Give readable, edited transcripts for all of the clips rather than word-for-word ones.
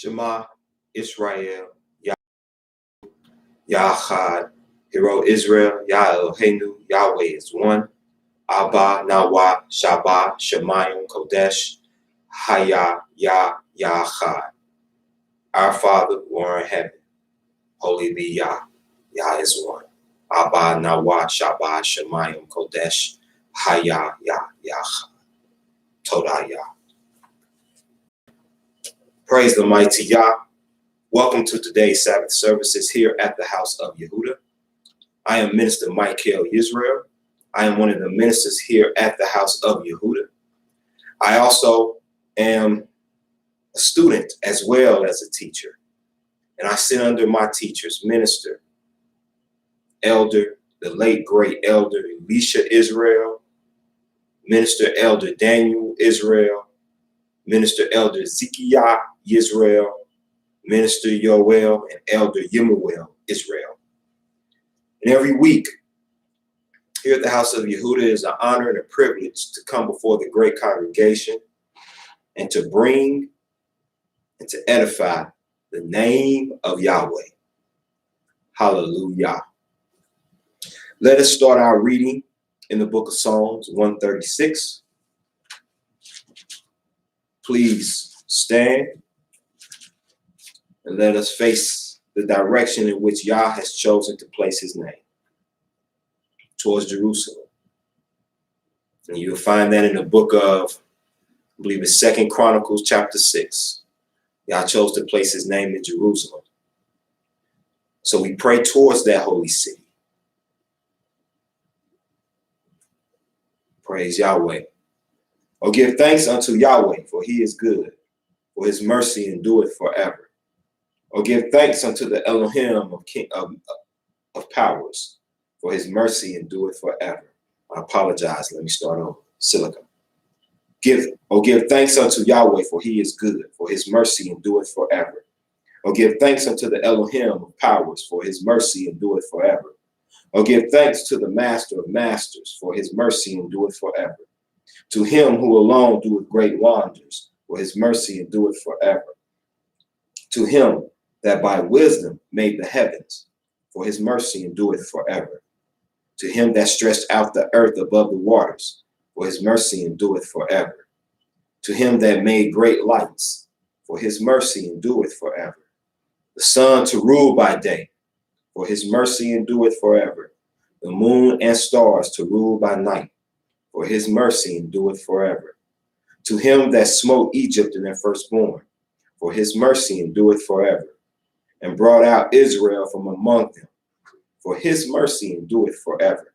Shema Israel, YAH, Hero Israel, Yah Eloheinu, Yahweh is one. Abba, Nawah, Shabbat, Shemayim, Kodesh, Hayah, Yah, Yahad. Our Father, who art in heaven, holy be Yah. Yah is one. Abba, Nawah, Shabbat, Shemayim, Kodesh, Hayah, Yah, Yahad. Todah Yah. Praise the Mighty YAH. Welcome to today's Sabbath services here at the house of Yehuda. I am Minister Mighty YAH. I am one of the ministers here at the house of Yehuda. I also am a student as well as a teacher. And I sit under my teachers, Minister, Elder, the late great Elder Elisha Israel, Minister Elder Daniel Israel, Minister Elder Zekiah Israel, Minister Yoel, and Elder Yemuel Israel. And every week, here at the house of Yehuda, it is an honor and a privilege to come before the great congregation and to bring and to edify the name of Yahweh. Hallelujah. Let us start our reading in the book of Psalms 136. Please stand and let us face the direction in which Yah has chosen to place his name, towards Jerusalem. And you'll find that in the book of, I believe it's 2 Chronicles chapter 6. Yah chose to place his name in Jerusalem. So we pray towards that holy city. Praise Yahweh. Oh, give thanks unto Yahweh, for he is good, for his mercy endureth forever. Oh, give thanks unto the Elohim of powers, for his mercy endureth forever. I apologize. Let me start over. Silica. Give thanks unto Yahweh, for he is good, for his mercy endureth forever. Oh, give thanks unto the Elohim of powers, for his mercy endureth forever. Oh, give thanks to the Master of masters, for his mercy endureth forever. To him who alone doeth great wonders, for his mercy endureth forever. To him that by wisdom made the heavens, for his mercy endureth forever. To him that stretched out the earth above the waters, for his mercy endureth forever. To him that made great lights, for his mercy endureth forever. The sun to rule by day, for his mercy endureth forever. The moon and stars to rule by night, for his mercy endureth forever. To him that smote Egypt in their firstborn, for his mercy endureth forever. And brought out Israel from among them, for his mercy endureth forever.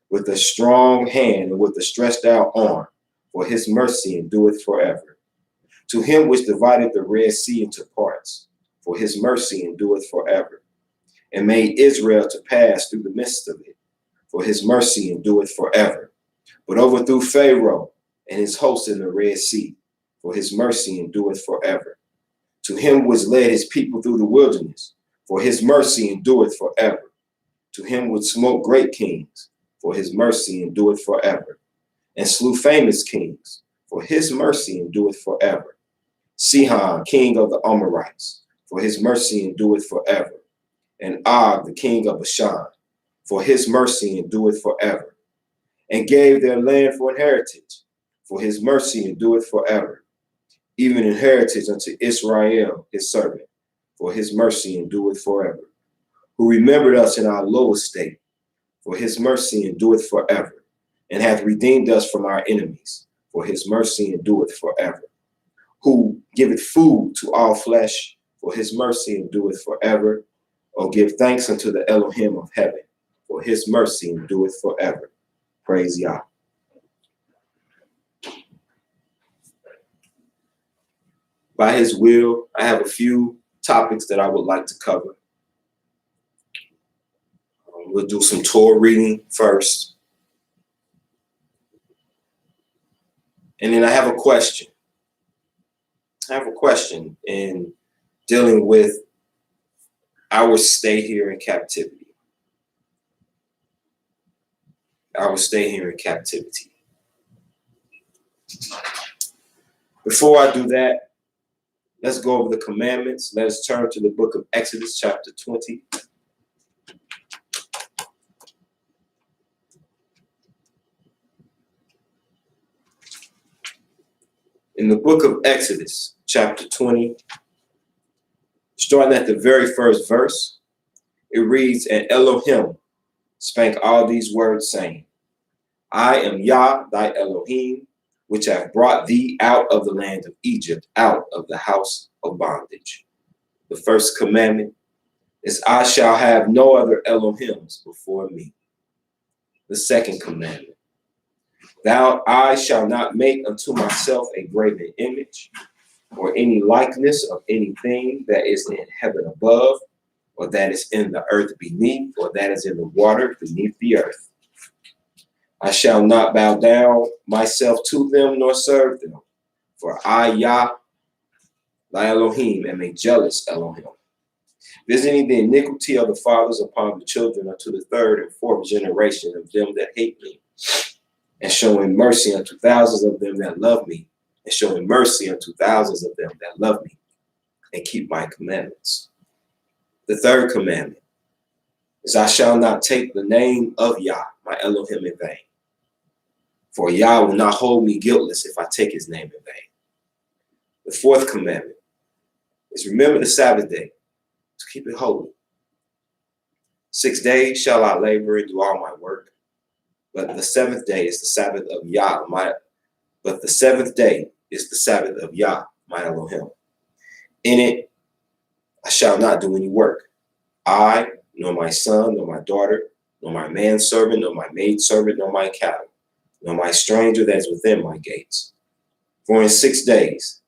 With a strong hand and with a stretched out arm, for his mercy endureth forever. To him which divided the Red Sea into parts, for his mercy endureth forever. And made Israel to pass through the midst of it, for his mercy endureth forever. But overthrew Pharaoh and his host in the Red Sea, for his mercy endureth forever. To him which led his people through the wilderness, for his mercy endureth forever. To him which smote great kings, for his mercy endureth forever. And slew famous kings, for his mercy endureth forever. Sihon, king of the Amorites, for his mercy endureth forever. And Og, the king of Bashan, for his mercy endureth forever. And gave their land for inheritance, for his mercy endureth forever. Even inheritance unto Israel, his servant, for his mercy endureth forever. Who remembered us in our low estate, for his mercy endureth forever. And hath redeemed us from our enemies, for his mercy endureth forever. Who giveth food to all flesh, for his mercy endureth forever. O give thanks unto the Elohim of heaven, for his mercy endureth forever. Praise Yah. By his will, I have a few topics that I would like to cover. We'll do some Torah reading first. And then I have a question. I have a question in dealing with our stay here in captivity. Our stay here in captivity. Before I do that, Let's go over the commandments. Let us turn to the book of Exodus, chapter 20. In the book of Exodus, chapter 20, starting at the very first verse, it reads, "And Elohim spake all these words, saying, I am Yah, thy Elohim, which have brought thee out of the land of Egypt, out of the house of bondage." The first commandment is, I shall have no other Elohims before me. The second commandment, I shall not make unto myself a graven image, or any likeness of anything that is in heaven above, or that is in the earth beneath, or that is in the water beneath the earth. I shall not bow down myself to them, nor serve them. For I, Yah, thy Elohim, am a jealous Elohim, visiting the iniquity of the fathers upon the children unto the third and fourth generation of them that hate me, and showing mercy unto thousands of them that love me, and showing mercy unto thousands of them that love me, and keep my commandments. The third commandment is, I shall not take the name of Yah, my Elohim, in vain. For Yah will not hold me guiltless if I take his name in vain. The fourth commandment is, remember the Sabbath day to keep it holy. 6 days shall I labor and do all my work, but the seventh day is the Sabbath of Yah, my Elohim. In it I shall not do any work, I, nor my son, nor my daughter, nor my manservant, nor my maidservant, nor my cattle, nor my stranger that is within my gates. For in 6 days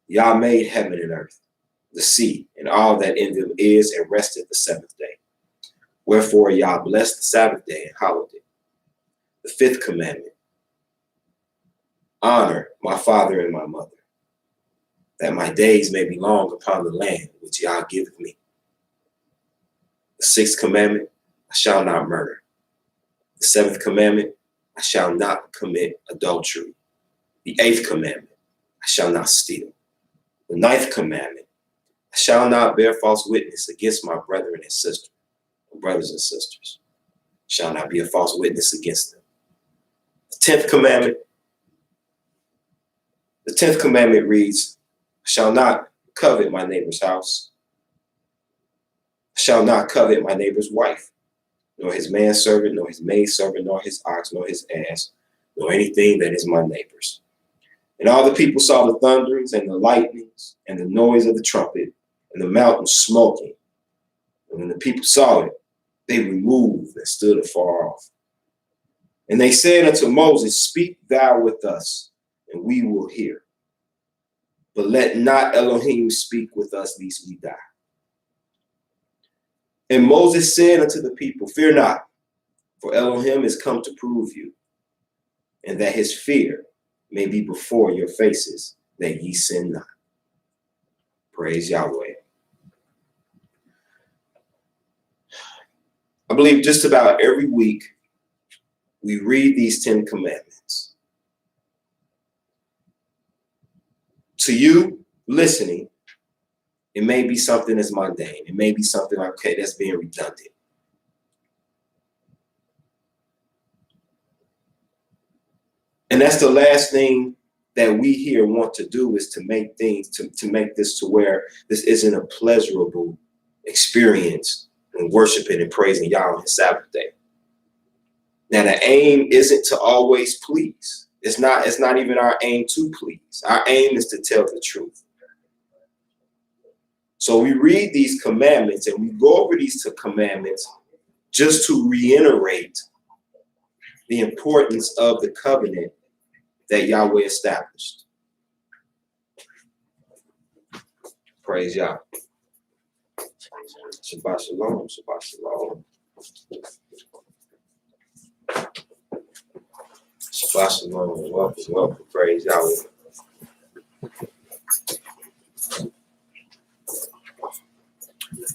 Yah made heaven and earth, the sea, and all that in them is, and rested the seventh day. Wherefore Yah blessed the Sabbath day and hallowed it. The fifth commandment, honor my father and my mother, that my days may be long upon the land which Yah giveth me. The sixth commandment, I shall not murder. The seventh commandment, I shall not commit adultery. The eighth commandment, I shall not steal. The ninth commandment, I shall not bear false witness against my brethren and sisters, brothers and sisters. Shall not be a false witness against them. The tenth commandment reads, I shall not covet my neighbor's house. I shall not covet my neighbor's wife, nor his manservant, nor his maidservant, nor his ox, nor his ass, nor anything that is my neighbor's. And all the people saw the thunderings and the lightnings and the noise of the trumpet and the mountain smoking. And when the people saw it, they removed and stood afar off. And they said unto Moses, Speak thou with us, and we will hear. But let not Elohim speak with us, lest we die. And Moses said unto the people, Fear not, for Elohim is come to prove you, and that his fear may be before your faces, that ye sin not. Praise Yahweh. I believe just about every week we read these 10 commandments. To you listening, it may be something that's mundane. It may be something, okay, that's being redundant. And that's the last thing that we here want to do, is to make things, to make this to where this isn't a pleasurable experience when worshiping and praising Yah on his Sabbath day. Now, the aim isn't to always please. It's not even our aim to please. Our aim is to tell the truth. So we read these commandments and we go over these 2 commandments just to reiterate the importance of the covenant that Yahweh established. Praise Yah. Shabbat shalom, Shabbat shalom. Shabbat shalom, welcome, welcome, praise Yahweh.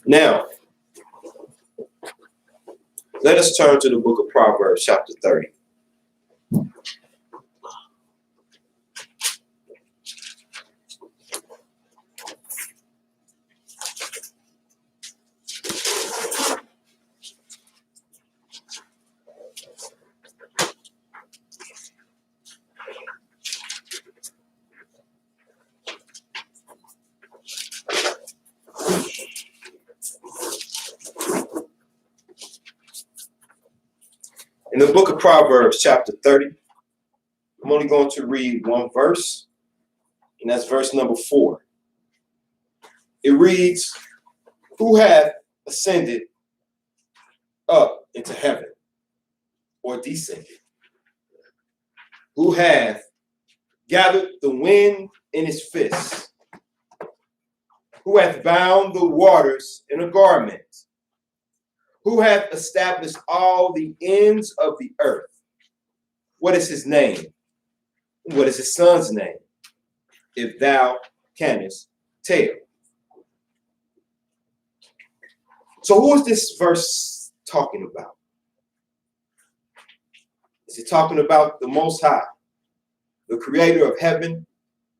Now, let us turn to the book of Proverbs, chapter 30. In the book of Proverbs, chapter 30, I'm only going to read one verse, and that's verse number 4. It reads, "Who hath ascended up into heaven, or descended? Who hath gathered the wind in his fists? Who hath bound the waters in a garment? Who hath established all the ends of the earth? What is his name? What is his son's name? If thou canst tell." So who is this verse talking about? Is it talking about the Most High, the creator of heaven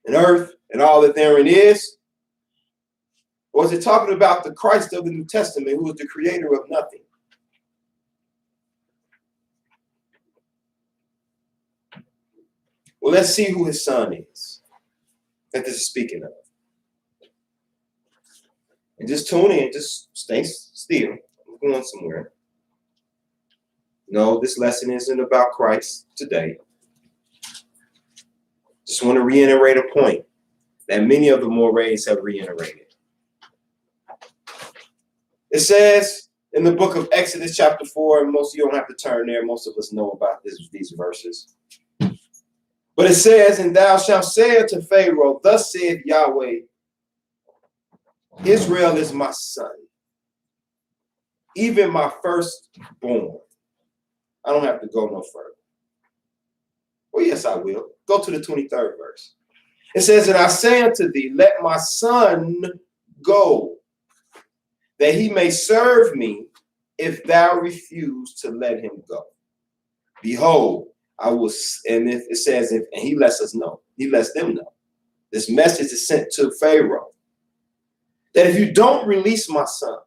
and earth and all that therein is? Or is it talking about the Christ of the New Testament, who is the creator of nothing? Well, let's see who his son is that this is speaking of. And just tune in, just stay still. I'm going somewhere. No, this lesson isn't about Christ today. Just want to reiterate a point that many of the Morays have reiterated. It says in the book of Exodus chapter 4, and most of you don't have to turn there. Most of us know about these verses. But it says, "And thou shalt say unto Pharaoh, Thus saith Yahweh, Israel is my son, even my firstborn." I don't have to go no further. Well, yes, I will. Go to the 23rd verse. It says, "And I say unto thee, Let my son go, that he may serve me, if thou refuse to let him go. Behold, I will," and it says, and he lets us know, he lets them know. This message is sent to Pharaoh, that if you don't release my son,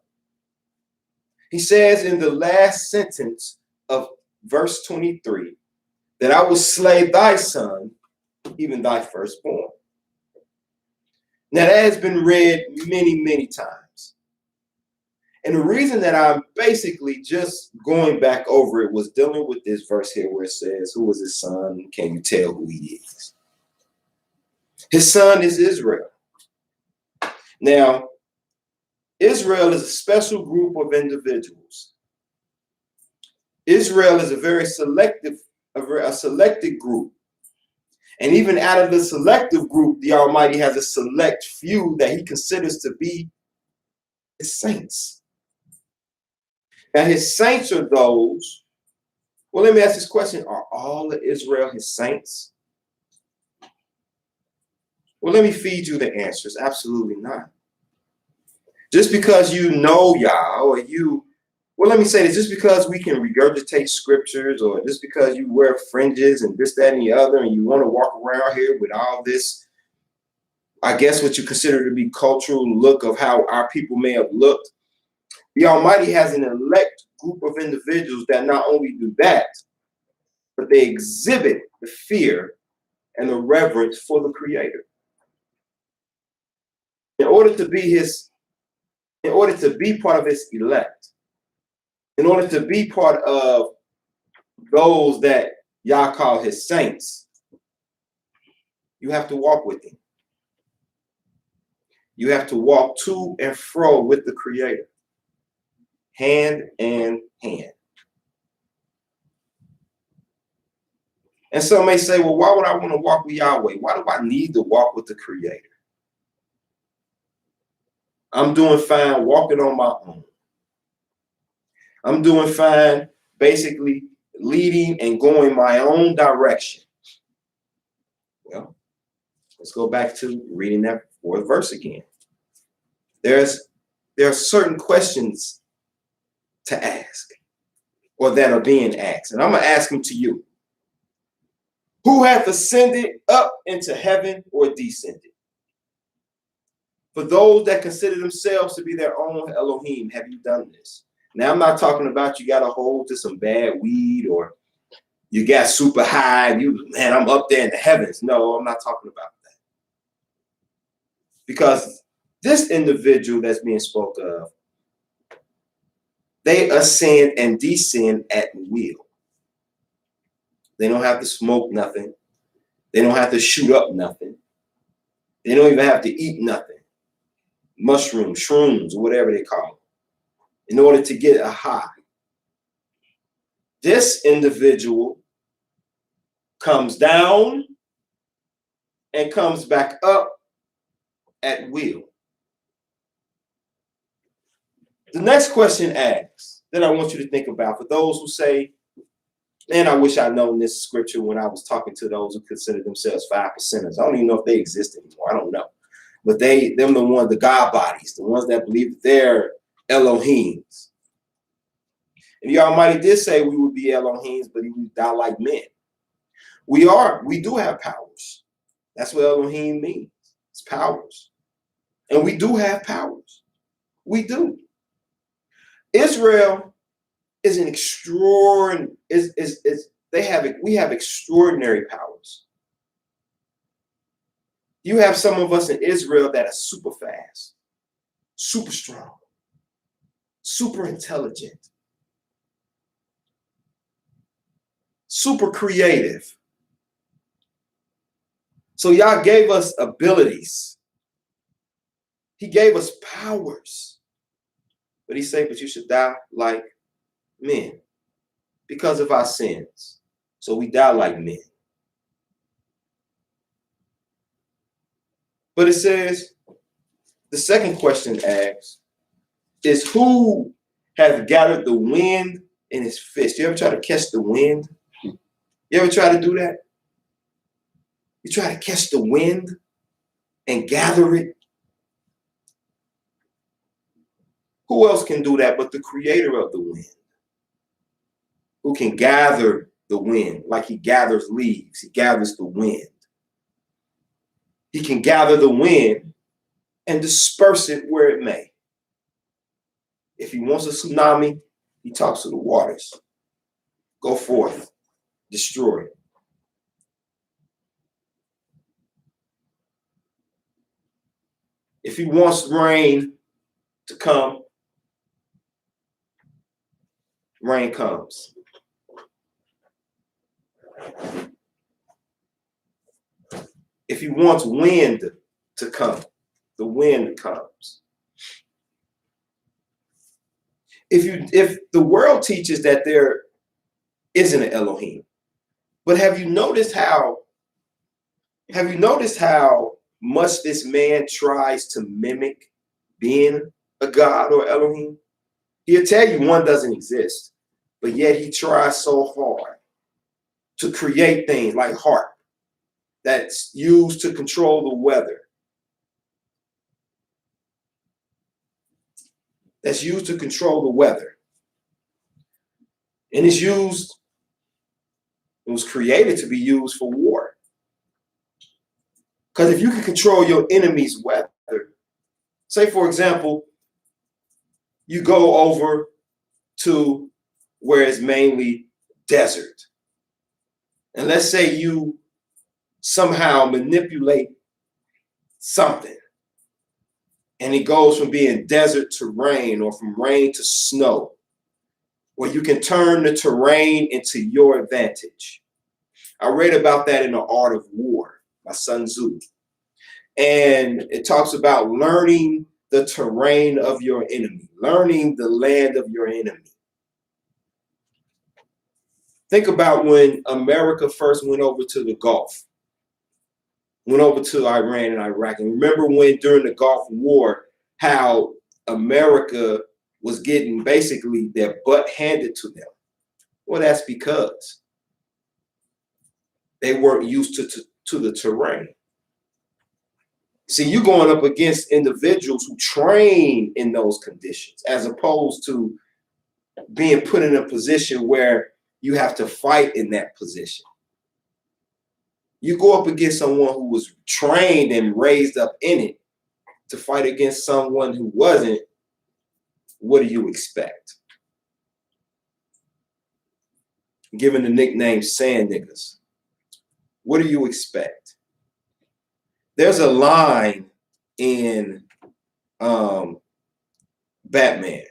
he says in the last sentence of verse 23, that I will slay thy son, even thy firstborn. Now that has been read many, many times. And the reason that I'm basically just going back over it was dealing with this verse here where it says, "Who is his son? Can you tell who he is?" His son is Israel. Now, Israel is a special group of individuals. Israel is a very selected group. And even out of the selective group, the Almighty has a select few that he considers to be his saints. Now, his saints are those, well, let me ask this question. Are all of Israel his saints? Well, let me feed you the answers. Absolutely not. Just because you know Yah, or well, let me say this, just because we can regurgitate scriptures, or just because you wear fringes and this, that, and the other, and you want to walk around here with all this, I guess what you consider to be cultural look of how our people may have looked, the Almighty has an elect group of individuals that not only do that, but they exhibit the fear and the reverence for the Creator. In order to be part of his elect, in order to be part of those that Yah call his saints, you have to walk with him. You have to walk to and fro with the Creator, hand in hand. And some may say, well, why would I want to walk with Yahweh? Why do I need to walk with the Creator? I'm doing fine walking on my own. I'm doing fine basically leading and going my own direction. Well, let's go back to reading that 4th verse again. There are certain questions to ask, or that are being asked. And I'm going to ask them to you. Who hath ascended up into heaven, or descended? For those that consider themselves to be their own Elohim, have you done this? Now, I'm not talking about you got a hold to some bad weed, or you got super high and man, I'm up there in the heavens. No, I'm not talking about that. Because this individual that's being spoke of, they ascend and descend at will. They don't have to smoke nothing. They don't have to shoot up nothing. They don't even have to eat nothing. Mushrooms, shrooms, or whatever they call it, in order to get a high. This individual comes down and comes back up at will. The next question asks that I want you to think about for those who say, man, I wish I'd known this scripture when I was talking to those who consider themselves 5%ers. I don't even know if they exist anymore. I don't know. But them the ones, the God bodies, the ones that believe they're Elohims. And the Almighty did say we would be Elohims, but we would die like men. We do have powers. That's what Elohim means. It's powers. And we do have powers. We do. Israel is an extraordinary, we have extraordinary powers. You have some of us in Israel that are super fast, super strong, super intelligent, super creative. So Yah gave us abilities. He gave us powers. But he said, but you should die like men because of our sins. So we die like men. But it says, the second question asks, is who has gathered the wind in his fist? You ever try to catch the wind? You ever try to do that? You try to catch the wind and gather it? Who else can do that but the creator of the wind? Who can gather the wind like he gathers leaves? He gathers the wind. He can gather the wind and disperse it where it may. If he wants a tsunami, he talks to the waters. Go forth, destroy. If he wants rain to come, rain comes. If he wants wind to come, the wind comes. If the world teaches that there isn't an Elohim, but have you noticed how much this man tries to mimic being a God or Elohim? He'll tell you one doesn't exist, but yet he tries so hard to create things like harp that's used to control the weather, that's used to control the weather. And it was created to be used for war. Because if you can control your enemy's weather, say for example, you go over to where it's mainly desert. And let's say you somehow manipulate something and it goes from being desert to rain or from rain to snow, where you can turn the terrain into your advantage. I read about that in The Art of War by Sun Tzu. And it talks about learning the terrain of your enemy, learning the land of your enemy. Think about when America first went over to the Gulf, went over to Iran and Iraq. And remember when during the Gulf War, how America was getting basically their butt handed to them? Well, that's because they weren't used to the terrain. See, you're going up against individuals who train in those conditions, as opposed to being put in a position where you have to fight in that position. You go up against someone who was trained and raised up in it to fight against someone who wasn't. What do you expect? Given the nickname Sand Niggas, what do you expect? There's a line in Batman,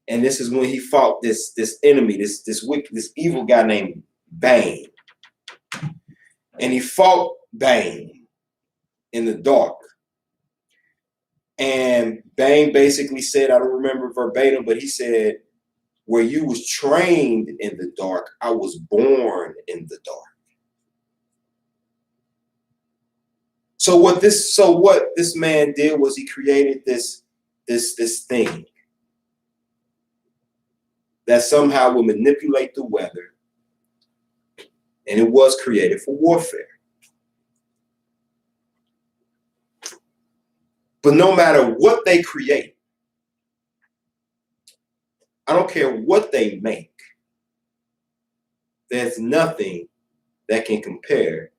and this is when he fought this enemy, this evil guy named Bane. And he fought Bane in the dark. And Bane basically said, I don't remember verbatim, but he said, where you was trained in the dark, I was born in the dark. So what this man did was he created this thing that somehow will manipulate the weather, and it was created for warfare. But no matter what they create, I don't care what they make, there's nothing that can compare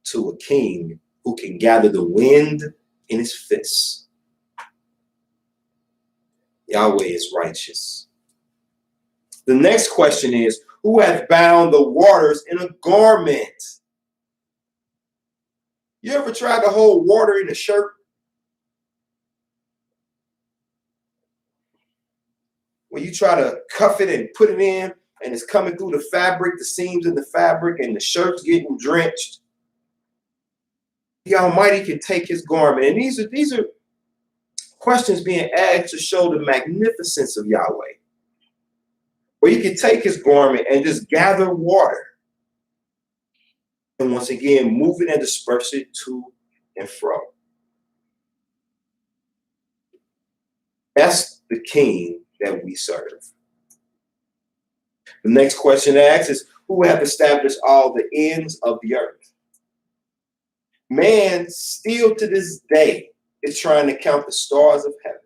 to a king who can gather the wind in his fists. Yahweh is righteous. The next question is, who hath bound the waters in a garment? You ever tried to hold water in a shirt? When you try to cuff it and put it in, and it's coming through the fabric, the seams in the fabric, and the shirt's getting drenched. The Almighty can take his garment. And these are questions being asked to show the magnificence of Yahweh. Where he can take his garment and just gather water. And once again, move it and disperse it to and fro. That's the king that we serve. The next question asks is, who hath established all the ends of the earth? Man still to this day is trying to count the stars of heaven.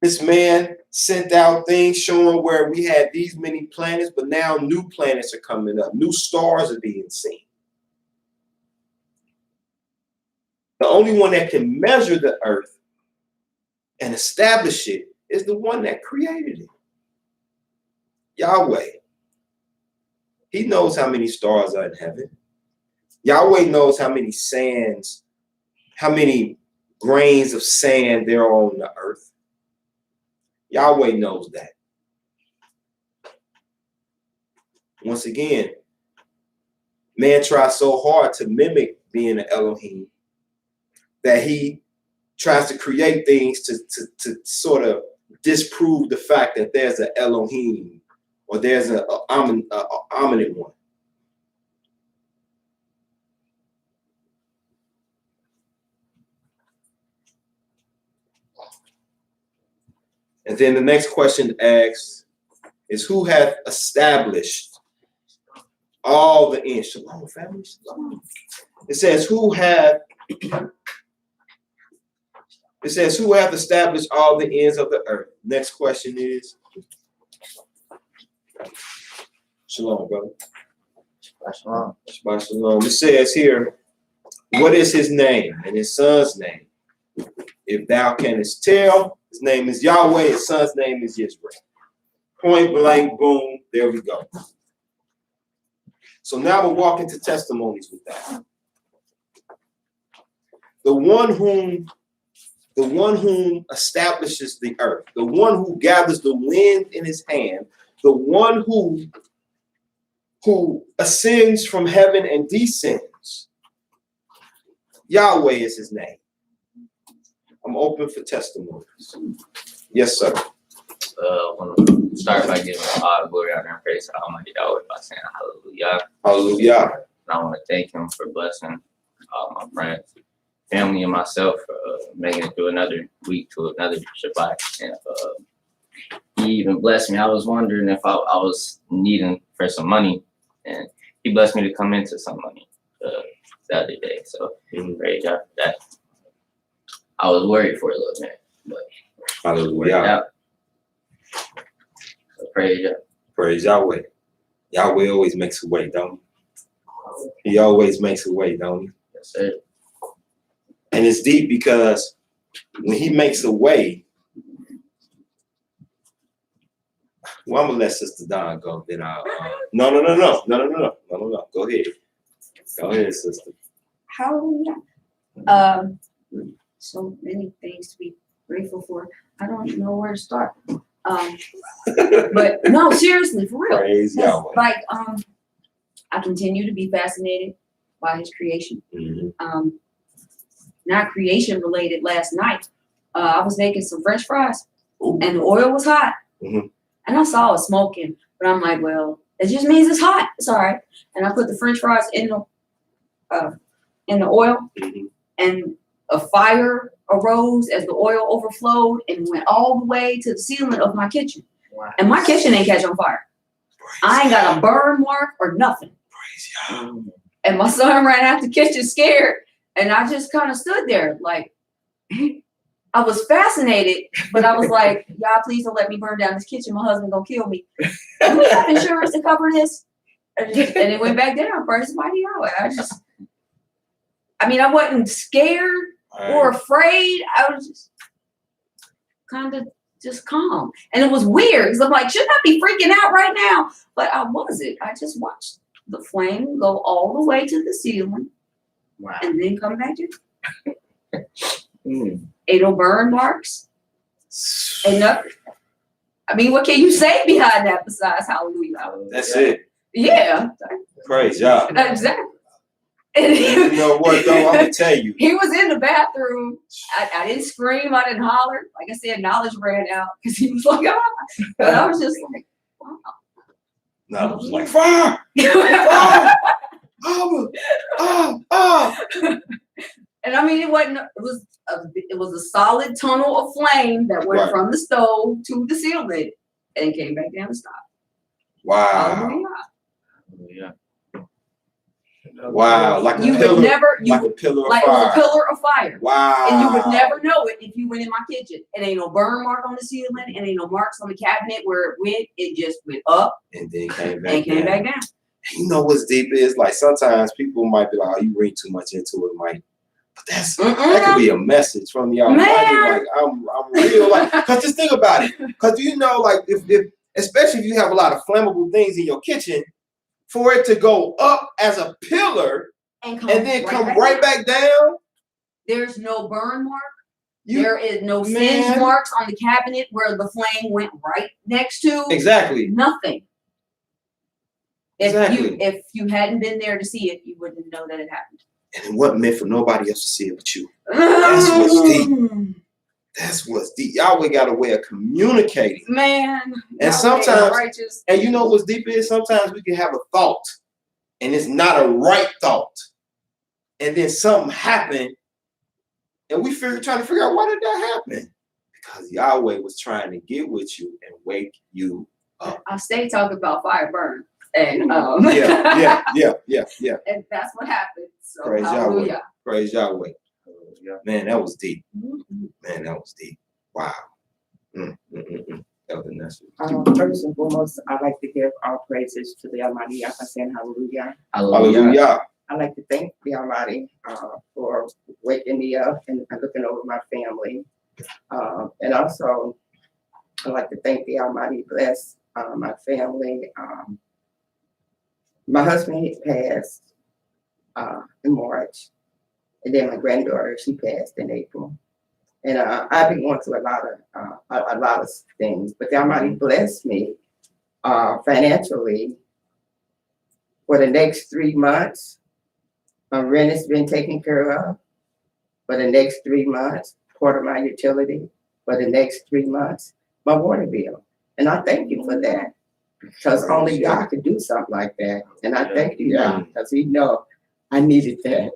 This man sent out things showing where we had these many planets, but now new planets are coming up. New stars are being seen. The only one that can measure the earth and establish it is the one that created it. Yahweh. He knows how many stars are in heaven. Yahweh knows how many sands, how many grains of sand there are on the earth. Yahweh knows that. Once again, man tries so hard to mimic being an Elohim that he tries to create things to sort of disprove the fact that there's an Elohim or there's an omniscient one. And then the next question asks is, who hath established all the ends? Shalom, family. Shalom. It says, who hath established all the ends of the earth? Next question is, shalom, brother. Shalom. Shalom. It says here, what is his name and his son's name? If thou canst tell, his name is Yahweh, his son's name is Israel. Point blank, boom, there we go. So now we'll walk into testimonies with that. The one whom establishes the earth, the one who gathers the wind in his hand, the one who ascends from heaven and descends. Yahweh is his name. I'm open for testimonies. Yes, sir. I want to start by giving all the glory, honor, and praise to Almighty Yahweh by saying hallelujah. Hallelujah. And I want to thank him for blessing all my friends, family, and myself for making it through another week to another Shabbat. And he even blessed me. I was wondering if I was needing for some money, and he blessed me to come into some money the other day. So praise God for that. I was worried for a little minute, but hallelujah. So praise Yah. Praise Yahweh. Yahweh always makes a way, don't he? He always makes a way, don't he? Yes, sir. And it's deep because when he makes a way, well, I'm gonna let Sister Don go. Then I'll no. Go ahead, sister. Hallelujah. So many things to be grateful for. I don't know where to start. But no, seriously, for real. Praise Yahweh. Like, I continue to be fascinated by his creation. Not creation related. Last night, I was making some French fries, and the oil was hot, and I saw it smoking. But I'm like, well, it just means it's hot. It's all right. And I put the French fries in the oil, and a fire arose as the oil overflowed and went all the way to the ceiling of my kitchen. Wow. And my kitchen ain't catch on fire. I ain't got a burn mark or nothing. And my son ran out the kitchen scared, and I just kind of stood there like, I was fascinated, but I was like, y'all, please don't let me burn down this kitchen. My husband gonna kill me. Do we have insurance to cover this? And it went back down. First Mighty YAH. I wasn't scared or afraid. I was just kind of just calm. And it was weird because I'm like, shouldn't I be freaking out right now? But I wasn't. I just watched the flame go all the way to the ceiling. Wow. And then come back in. Ain't no burn marks. Ain't nothing. What can you say behind that besides hallelujah? That's it. Yeah. Praise Yah. Exactly. You know what, though? I'm going to tell you. He was in the bathroom. I didn't scream. I didn't holler. Like I said, knowledge ran out because he was like, ah. But I was just like, wow. No, I was like, fire! Fire! And it wasn't. It was a solid tunnel of flame that went from the stove to the ceiling and came back down and stopped. Wow! Yeah. Wow! Like a pillar, like a pillar of fire. Like it was a pillar of fire. Wow! And you would never know it if you went in my kitchen. It ain't no burn mark on the ceiling. It ain't no marks on the cabinet where it went. It just went up and then came back down. You know what's deep is like sometimes people might be like, "Oh, you read too much into it, Mike." But that could be a message from the Almighty. Like I'm real, like, cause just think about it. Cause like if especially if you have a lot of flammable things in your kitchen, for it to go up as a pillar and then come right back down. There's no burn mark. There is no singe marks on the cabinet where the flame went right next to. Exactly. Nothing. If you hadn't been there to see it, you wouldn't know that it happened. And it wasn't meant for nobody else to see it but you. That's what's deep. That's what's deep. Yahweh got a way of communicating. Man. And sometimes, and you know what's deep is sometimes we can have a thought and it's not a right thought. And then something happened and we trying to figure out why did that happen? Because Yahweh was trying to get with you and wake you up. I stay talking about fire burn. And yeah. And that's what happened. So praise hallelujah. Yahweh. Praise Yahweh. Man, that was deep. Man, that was deep. Wow. That was a message. First and foremost, I'd like to give all praises to the Almighty YAH by saying hallelujah. Hallelujah. I'd like to thank the Almighty for waking me up and looking over my family. And also, I'd like to thank the Almighty bless my family. My husband passed in March. And then my granddaughter, she passed in April. And I've been going through a lot of things, but the Almighty blessed me financially for the next 3 months. My rent has been taken care of for the next 3 months, part of my utility for the next 3 months, my water bill. And I thank you for that because only God could do something like that. And I thank you, God, because you know I needed that.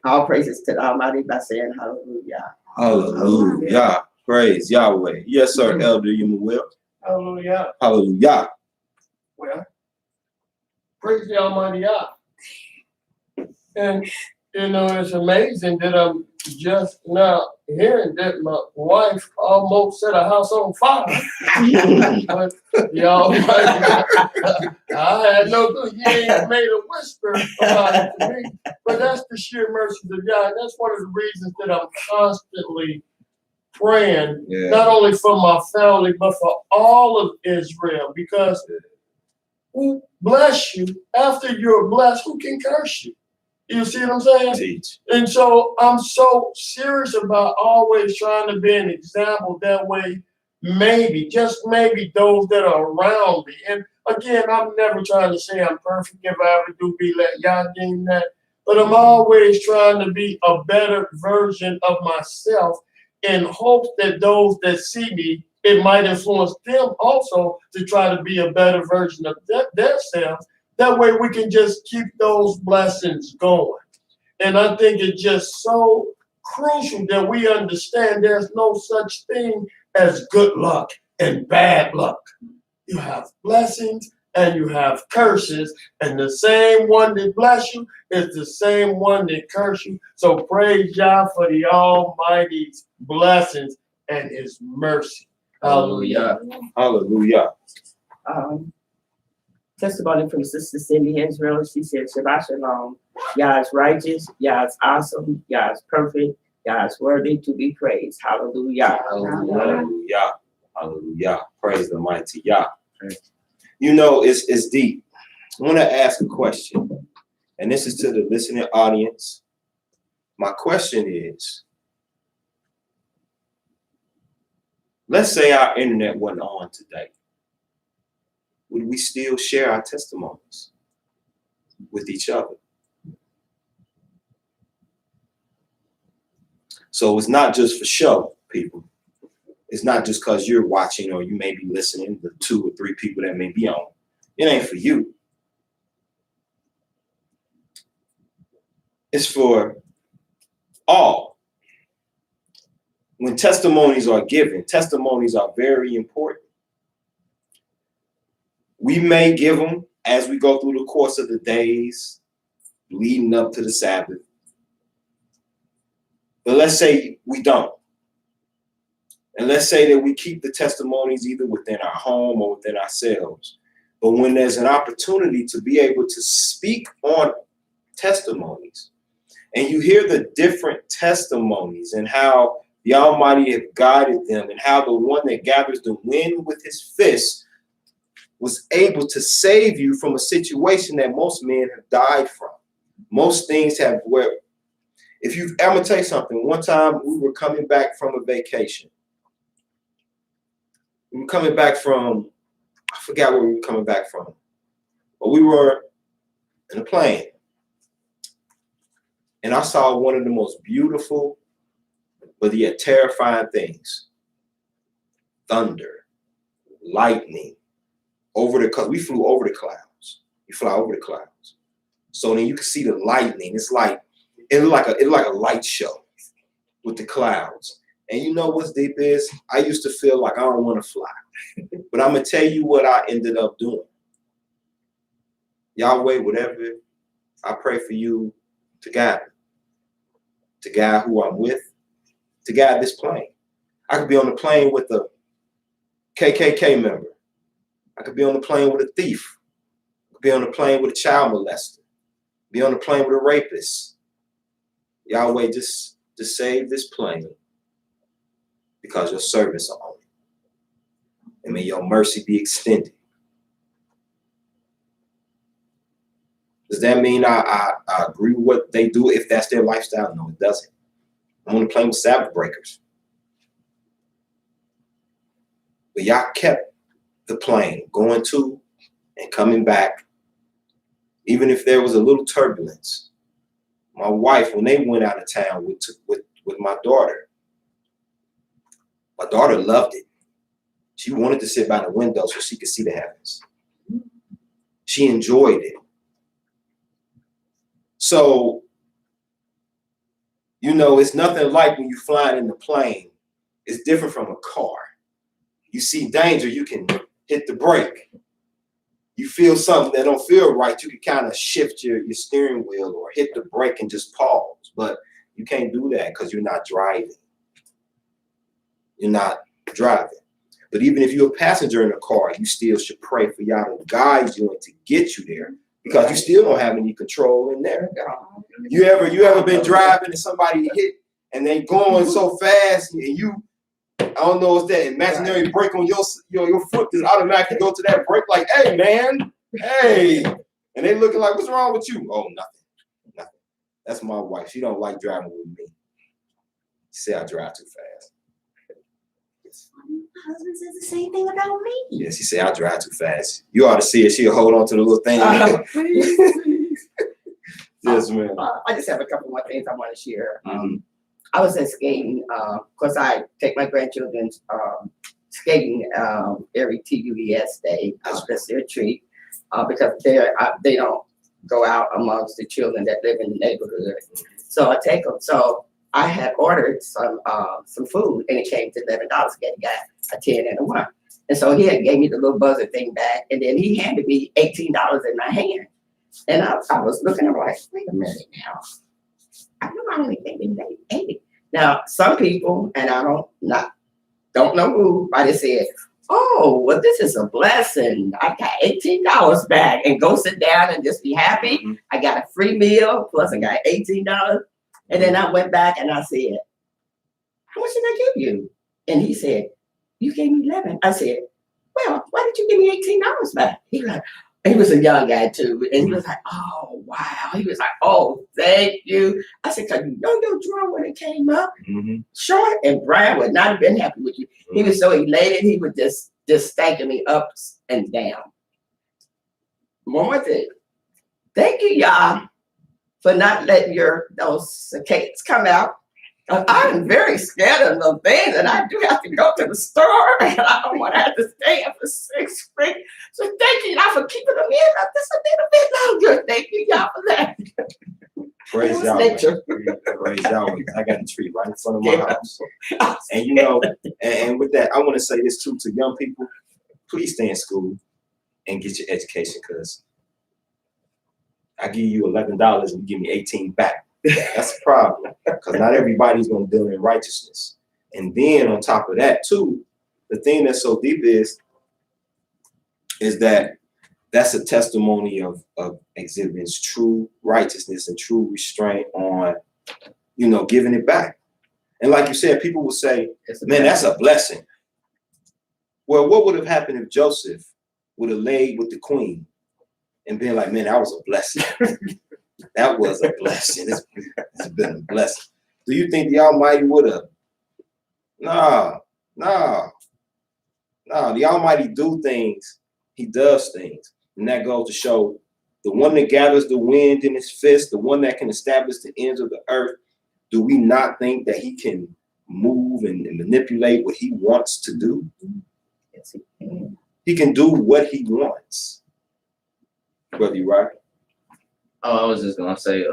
All praises to the Almighty by saying hallelujah. Hallelujah. Praise Yahweh. Yes, sir, Elder Yamuel. Hallelujah. Hallelujah. Well, praise the Almighty YAH. And, it's amazing that I'm just now hearing that my wife almost set a house on fire. But the Almighty, I had no clue. You ain't made a whisper about it to me. But that's the sheer mercy of God. That's one of the reasons that I'm constantly praying, not only for my family, but for all of Israel. Because who bless you after you're blessed, who can curse you? You see what I'm saying? Teach. And so I'm so serious about always trying to be an example. That way, maybe, just maybe those that are around me. And again, I'm never trying to say I'm perfect. If I ever do be, let y'all gain that. But I'm always trying to be a better version of myself in hopes that those that see me, it might influence them also to try to be a better version of their selves. That way we can just keep those blessings going. And I think it's just so crucial that we understand there's no such thing as good luck and bad luck. You have blessings and you have curses, and the same one that bless you is the same one that curse you. So praise Yah for the Almighty's blessings and His mercy. Hallelujah. Hallelujah. Testimony from Sister Cindy Israel. She said, Shabbat Shalom. Yah is righteous. Yah is awesome. Yah is perfect. Yah is worthy to be praised. Hallelujah. Hallelujah. Hallelujah. Praise the mighty Yah. You know, it's deep. I want to ask a question, and this is to the listening audience. My question is, let's say our internet wasn't on today. Would we still share our testimonies with each other? So it's not just for show, people. It's not just because you're watching or you may be listening, the 2 or 3 people that may be on. It ain't for you. It's for all. When testimonies are given, testimonies are very important. We may give them as we go through the course of the days leading up to the Sabbath. But let's say we don't. And let's say that we keep the testimonies either within our home or within ourselves. But when there's an opportunity to be able to speak on testimonies, and you hear the different testimonies and how the Almighty have guided them, and how the one that gathers the wind with his fist was able to save you from a situation that most men have died from. Most things have where, I'm gonna tell you something. One time we were coming back from a vacation. We were coming back from, I forgot where we were coming back from, but we were in a plane. And I saw one of the most beautiful, but yet terrifying things. Thunder, lightning, because we flew over the clouds. You fly over the clouds. So then you can see the lightning. It's like a light show with the clouds. And you know what's deep is? I used to feel like I don't want to fly. But I'm going to tell you what I ended up doing. Yahweh, whatever, I pray for you to guide me. To guide who I'm with. To guide this plane. I could be on the plane with a KKK member. I could be on the plane with a thief. I could be on the plane with a child molester. Be on the plane with a rapist. Yahweh, just save this plane because your servants are on it. And may your mercy be extended. Does that mean I agree with what they do if that's their lifestyle? No, it doesn't. I'm on the plane with Sabbath breakers. But y'all kept the plane going to and coming back, even if there was a little turbulence. My wife, when they went out of town with my daughter loved it. She wanted to sit by the window so she could see the heavens. She enjoyed it. So, you know, it's nothing like when you're flying in the plane. It's different from a car. You see danger, you can hit the brake. You feel something that don't feel right, you can kind of shift your steering wheel or hit the brake and just pause. But you can't do that because you're not driving. You're not driving. But even if you're a passenger in a car, you still should pray for Yah to guide you and to get you there, because you still don't have any control in there. You ever been driving and somebody hit and they going so fast and you, I don't know, it's that imaginary brake on your foot just automatically go to that brake like, hey man, hey. And they looking like, what's wrong with you? Oh, nothing. That's my wife. She don't like driving with me. She say I drive too fast. My husband says the same thing about me. Yes, he said I drive too fast. You ought to see it. She'll hold on to the little thing. Please. Yes, ma'am. I just have a couple more things I want to share. Mhm. I was in skating, because I take my grandchildren skating every TUES day. That's their treat, because they don't go out amongst the children that live in the neighborhood. So I take them. So I had ordered some food, and it came to $11. Again, got a 10 and a 1. And so he had gave me the little buzzer thing back, and then he handed me $18 in my hand. And I was looking, I'm like, wait a minute now. I know I only paid him 80. Now, some people, and I don't know who, but they said, oh, well, this is a blessing. I got $18 back, and go sit down and just be happy. Mhm. I got a free meal, plus I got $18. And then I went back and I said, how much did I give you? And he said, you gave me 11. I said, well, why did you give me $18 back? He was a young guy too. And he was like, oh, wow. He was like, oh, thank you. I said, cause you know your drawer when it came up? Mhm. Short and Brian would not have been happy with you. He was so elated, he was just thanking me up and down. One more thing. Thank you, y'all, for not letting those cicadas come out. I'm very scared of them things, and I do have to go to the store, and I don't want to have to stay up for 6 weeks. So thank you, y'all, for keeping them in just a little bit longer. Thank you, y'all, for that. Praise It was Yahweh. nature. Praise Yahweh. I got a tree right in front of my house. And you know, and with that, I want to say this too to young people. Please stay in school and get your education, because I give you $11 and you give me 18 back. That's a problem, because not everybody's going to deal in righteousness. And then on top of that too, the thing that's so deep is that that's a testimony of exhibiting true righteousness and true restraint on, you know, giving it back. And like you said, people will say, man, that's a blessing. Well, what would have happened if Joseph would have laid with the queen and been like, man, that was a blessing. That was a blessing. It's been a blessing. Do you think the Almighty would have? No. The Almighty do things. He does things. And that goes to show the one that gathers the wind in his fist, the one that can establish the ends of the earth. Do we not think that he can move and manipulate what he wants to do? Yes, he can. He can do what he wants. Brother, you right? Oh, I was just gonna say,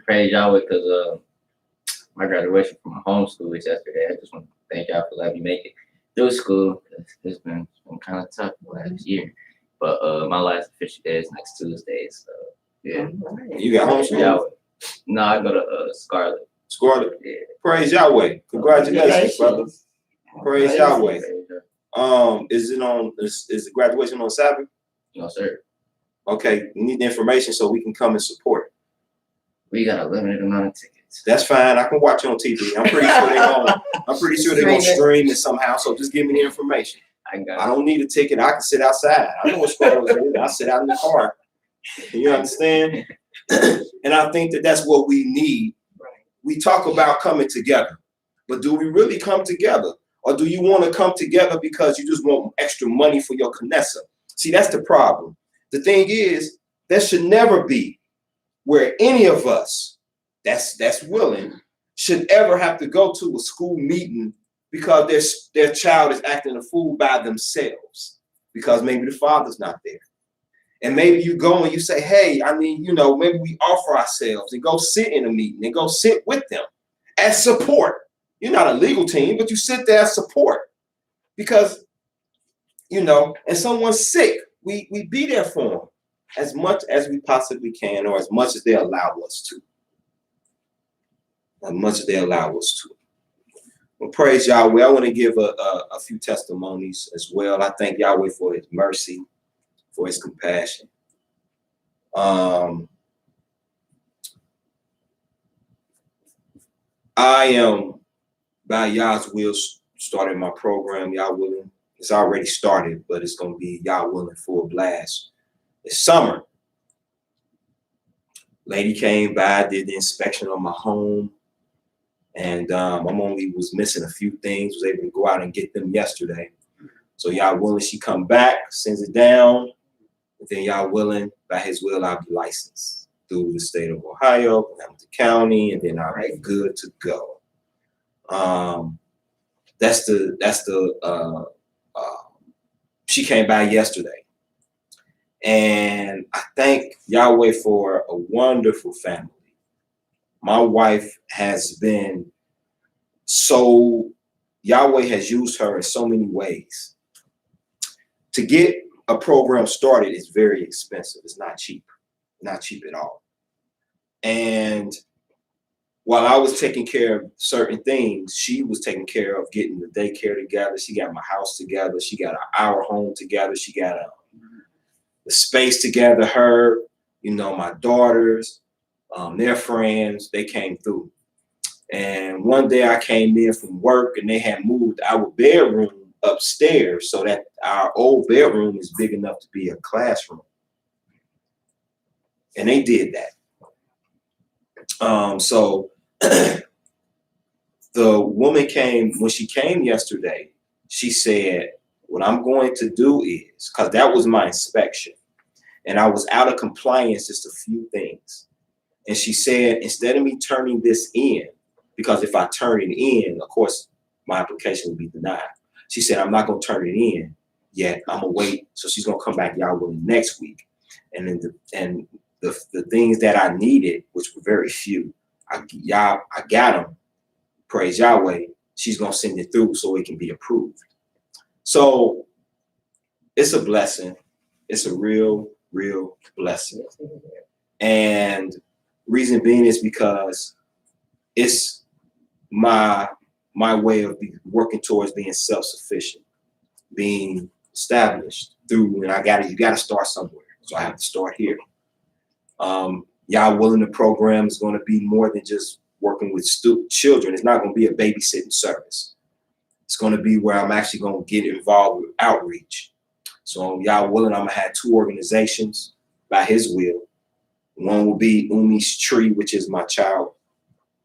praise Yahweh, because my graduation from my homeschool was yesterday. I just want to thank y'all for letting me make it through school. It's been kind of tough last year, but my last official day is next Tuesday. So yeah, Right. You got praise homeschool? Yahweh. No, I go to Scarlet. Scarlet? Yeah, Praise Yahweh. Congratulations, brother. Praise Yahweh. praise Yahweh. Is the graduation on Sabbath? No, sir. Okay, we need the information so we can come and support. We got a limited amount of tickets. That's fine. I can watch it on TV. I'm pretty sure they're gonna stream it somehow. So just give me the information. I got. I don't need a ticket. I can sit outside. I know what Scarlet is. I sit out in the car. You understand? And I think that that's what we need. Right. We talk about coming together, but do we really come together? Or do you want to come together because you just want extra money for your Knesset? See, that's the problem. The thing is, there should never be where any of us that's willing should ever have to go to a school meeting because their child is acting a fool by themselves because maybe the father's not there. And maybe you go and you say, hey, I mean, you know, maybe we offer ourselves and go sit in a meeting and go sit with them as support. You're not a legal team, but you sit there as support because, you know, and someone's sick. We be there for them as much as we possibly can, or as much as they allow us to. As much as they allow us to. Well, praise Yahweh. I want to give a few testimonies as well. I thank Yahweh for his mercy, for his compassion. I am, by Yah's will, starting my program, Yah willing. It's already started, but it's going to be, Yah willing, full blast. It's summer. Lady came by, did the inspection on my home, And I'm only was missing a few things, was able to go out and get them yesterday. So y'all willing, she come back, sends it down, and then y'all willing, by his will, I'll be licensed through the state of Ohio, Hamilton County, and then I'll be good to go. She came by yesterday. And I thank Yahweh for a wonderful family. My wife has been Yahweh has used her in so many ways. To get a program started is very expensive. It's not cheap at all. And while I was taking care of certain things, she was taking care of getting the daycare together. She got my house together. She got our home together. She got the space together. Her, my daughters, their friends, they came through. And one day I came in from work and they had moved our bedroom upstairs so that our old bedroom is big enough to be a classroom. And they did that. So the woman came, when she came yesterday, she said, what I'm going to do is, because that was my inspection, and I was out of compliance just a few things. And she said, instead of me turning this in, because if I turn it in, of course, my application will be denied. She said, I'm not going to turn it in yet. I'm going to wait. So she's going to come back, y'all, next week. And then the things that I needed, which were very few, I got them. Praise Yahweh. She's going to send it through so it can be approved. So it's a blessing. It's a real blessing. And reason being is because it's my way of working towards being self-sufficient, being established through, and you got to start somewhere. So I have to start here. Y'all willing, the program is going to be more than just working with children. It's not going to be a babysitting service. It's going to be where I'm actually going to get involved with outreach. So y'all willing, I'm going to have 2 organizations by his will. One will be Umi's Tree, which is my child.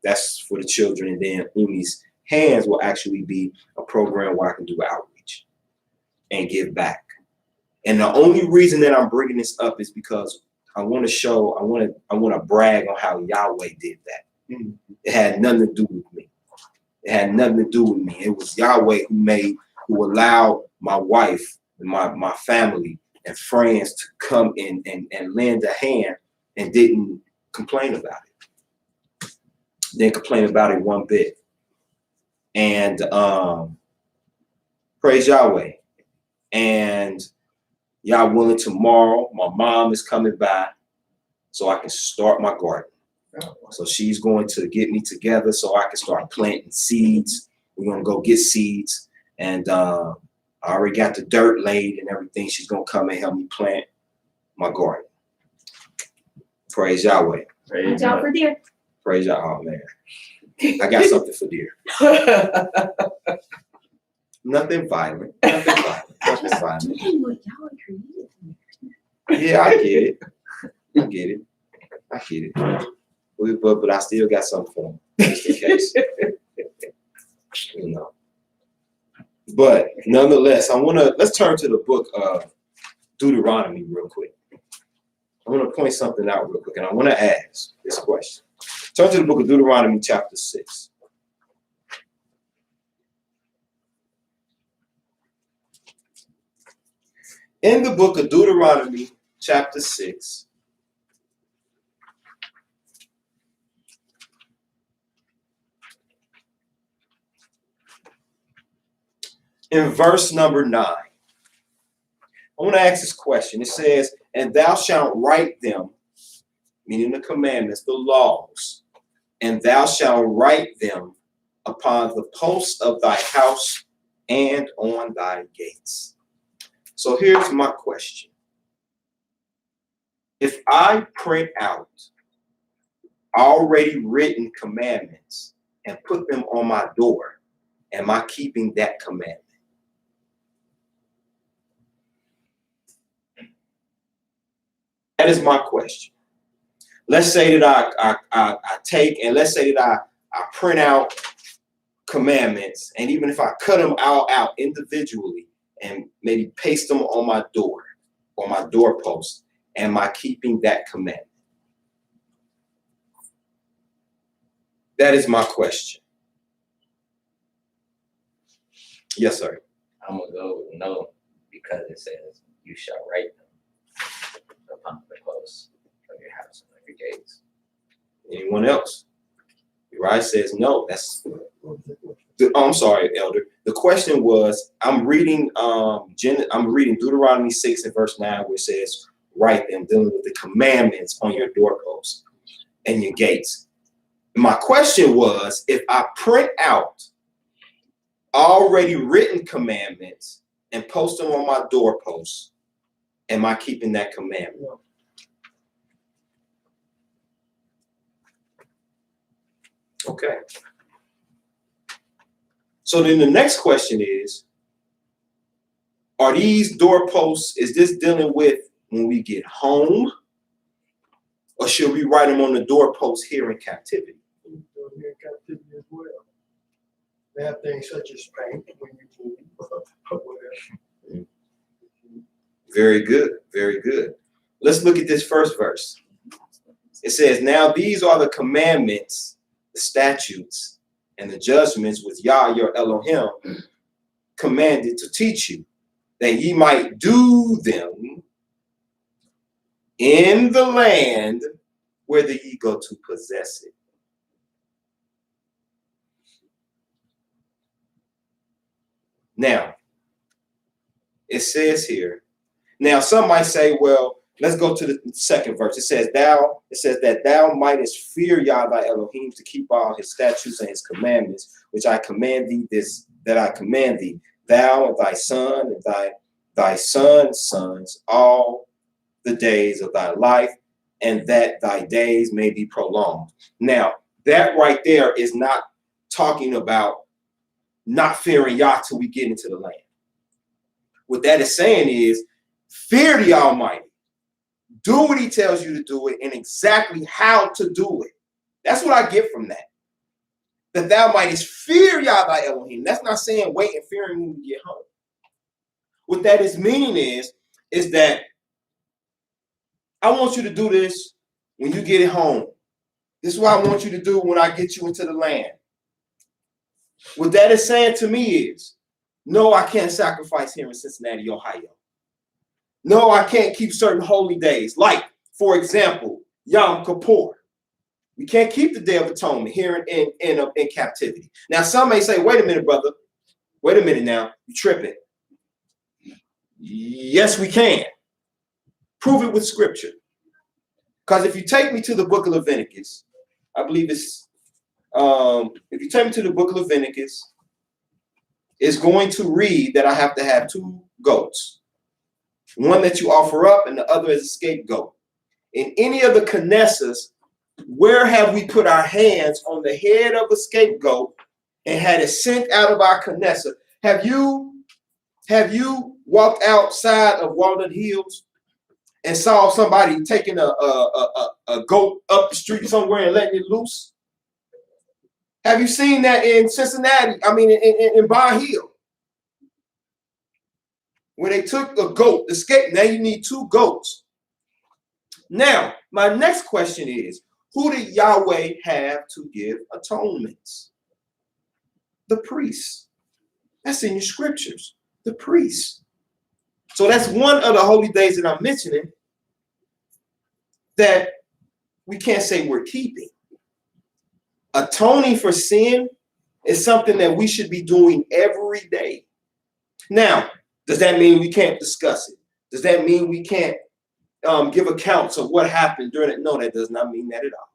That's for the children. And then Umi's Hands will actually be a program where I can do outreach and give back. And the only reason that I'm bringing this up is because I want to brag on how Yahweh did that. It had nothing to do with me. It had nothing to do with me. It was Yahweh who allowed my wife and my family and friends to come in and lend a hand and didn't complain about it. Didn't complain about it one bit. And praise Yahweh. And y'all willing, tomorrow, my mom is coming by so I can start my garden. So she's going to get me together so I can start planting seeds. We're going to go get seeds. And I already got the dirt laid and everything. She's going to come and help me plant my garden. Praise Yahweh. Watch out for deer. Praise Yahweh. Oh, man. I got something for deer. Nothing violent. Nothing violent. Yeah, I get it. But I still got something for him, just in case. But nonetheless, let's turn to the book of Deuteronomy real quick. I want to point something out real quick, and I want to ask this question. Turn to the book of Deuteronomy chapter 6. In the book of Deuteronomy chapter 6, in verse number 9, I want to ask this question. It says, and thou shalt write them, meaning the commandments, the laws, and thou shalt write them upon the posts of thy house and on thy gates. So here's my question. If I print out already written commandments and put them on my door, am I keeping that commandment? That is my question. Let's say that I take, and let's say that I print out commandments, and even if I cut them all out individually and maybe paste them on my door or my doorpost, am I keeping that commandment? That is my question. Yes, sir. I'm gonna go with no, because it says you shall write them upon the posts of your house and of your gates. Anyone else? Uriah says no. I'm sorry, Elder. The question was, I'm reading Deuteronomy 6 and verse 9, where it says, write them, dealing with the commandments on your doorposts and your gates. My question was, if I print out already written commandments and post them on my doorposts, am I keeping that commandment? Okay. So then the next question is, are these doorposts, is this dealing with when we get home, or should we write them on the doorposts here in captivity? Here in captivity as well. They have things such as paint when you move, whatever. Very good, very good. Let's look at this first verse. It says, now these are the commandments, the statutes, and the judgments which Yah, your Elohim, commanded to teach you, that ye might do them in the land whither ye go to possess it. Now, it says here, now some might say, well, let's go to the second verse. It says that thou mightest fear Yah thy Elohim, to keep all his statutes and his commandments, which I command thee thou and thy son and thy son's sons, all the days of thy life, and that thy days may be prolonged. Now, that right there is not talking about not fearing Yah till we get into the land. What that is saying is, fear the Almighty. Do what he tells you to do it, and exactly how to do it. That's what I get from that. That thou mightest fear Yah thy Elohim. That's not saying wait and fear him when we get home. What that is meaning is that I want you to do this when you get it home. This is what I want you to do when I get you into the land. What that is saying to me is, no, I can't sacrifice here in Cincinnati, Ohio. No, I can't keep certain holy days. Like, for example, Yom Kippur. We can't keep the Day of Atonement here in captivity. Now, some may say, wait a minute, brother. Wait a minute now. You're tripping. Yes, we can. Prove it with scripture. Because if you take me to the book of Leviticus, I believe it's, if you take me to the book of Leviticus, it's going to read that I have to have 2 goats. One that you offer up and the other is a scapegoat. In any of the Knesses, where have we put our hands on the head of a scapegoat and had it sent out of our Knesset? Have you walked outside of Walnut Hills and saw somebody taking a goat up the street somewhere and letting it loose? Have you seen that in Cincinnati? I mean, in Bar Hill, where they took a goat, the scape. Now you need 2 goats. Now, my next question is, who did Yahweh have to give atonements? The priests. That's in your scriptures. The priests. So that's one of the holy days that I'm mentioning that we can't say we're keeping. Atoning for sin is something that we should be doing every day. Now, does that mean we can't discuss it? Does that mean we can't give accounts of what happened during it? No, that does not mean that at all.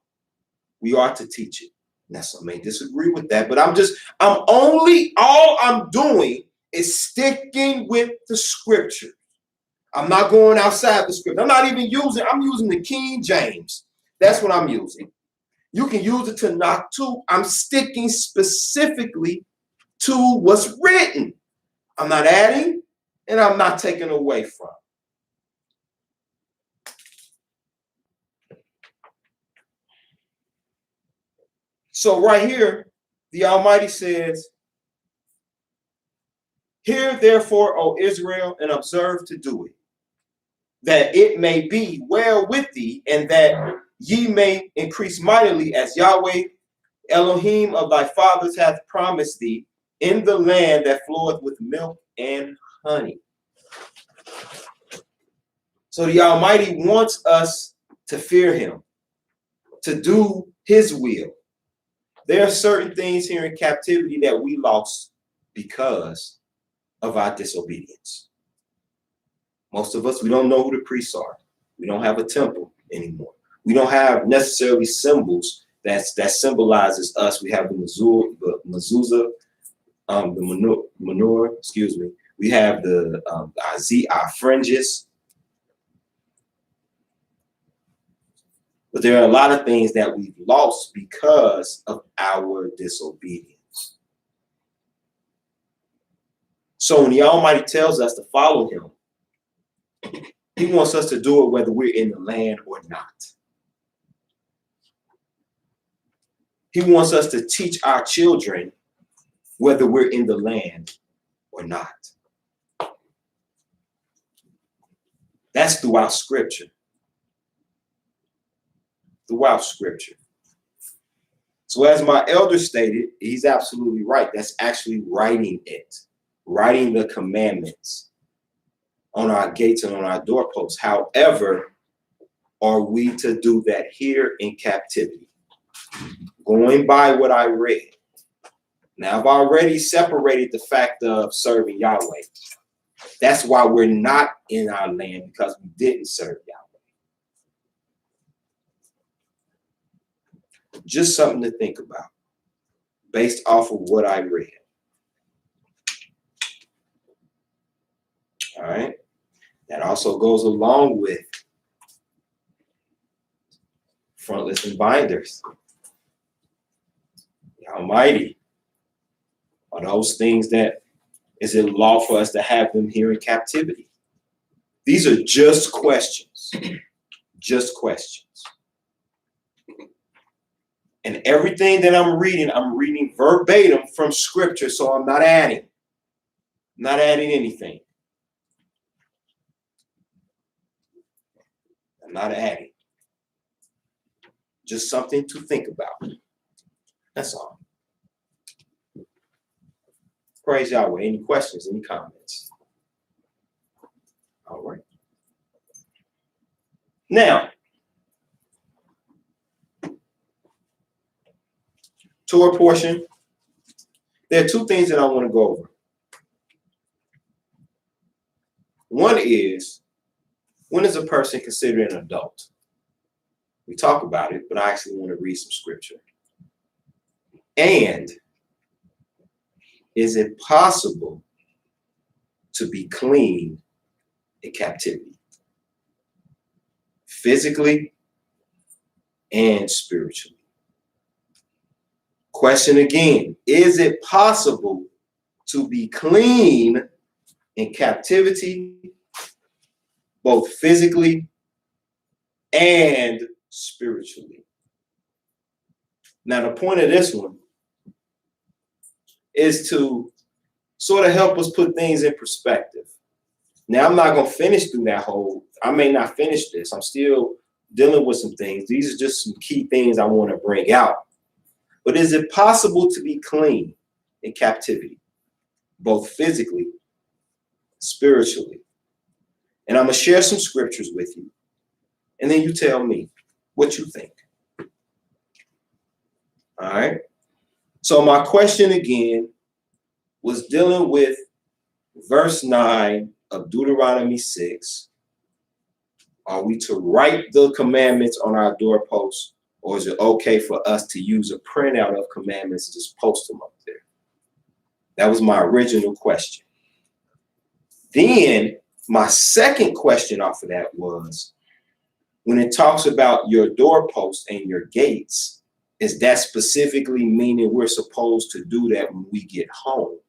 We are to teach it. Now, some may disagree with that, but all I'm doing is sticking with the scripture. I'm not going outside the scripture. I'm using the King James. That's what I'm using. You can use it to knock too. I'm sticking specifically to what's written. I'm not adding and I'm not taking away from. So right here, the Almighty says, "Hear therefore, O Israel, and observe to do it, that it may be well with thee, and that ye may increase mightily, as Yahweh Elohim of thy fathers hath promised thee, in the land that floweth with milk and honey." So the Almighty wants us to fear him, to do his will. There are certain things here in captivity that we lost because of our disobedience. Most of us, we don't know who the priests are. We don't have a temple anymore. We don't have necessarily symbols that symbolizes us. We have the mezuzah, the menorah, excuse me. We have our fringes. But there are a lot of things that we've lost because of our disobedience. So when the Almighty tells us to follow him, he wants us to do it whether we're in the land or not. He wants us to teach our children whether we're in the land or not. That's throughout Scripture. Throughout Scripture. So as my elder stated, he's absolutely right. That's actually writing it, writing the commandments on our gates and on our doorposts. However, are we to do that here in captivity? Going by what I read. Now, I've already separated the fact of serving Yahweh. That's why we're not in our land, because we didn't serve Yahweh. Just something to think about based off of what I read. All right. That also goes along with frontlets and binders. The Almighty, are those things that is it law for us to have them here in captivity? These are just questions. Just questions. And everything that I'm reading verbatim from Scripture, so I'm not adding. Not adding anything. I'm not adding. Just something to think about. That's all. Praise Yahweh. Any questions? Any comments? All right. Now, Torah portion. There are two things that I want to go over. One is, when is a person considered an adult? We talk about it, but I actually want to read some scripture. And is it possible to be clean in captivity? Physically and spiritually. Question again, is it possible to be clean in captivity, both physically and spiritually? Now, the point of this one is to sort of help us put things in perspective. Now, I'm not going to finish through that whole, I may not finish this. I'm still dealing with some things. These are just some key things I want to bring out. But is it possible to be clean in captivity, both physically, spiritually? And I'm going to share some scriptures with you. And then you tell me what you think. All right. So my question again was dealing with verse 9 of Deuteronomy 6. Are we to write the commandments on our doorposts, or is it okay for us to use a printout of commandments and just post them up there? That was my original question. Then my second question off of that was, when it talks about your doorposts and your gates, is that specifically meaning we're supposed to do that when we get home?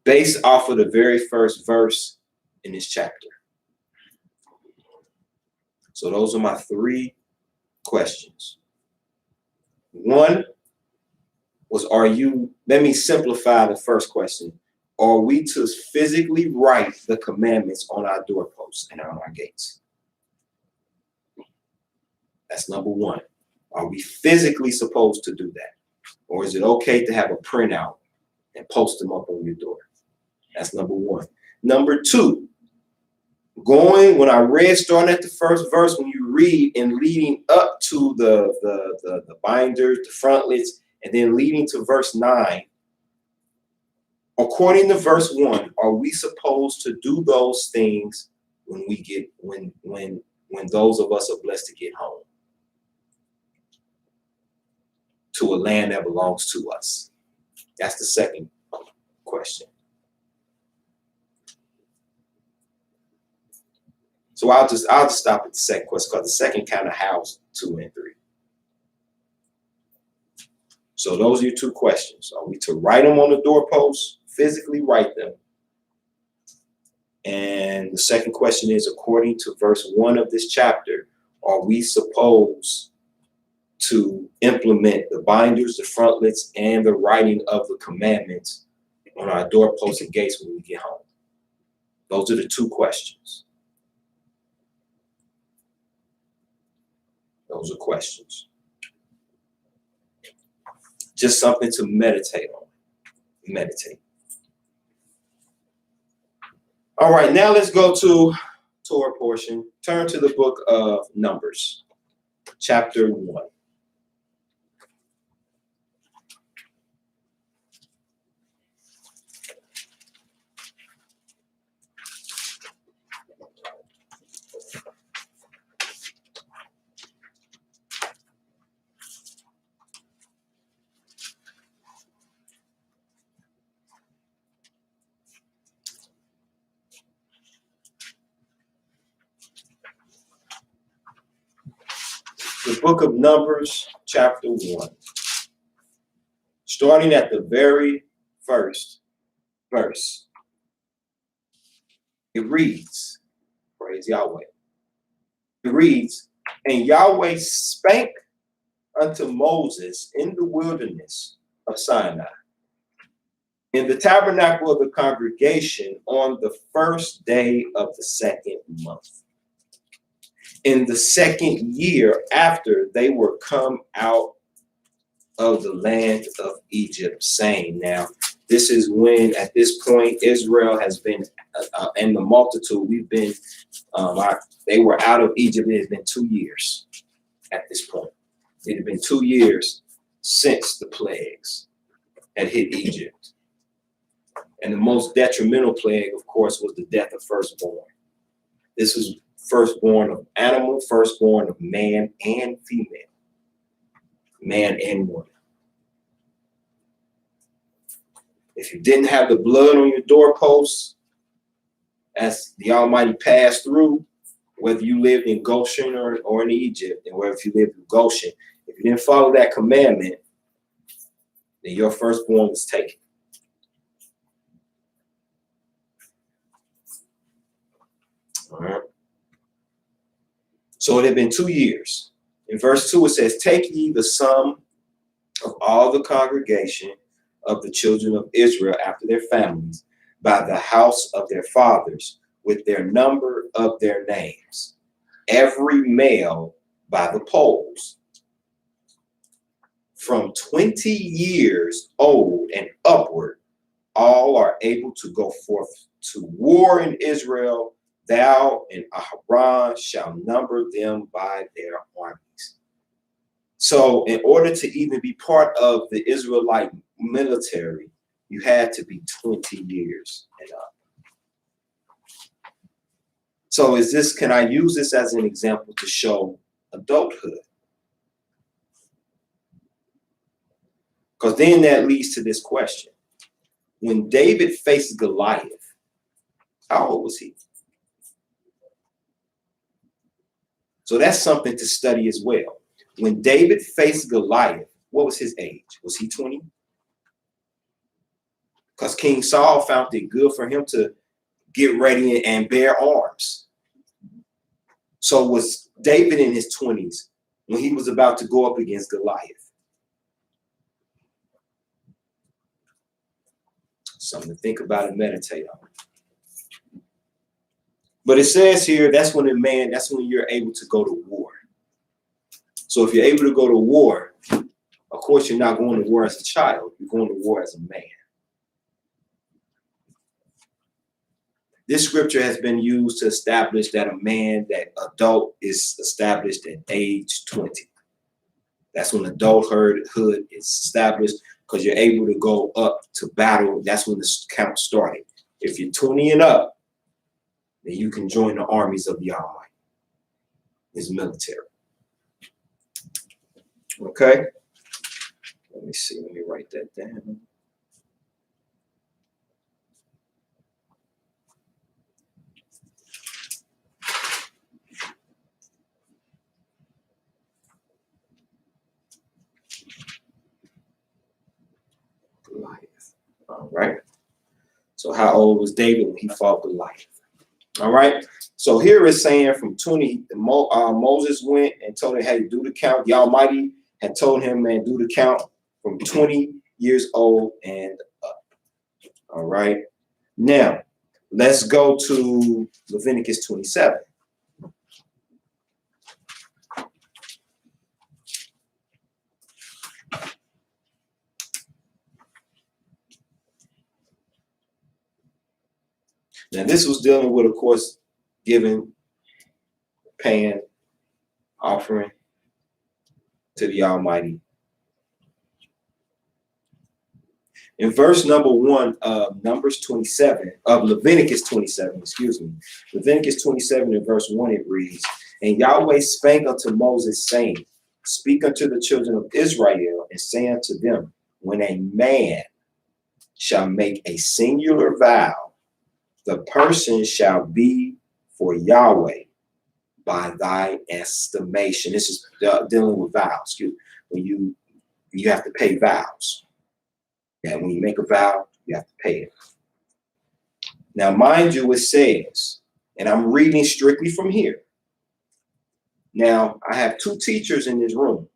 Based off of the very first verse in this chapter. So those are my three questions. One was, let me simplify the first question. Are we to physically write the commandments on our doorposts and on our gates? That's number one. Are we physically supposed to do that? Or is it okay to have a printout and post them up on your door? That's number one. Number two, when I read starting at the first verse, when you read and leading up to the binders, the frontlets, and then leading to verse 9, according to verse 1, are we supposed to do those things when those of us are blessed to get home to a land that belongs to us? That's the second question. So I'll just stop at the second question, because the second kind of housed 2 and 3. So those are your two questions. Are we to write them on the doorpost, physically write them? And the second question is, according to verse 1 of this chapter, are we supposed to implement the binders, the frontlets, and the writing of the commandments on our doorposts and gates when we get home? Those are the two questions. Those are questions. Just something to meditate on. Meditate. All right, now let's go to Torah portion. Turn to the book of Numbers, chapter 1. The book of Numbers, chapter 1. Starting at the very first verse. It reads, praise Yahweh. It reads, and Yahweh spake unto Moses in the wilderness of Sinai, in the tabernacle of the congregation, on the first day of the second month, in the second year after they were come out of the land of Egypt, saying. Now, this is when, at this point, Israel has been, and the multitude, we've been, they were out of Egypt. It has been 2 years at this point. It had been 2 years since the plagues had hit Egypt. And the most detrimental plague, of course, was the death of firstborn. This was firstborn of animal, firstborn of man and female, man and woman. If you didn't have the blood on your doorposts, as the Almighty passed through, whether you lived in Goshen or in Egypt, and whether if you lived in Goshen, if you didn't follow that commandment, then your firstborn was taken. All right. So it had been 2 years. In verse 2, it says, take ye the sum of all the congregation of the children of Israel after their families, by the house of their fathers, with their number of their names, every male by the polls, from 20 years old and upward, all are able to go forth to war in Israel. Thou and Aharon shall number them by their armies. So in order to even be part of the Israelite military, you had to be 20 years and up. So can I use this as an example to show adulthood? Because then that leads to this question. When David faced Goliath, how old was he? So that's something to study as well. When David faced Goliath, what was his age? Was he 20? Because King Saul found it good for him to get ready and bear arms. So was David in his 20s when he was about to go up against Goliath? Something to think about and meditate on. But it says here, that's when you're able to go to war. So if you're able to go to war, of course, you're not going to war as a child. You're going to war as a man. This scripture has been used to establish that a man, that adult, is established at age 20. That's when adulthood is established, because you're able to go up to battle. That's when the count started. If you're 20 and up, then you can join the armies of the Almighty, his military. Okay? Let me see. Let me write that down. Goliath. All right. So how old was David when he fought Goliath? All right. So here it's saying from 20, Moses went and told him, hey, do the count. The Almighty had told him, man, do the count from 20 years old and up. All right. Now, let's go to Leviticus 27. Now, this was dealing with, of course, giving, paying, offering to the Almighty. In verse number 1 of Numbers 27, of Leviticus 27, excuse me, Leviticus 27 in verse 1, it reads, and Yahweh spake unto Moses, saying, speak unto the children of Israel, and say unto them, when a man shall make a singular vow, the person shall be for Yahweh by thy estimation. This is dealing with vows. Excuse me. When you have to pay vows. And when you make a vow, you have to pay it. Now, mind you, it says, and I'm reading strictly from here. Now, I have two teachers in this room,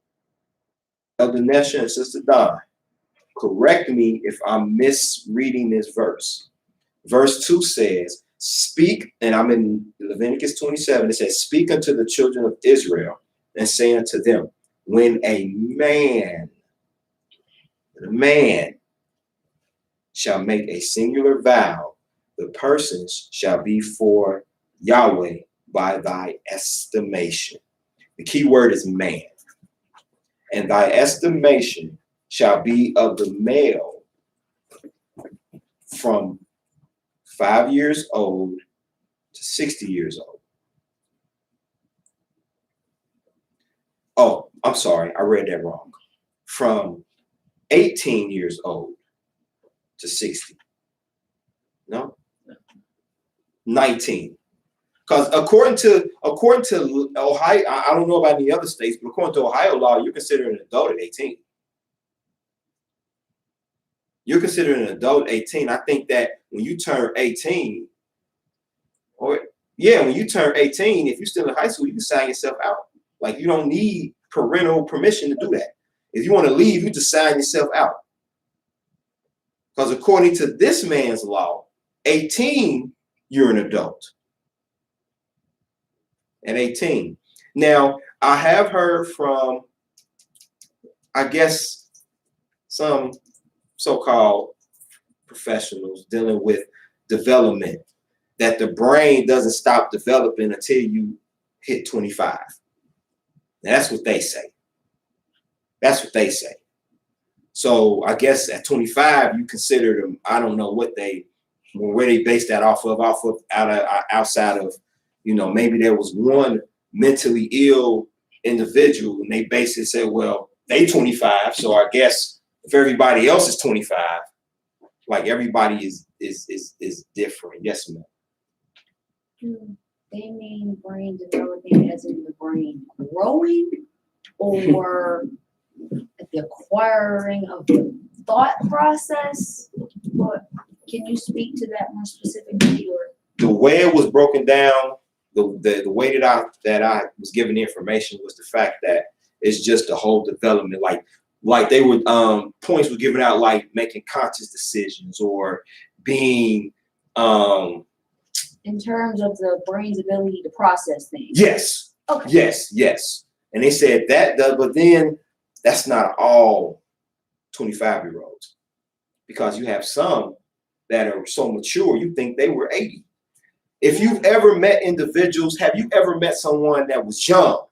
Elder Nesha and Sister Don. Correct me if I'm misreading this verse. Verse 2 says, speak, and I'm in Leviticus 27, it says, speak unto the children of Israel and say unto them, when a man shall make a singular vow, the persons shall be for Yahweh by thy estimation. The key word is man. And thy estimation shall be of the male from 5 years old to 60 years old. Oh, I'm sorry, I read that wrong. From 18 years old to 60. No? 19. Because according to Ohio, I don't know about any other states, but according to Ohio law, you're considered an adult at 18. You're considered an adult at 18. I think that when you turn 18, when you turn 18, if you're still in high school, you can sign yourself out. Like, you don't need parental permission to do that. If you want to leave, you just sign yourself out. Because according to this man's law, 18, you're an adult. At 18. Now, I have heard from, I guess, some so-called professionals dealing with development, that the brain doesn't stop developing until you hit 25. Now, that's what they say. That's what they say. So I guess at 25, you consider them, I don't know where they base that off of outside of, maybe there was one mentally ill individual and they basically said, well, they 25. So I guess if everybody else is 25, like everybody is different. Yes, ma'am. Do they mean brain developing as in the brain growing, or the acquiring of the thought process? What, can you speak to that more specifically? Or the way it was broken down, the way that I was given the information was the fact that it's just the whole development. Like like they would points were given out like making conscious decisions or being In terms of the brain's ability to process things. yes, Okay. yes. And they said that does, but then that's not all 25-year-olds, because you have some that are so mature you think they were 80. If you've ever met individuals, have you ever met someone that was young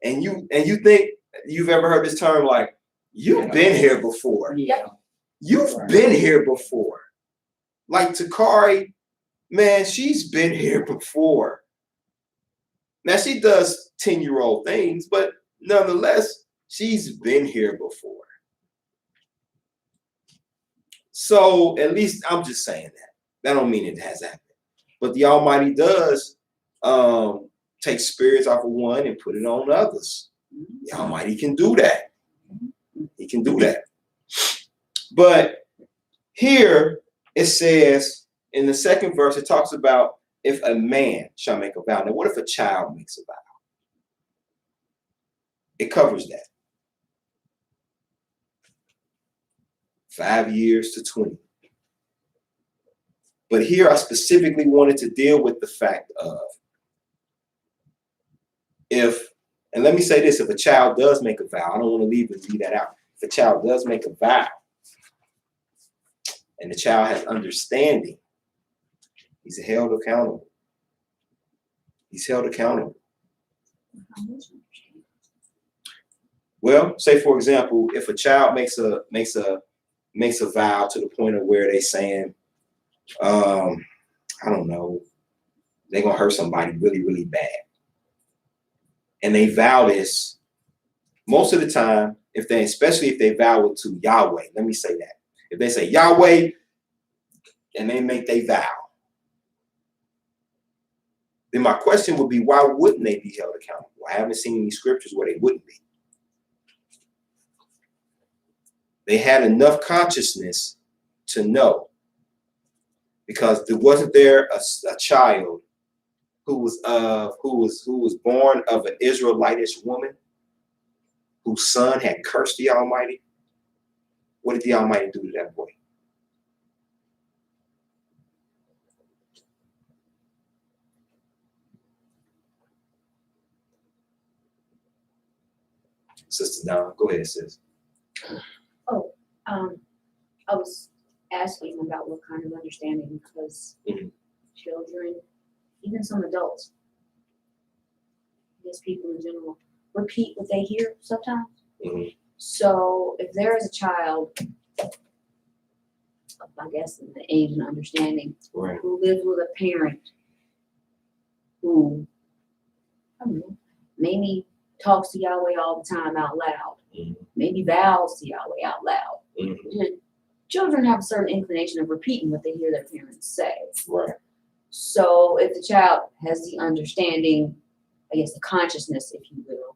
and you think you've ever heard this term like, you've been here before. Yeah. You've been here before. Like Takari, man, she's been here before. Now she does 10-year-old things, but nonetheless, she's been here before. So at least I'm just saying that. That don't mean it has happened. But the Almighty does take spirits off of one and put it on others. The Almighty can do that. He can do that. But here it says in the second verse, it talks about if a man shall make a vow. Now, what if a child makes a vow? It covers that. 5 years to 20. But here I specifically wanted to deal with the fact of and let me say this, if a child does make a vow, I don't want to leave that out. If a child does make a vow and the child has understanding, he's held accountable. He's held accountable. Well, say for example, if a child makes a vow to the point of where they saying, I don't know, they're gonna hurt somebody really, really bad. And they vow this most of the time, especially if they vow it to Yahweh. Let me say that. If they say Yahweh and they make their vow, then my question would be, why wouldn't they be held accountable? I haven't seen any scriptures where they wouldn't be. They had enough consciousness to know, because there wasn't there a child who was born of an Israelitish woman whose son had cursed the Almighty. What did the Almighty do to that boy? Sister Donna, go ahead, sis. I was asking about what kind of understanding, because children, even some adults, I guess people in general, repeat what they hear sometimes. So if there is a child, I guess in the age and understanding, Right. who lives with a parent who, I don't know, maybe talks to Yahweh all the time out loud, maybe vows to Yahweh out loud. And children have a certain inclination of repeating what they hear their parents say. Right. So if the child has the understanding, I guess the consciousness, if you will,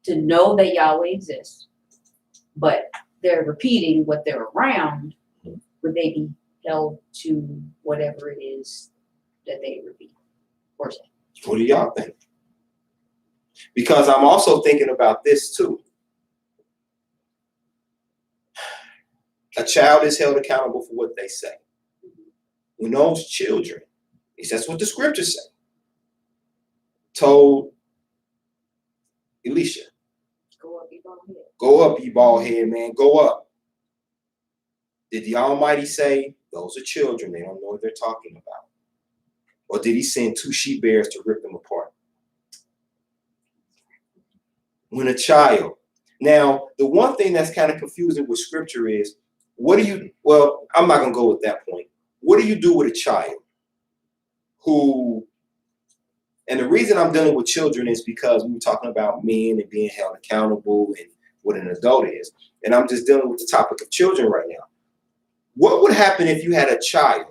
to know that Yahweh exists, but they're repeating what they're around, would they be held to whatever it is that they repeat or say? What do y'all think? Because I'm also thinking about this too. A child is held accountable for what they say. When those children, at least that's what the scriptures say, told Elisha, Go up, you bald head. go up, you bald head, man, go up. Did the Almighty say, those are children, they don't know what they're talking about? Or did he send 2 she bears to rip them apart? When a child. Now, the one thing that's kind of confusing with scripture is, well, I'm not going to go with that point. What do you do with a child who, and the reason I'm dealing with children is because we were talking about men and being held accountable and what an adult is. And I'm just dealing with the topic of children right now. What would happen if you had a child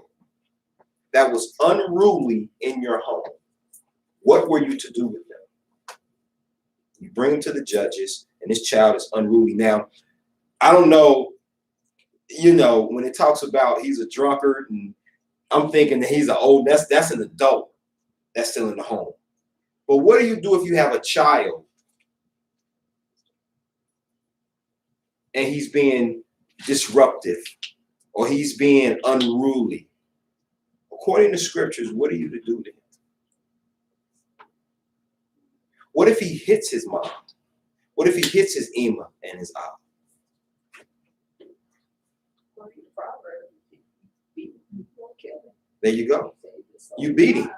that was unruly in your home? What were you to do with them? You bring them to the judges, and this child is unruly. Now, I don't know, when it talks about he's a drunkard, and I'm thinking that he's that's an adult that's still in the home. But what do you do if you have a child and he's being disruptive or he's being unruly, according to scriptures, what are you to do to him? What if he hits his mom? What if he hits his Ema and his Ab? There you go. You beat him.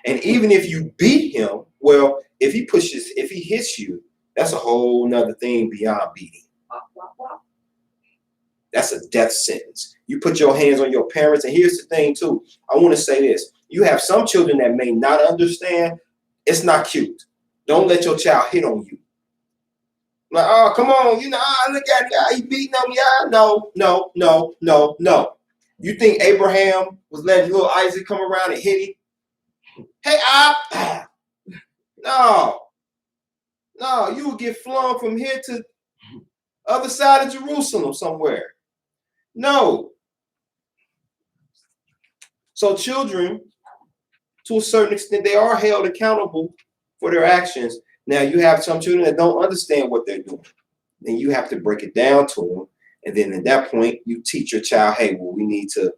And even if you beat him, well, if he hits you, that's a whole nother thing beyond beating. That's a death sentence. You put your hands on your parents, and here's the thing too. I want to say this. You have some children that may not understand. It's not cute. Don't let your child hit on you. Like, oh, come on, look at it. He beating on me. No. You think Abraham was letting little Isaac come around and hit him? Hey, no, you will get flung from here to other side of Jerusalem somewhere. No. So children, to a certain extent, they are held accountable for their actions. Now, you have some children that don't understand what they're doing. Then you have to break it down to them. And then at that point, you teach your child, hey, well, we need to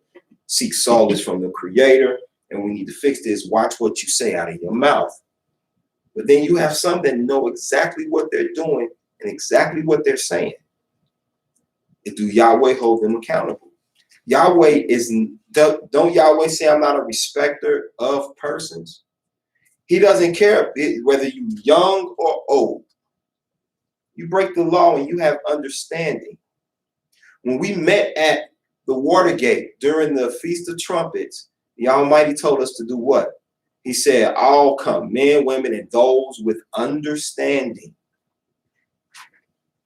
seek solace from the Creator, and we need to fix this. Watch what you say out of your mouth. But then you have some that know exactly what they're doing and exactly what they're saying. And do Yahweh hold them accountable? Yahweh don't Yahweh say, I'm not a respecter of persons? He doesn't care whether you're young or old. You break the law and you have understanding. When we met at the Watergate during the Feast of Trumpets, the Almighty told us to do what? He said, all come, men, women, and those with understanding.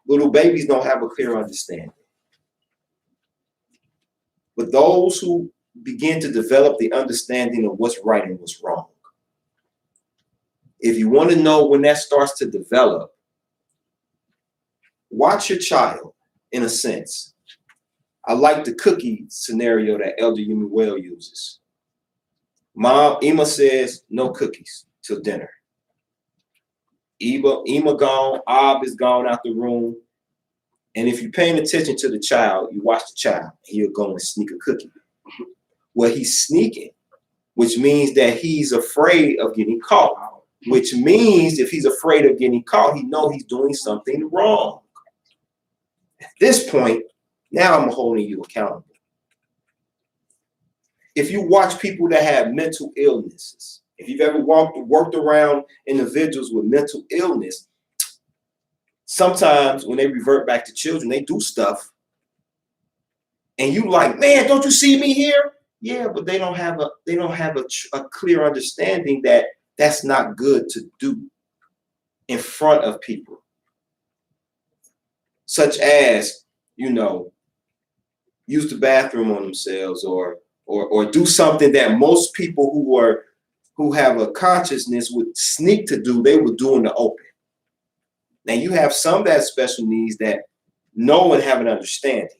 Little babies don't have a clear understanding. But those who begin to develop the understanding of what's right and what's wrong. If you want to know when that starts to develop, watch your child, in a sense. I like the cookie scenario that Elder Yumuel uses. Mom, Ema says, no cookies till dinner. Ema gone, Ab is gone out the room. And if you're paying attention to the child, you watch the child, and he'll go and sneak a cookie. Well, he's sneaking, which means that he's afraid of getting caught. Which means if he's afraid of getting caught, he knows he's doing something wrong. At this point, now I'm holding you accountable. If you watch people that have mental illnesses, if you've ever worked around individuals with mental illness, sometimes when they revert back to children, they do stuff. And you like, man, don't you see me here? Yeah, but they don't have a clear understanding that that's not good to do in front of people. Such as, use the bathroom on themselves or do something that most people who have a consciousness would sneak to do, they would do in the open. Now you have some that have special needs that know and have an understanding,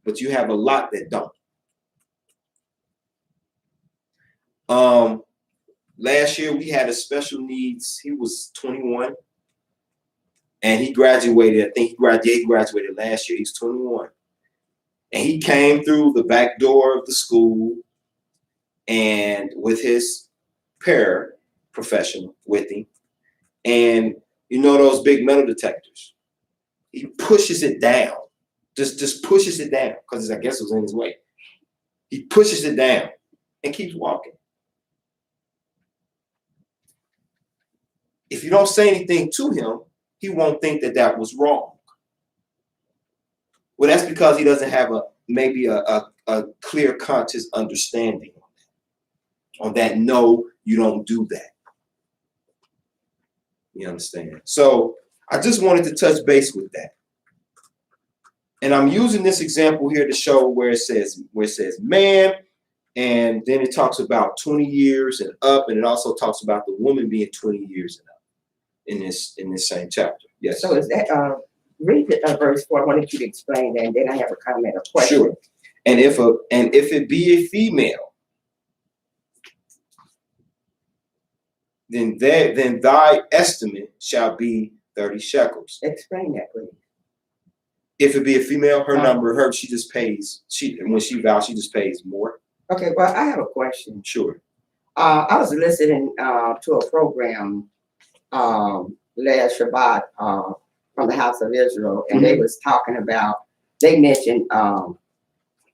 but you have a lot that don't. Last year we had a special needs. He was 21 and he graduated. I think he graduated last year. He's 21. And he came through the back door of the school and with his paraprofessional with him. And those big metal detectors, he pushes it down, just pushes it down because I guess it was in his way. He pushes it down and keeps walking. If you don't say anything to him, he won't think that that was wrong. Well, that's because he doesn't have maybe a clear conscious understanding on that. No, you don't do that. You understand? So I just wanted to touch base with that. And I'm using this example here to show where it says man, and then it talks about 20 years and up, and it also talks about the woman being 20 years and up in this same chapter. Yes. So is that read the verse 4? I wanted you to explain that, and then I have a comment or question. Sure. And if it be a female, then thy estimate shall be 30 shekels. Explain that, please. If it be a female, her Uh-huh. number, she just pays. When she vows, she just pays more. Okay, well, I have a question. Sure. I was listening to a program last Shabbat from the House of Israel, and they was talking about, they mentioned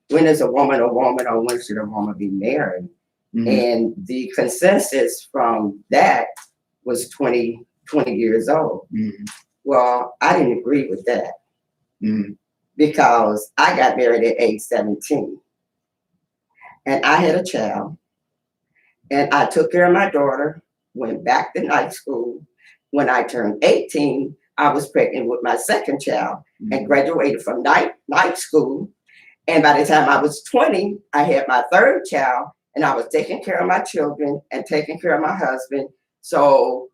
when is a woman or when should a woman be married? And the consensus from that was 20 years old. Well, I didn't agree with that because I got married at age 17 and I had a child and I took care of my daughter, went back to night school. When I turned 18, I was pregnant with my second child and graduated from night school. And by the time I was 20, I had my third child and I was taking care of my children and taking care of my husband. So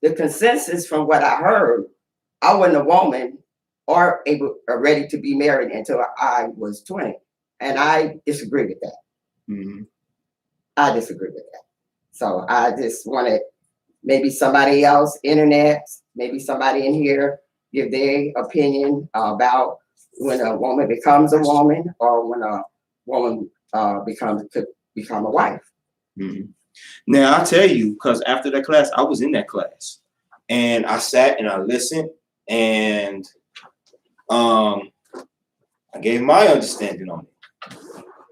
the consensus from what I heard, I wasn't a woman or ready to be married until I was 20. And I disagree with that. I disagree with that. So I just wanted maybe somebody else, internet, maybe somebody in here, give their opinion about when a woman becomes a woman or when a woman could become a wife. Now I'll tell you, because after that class, I was in that class and I sat and I listened and I gave my understanding on it,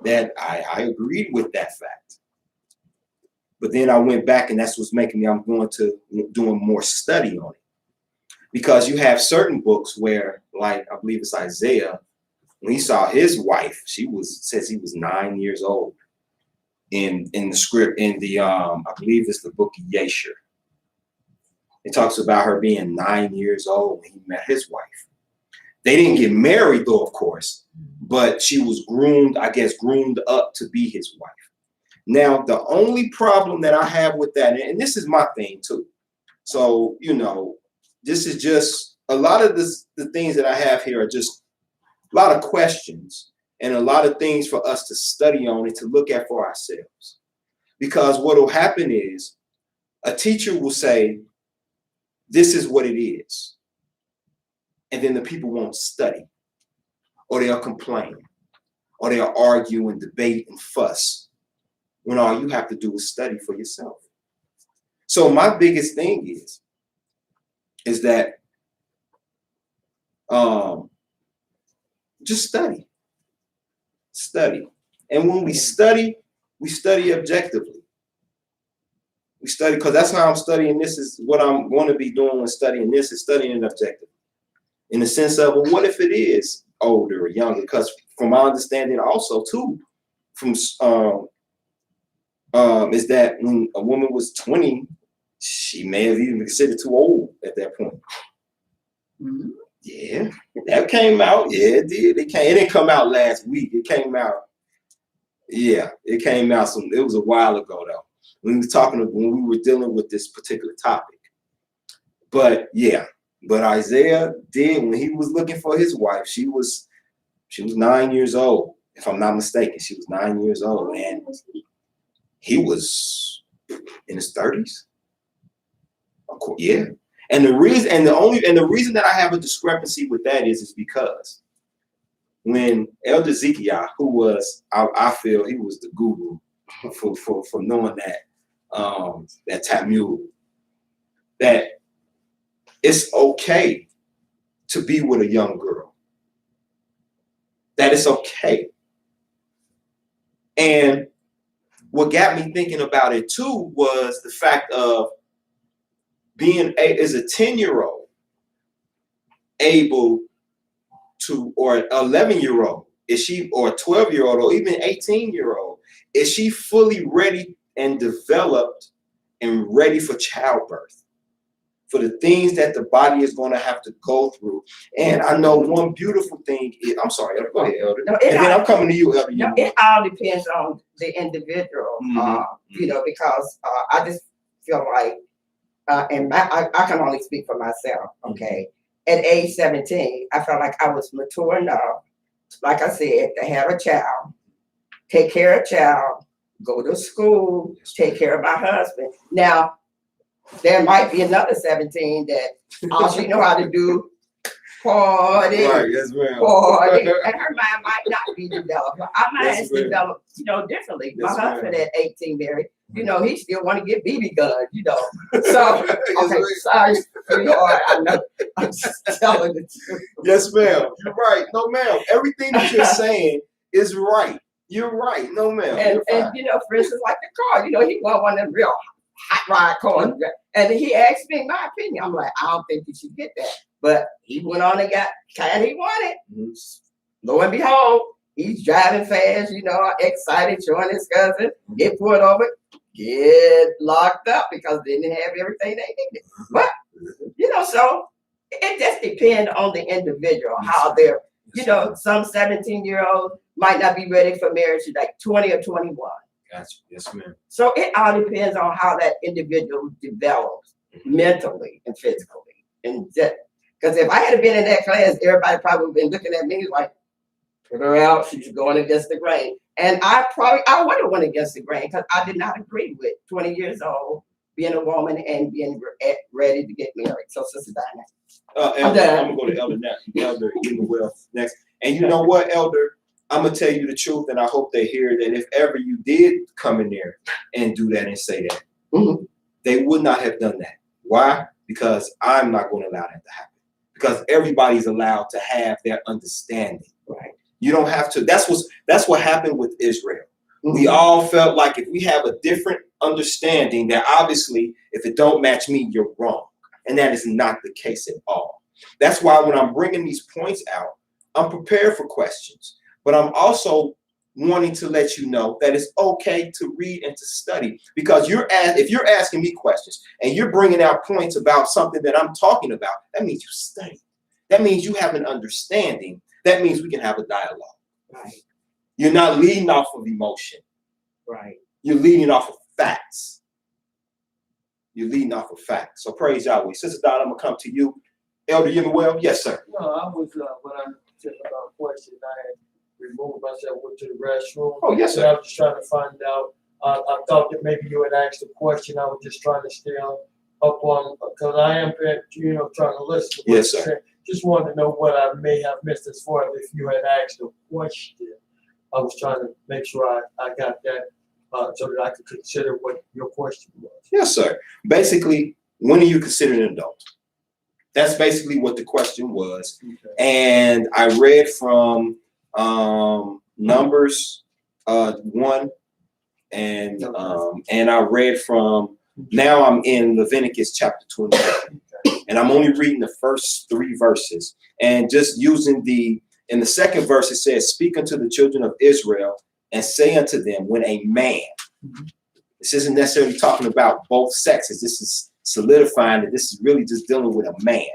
that I agreed with that fact. But then I went back and that's what's making me, I'm going to doing more study on it. Because you have certain books where, like, I believe it's Isaiah, when he saw his wife, says he was 9 years old. In the script, in the I believe it's the book of YAH. It talks about her being 9 years old when he met his wife. They didn't get married though, of course, but she was groomed up to be his wife. Now, the only problem that I have with that, and this is my thing too. So, this is just a lot of the things that I have here are just a lot of questions and a lot of things for us to study on and to look at for ourselves. Because what will happen is a teacher will say, this is what it is. And then the people won't study, or they'll complain, or they'll argue and debate and fuss, when all you have to do is study for yourself. So my biggest thing is that just study. Study. And when we study objectively. We study, because that's how I'm studying. This is what I'm going to be doing when studying this, is studying it objectively. In the sense of, well, what if it is older or younger? Because from my understanding also too, from is that when a woman was 20, she may have even considered too old at that point. Yeah, that came out. Yeah, it did. It didn't come out last week. It came out. Yeah, it came out. It was a while ago though. When we were dealing with this particular topic. But yeah, but Isaiah did, when he was looking for his wife, she was 9 years old, if I'm not mistaken. She was 9 years old, and he was in his 30s. Of course, yeah. And the reason that I have a discrepancy with that is because when Elder Ezekiel, who was, I feel he was the guru for knowing that Talmud, that it's okay to be with a young girl. That it's okay. And what got me thinking about it too was the fact of being as a 10-year-old able to, or an 11-year-old, is she, or a 12-year-old, or even 18-year-old, is she fully ready and developed and ready for childbirth, for the things that the body is going to have to go through? And I know one beautiful thing is, I'm sorry, go ahead, Elder. No, and then I'm coming to you, Elder. No, it all depends on the individual, because I just feel like, and I can only speak for myself, okay? At age 17, I felt like I was mature enough, like I said, to have a child, take care of a child, go to school, take care of my husband. Now, there might be another 17 that all she know how to do party, Right, yes, ma'am. party, and her mind might not be developed. Our mind Yes, is ma'am. developed, differently. Yes, My husband ma'am. at 18 married, he still want to get BB guns, So, Yes, okay, ma'am. sorry, sweetheart, I know, I'm just telling the truth. Yes, ma'am. You're right. No, ma'am. Everything that you're saying is right. You're right. No, ma'am. And, You're fine. for instance, like the car, he want one of them real hot rod cars. And he asked me my opinion. I'm like, I don't think you should get that. But he went on and got kind he wanted. Mhm. Lo and behold, he's driving fast, excited, showing his cousin, get pulled over, get locked up because they didn't have everything they needed. But, so it just depends on the individual, how they're, some 17-year-olds might not be ready for marriage at like 20 or 21. Gotcha. Yes, ma'am. So it all depends on how that individual develops mentally and physically. And because if I had been in that class, everybody probably would have been looking at me like, put her out, she's going against the grain. And I would have went against the grain because I did not agree with 20 years old, being a woman and being ready to get married. So, Sister Dinah. Elder, I'm gonna go to Elder next. Elder Well next. And you know what, Elder? I'm gonna tell you the truth, and I hope they hear that if ever you did come in there and do that and say that, they would not have done that. Why? Because I'm not going to allow that to happen. Because everybody's allowed to have their understanding. Right. You don't have to. That's what happened with Israel. We all felt like if we have a different understanding, that obviously if it don't match me, you're wrong. And that is not the case at all. That's why when I'm bringing these points out, I'm prepared for questions. But I'm also wanting to let you know that it's okay to read and to study, because if you're asking me questions and you're bringing out points about something that I'm talking about, that means you study. That means you have an understanding. That means we can have a dialogue. Right. You're not leading off of emotion. Right. You're leading off of facts. You're leading off of facts. So praise Yahweh. Sister Donna, I'm gonna come to you. Elder Well, yes, sir. No, I was when I said about question, I had removed myself, went to the restroom. Oh, yes, And I sir. was just trying to find out. I thought that maybe you had asked a question. I was just trying to stay up on, because I am, trying to listen to what Yes, you're sir. saying. Just wanted to know what I may have missed as far as if you had asked a question. I was trying to make sure I got that so that I could consider what your question was. Yes, sir. Basically, when are you considered an adult? That's basically what the question was. Okay. And I read from Numbers 1, and I read from, now I'm in Leviticus chapter 27. And I'm only reading the first 3 verses. And just using in the second verse, it says, speak unto the children of Israel and say unto them, when a man, this isn't necessarily talking about both sexes. This is solidifying that this is really just dealing with a man.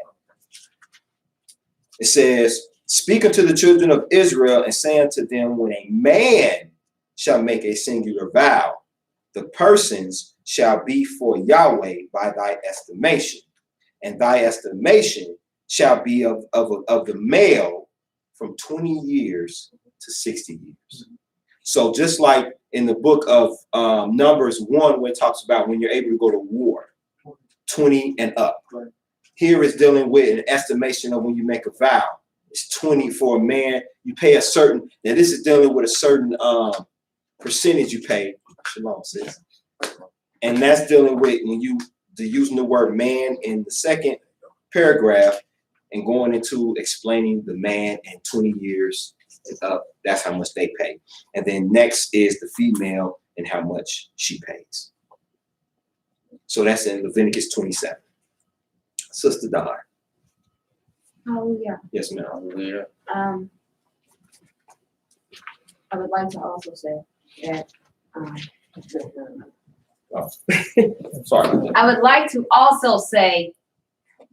It says, speak unto the children of Israel and say unto them, when a man shall make a singular vow, the persons shall be for Yahweh by thy estimation. And thy estimation shall be of the male from 20 years to 60 years. So just like in the book of Numbers 1, where it talks about when you're able to go to war, 20 and up. Right. Here is dealing with an estimation of when you make a vow. It's 20 for a man. You pay a certain, now this is dealing with a certain percentage you pay. Shalom, sis. And that's dealing with when using the word man in the second paragraph and going into explaining the man and 20 years and up. That's how much they pay. And then next is the female and how much she pays. So that's in Leviticus 27. Sister Dar. Hallelujah. Yes, ma'am. Hallelujah. I would like to also say that Sorry. I would like to also say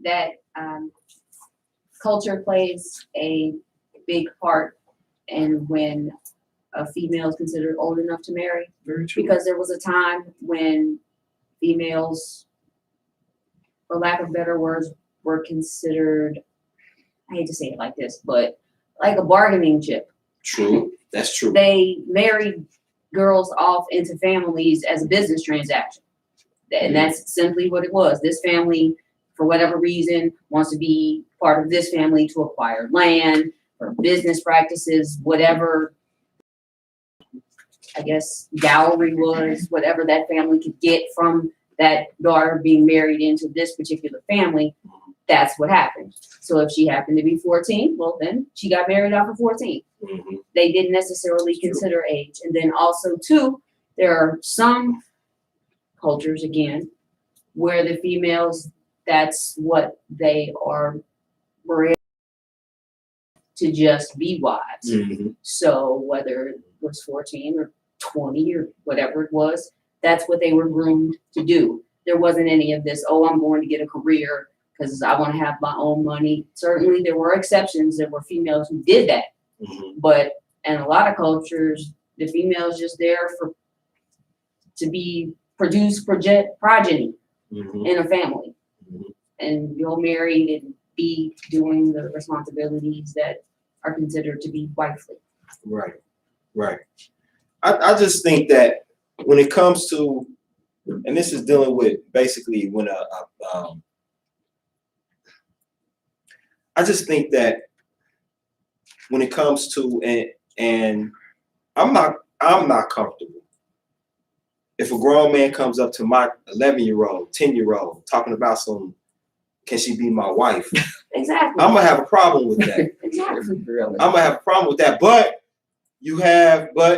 that culture plays a big part in when a female is considered old enough to marry. Very true. Because there was a time when females, for lack of better words, were considered, I hate to say it like this, but like a bargaining chip. True. That's true. They married girls off into families as a business transaction. And that's simply what it was. This family for whatever reason, wants to be part of this family to acquire land or business practices, whatever, I guess, dowry was, whatever that family could get from that daughter being married into this particular family, that's what happened. So if she happened to be 14, well, then she got married off of 14. Mm-hmm. They didn't necessarily consider age. And then also, too, there are some cultures, again, where the females, that's what they are bred to just be wives. Mm-hmm. So whether it was 14 or 20 or whatever it was, that's what they were groomed to do. There wasn't any of this, oh, I'm going to get a career because I want to have my own money. Certainly there were exceptions. There were females who did that. Mm-hmm. But in a lot of cultures, the female's just there to produce progeny Mm-hmm. in a family. Mhm. And you'll marry and be doing the responsibilities that are considered to be wifely. Right, right. I just think that when it comes to, and this is dealing with basically when I just think that when it comes to and I'm not comfortable if a grown man comes up to my 11-year-old, 10-year-old talking about can she be my wife? Exactly. I'm gonna have a problem with that. Exactly. Really. I'm gonna have a problem with that. But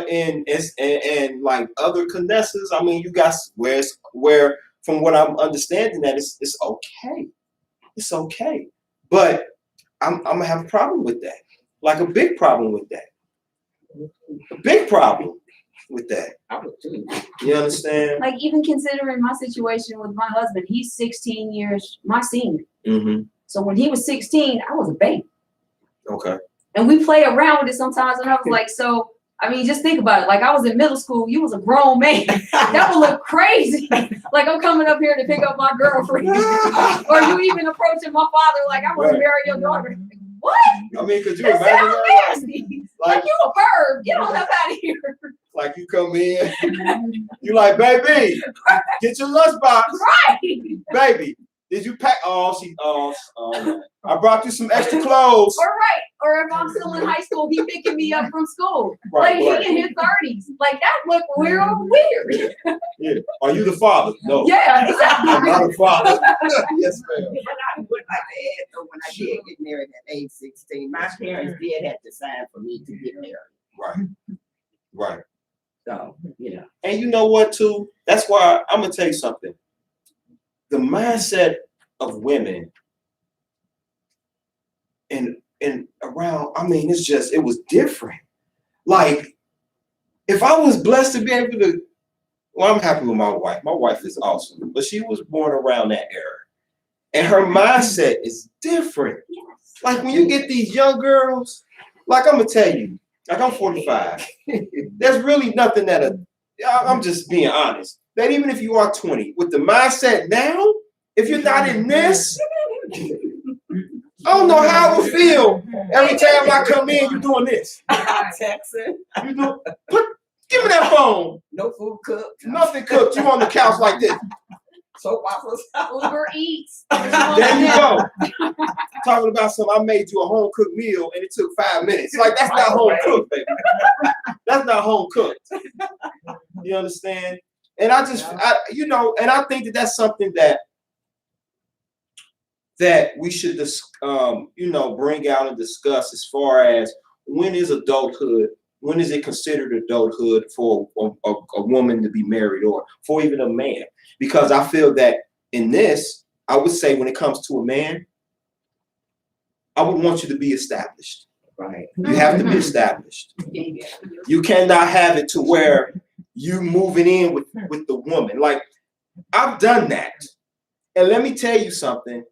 in like other Knesses, I mean, you got where from what I'm understanding that it's okay. It's okay. But I'm gonna have a problem with that. Like a big problem with that. A big problem with that. I would too. You understand? Like even considering my situation with my husband, he's 16 years my senior. Mm-hmm. So when he was 16, I was a baby. Okay. And we play around with it sometimes. And I was like, so, I mean, just think about it. Like I was in middle school, you was a grown man. That would look crazy. Like I'm coming up here to pick up my girlfriend. Or you even approaching my father like I want to marry your daughter. What? I mean, could you That imagine sounds that? nasty. Like you a perv. Get on up out of here. Like you come in, you like, baby, get your lunchbox. Right. Baby, did you pack? I brought you some extra clothes. Or if I'm still in high school, he picking me up from school. Right, Like right. he in his 30s. Like that look real weird. Yeah. Are you the father? No. Yeah, exactly. I'm not a father. Yes, ma'am. When I did get married at age 16, my parents did have to sign for me to get married. Right. Right. So, And you know what, too? That's why I'm gonna tell you something. The mindset of women and around, I mean, it was different. Like, if I was blessed to be able to, well, I'm happy with my wife. My wife is awesome, but she was born around that era. And her mindset is different. Yes. Like when you get these young girls, like I'm gonna tell you, like I'm 45. There's really nothing I'm just being honest. That even if you are 20, with the mindset now, if you're not in this, I don't know how it would feel every time I come in, you're doing this. Texting, You do, give me that phone. no food cooked, Nothing cooked. You on the couch like this. soap operas. Uber Eats. There you go. Talking about I made you a home cooked meal and it took 5 minutes. Like that's not home cooked, baby. That's not home cooked. You understand? And I think that that's something that we should bring out and discuss as far as when is adulthood, when is it considered adulthood for a woman to be married or for even a man? Because I feel that in this, I would say when it comes to a man, I would want you to be established. Right. You have to be established. You cannot have it to where you moving in with the woman. Like I've done that. And let me tell you something.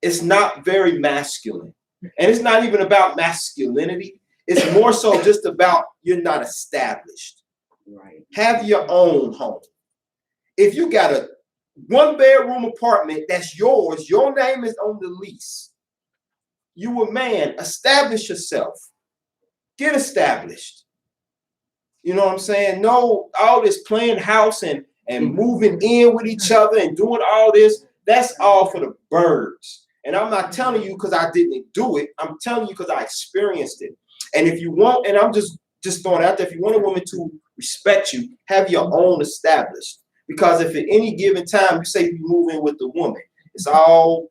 It's not very masculine. And it's not even about masculinity. It's more so just about you're not established. Right. Have your own home. If you got a 1-bedroom apartment that's yours, your name is on the lease. You a man, establish yourself. Get established. You know what I'm saying? No, all this playing house and moving in with each other and doing all this. That's all for the birds. And I'm not telling you because I didn't do it. I'm telling you because I experienced it. And if you want, and I'm just throwing it out there, if you want a woman to respect you, have your own established. Because if at any given time you say you move in with the woman, it's all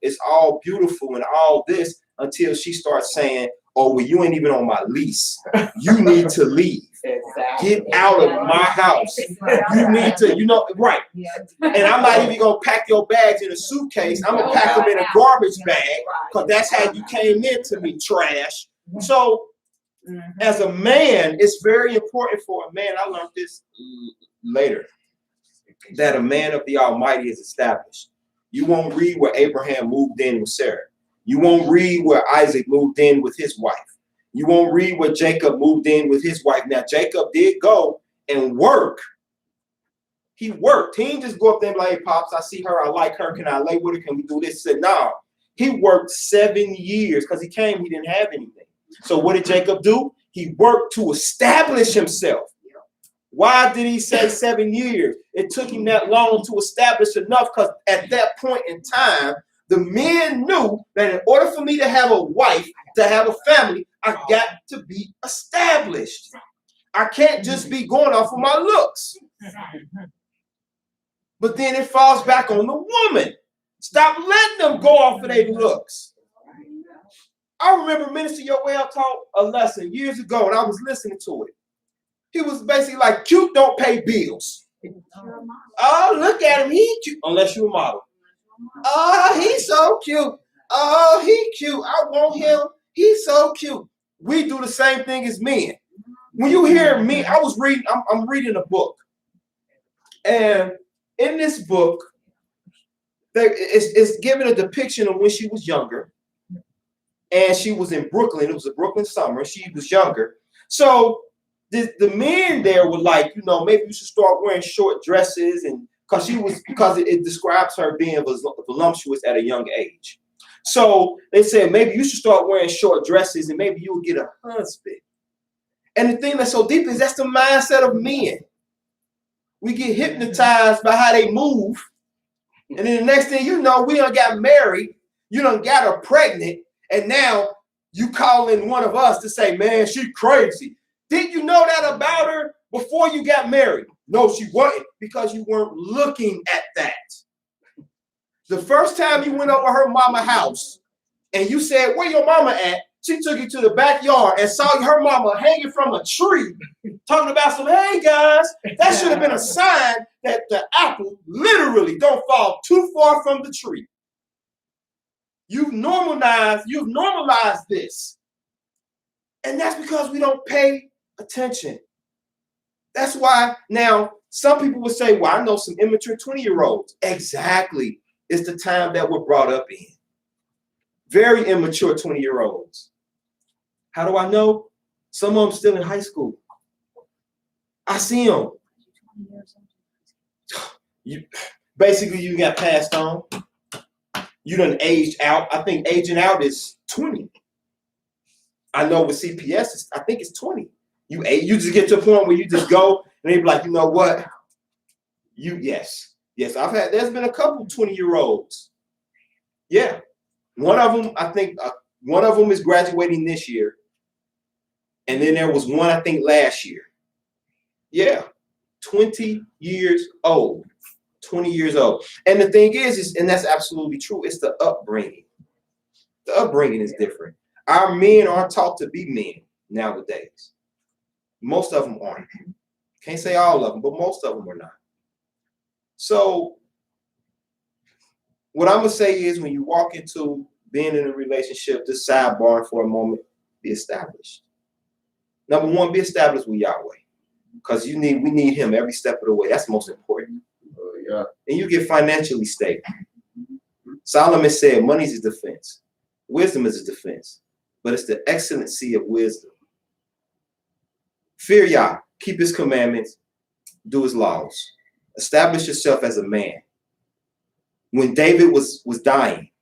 beautiful and all this until she starts saying, oh, well, you ain't even on my lease. You need to leave. Exactly. Get out of my house. You need to, right. And I'm not even going to pack your bags in a suitcase. I'm going to pack them in a garbage bag because that's how you came into me, trash. So as a man, it's very important for a man. I learned this later, that a man of the Almighty is established. You won't read where Abraham moved in with Sarah. You won't read where Isaac moved in with his wife. You won't read where Jacob moved in with his wife. Now, Jacob did go and work. He worked. He didn't just go up there and be like, hey, Pops, I see her. I like her. Can I lay with her? Can we do this? He said, no. He worked 7 years because he came. He didn't have anything. So what did Jacob do? He worked to establish himself. Why did he say 7 years? It took him that long to establish enough because at that point in time, the men knew that in order for me to have a wife, to have a family, I got to be established. I can't just be going off of my looks. But then it falls back on the woman. Stop letting them go off of their looks. I remember Minister Yoel taught a lesson years ago, and I was listening to it. He was basically like, cute don't pay bills. Oh, look at him. He cute. Unless you're a model. Oh, he's so cute. Oh, he cute. I want him. He's so cute. We do the same thing as men. When you hear me, I'm reading a book. And in this book, it's giving a depiction of when she was younger. And she was in Brooklyn. It was a Brooklyn summer. She was younger. So the men there were like, maybe you should start wearing short dresses, and because it describes her being voluptuous at a young age. So they said maybe you should start wearing short dresses, and maybe you'll get a husband. And the thing that's so deep is that's the mindset of men. We get hypnotized by how they move, and then the next thing you know, we done got married, you done got her pregnant, and now you calling one of us to say, man, she crazy. Did you know that about her before you got married? No, she wasn't, because you weren't looking at that. The first time you went over her mama house and you said, where your mama at? She took you to the backyard and saw her mama hanging from a tree talking about some, hey guys, that should have been a sign that the apple literally don't fall too far from the tree. You've normalized this. And that's because we don't pay attention. That's why now some people would say, well, I know some immature 20-year-olds. Exactly. It's the time that we're brought up in. Very immature 20-year-olds. How do I know? Some of them still in high school. I see them. You got passed on. You done aged out. I think aging out is 20. I know with CPS, I think it's 20. You just get to a point where you just go and they be like, you know what? Yes, there's been a couple 20-year-olds. Yeah. One of them, I think one of them is graduating this year. And then there was one, I think, last year. Yeah. 20 years old. 20 years old. And the thing is, and that's absolutely true, it's the upbringing. The upbringing is different. Our men aren't taught to be men nowadays. Most of them aren't. Can't say all of them, but most of them are not. So what I'm going to say is when you walk into being in a relationship, just sidebar for a moment, be established. Number one, be established with Yahweh. Because we need him every step of the way. That's most important. Yeah. And you get financially stable. Solomon said money is a defense. Wisdom is a defense. But it's the excellency of wisdom. Fear Yah. Keep his commandments. Do his laws. Establish yourself as a man. When David was dying,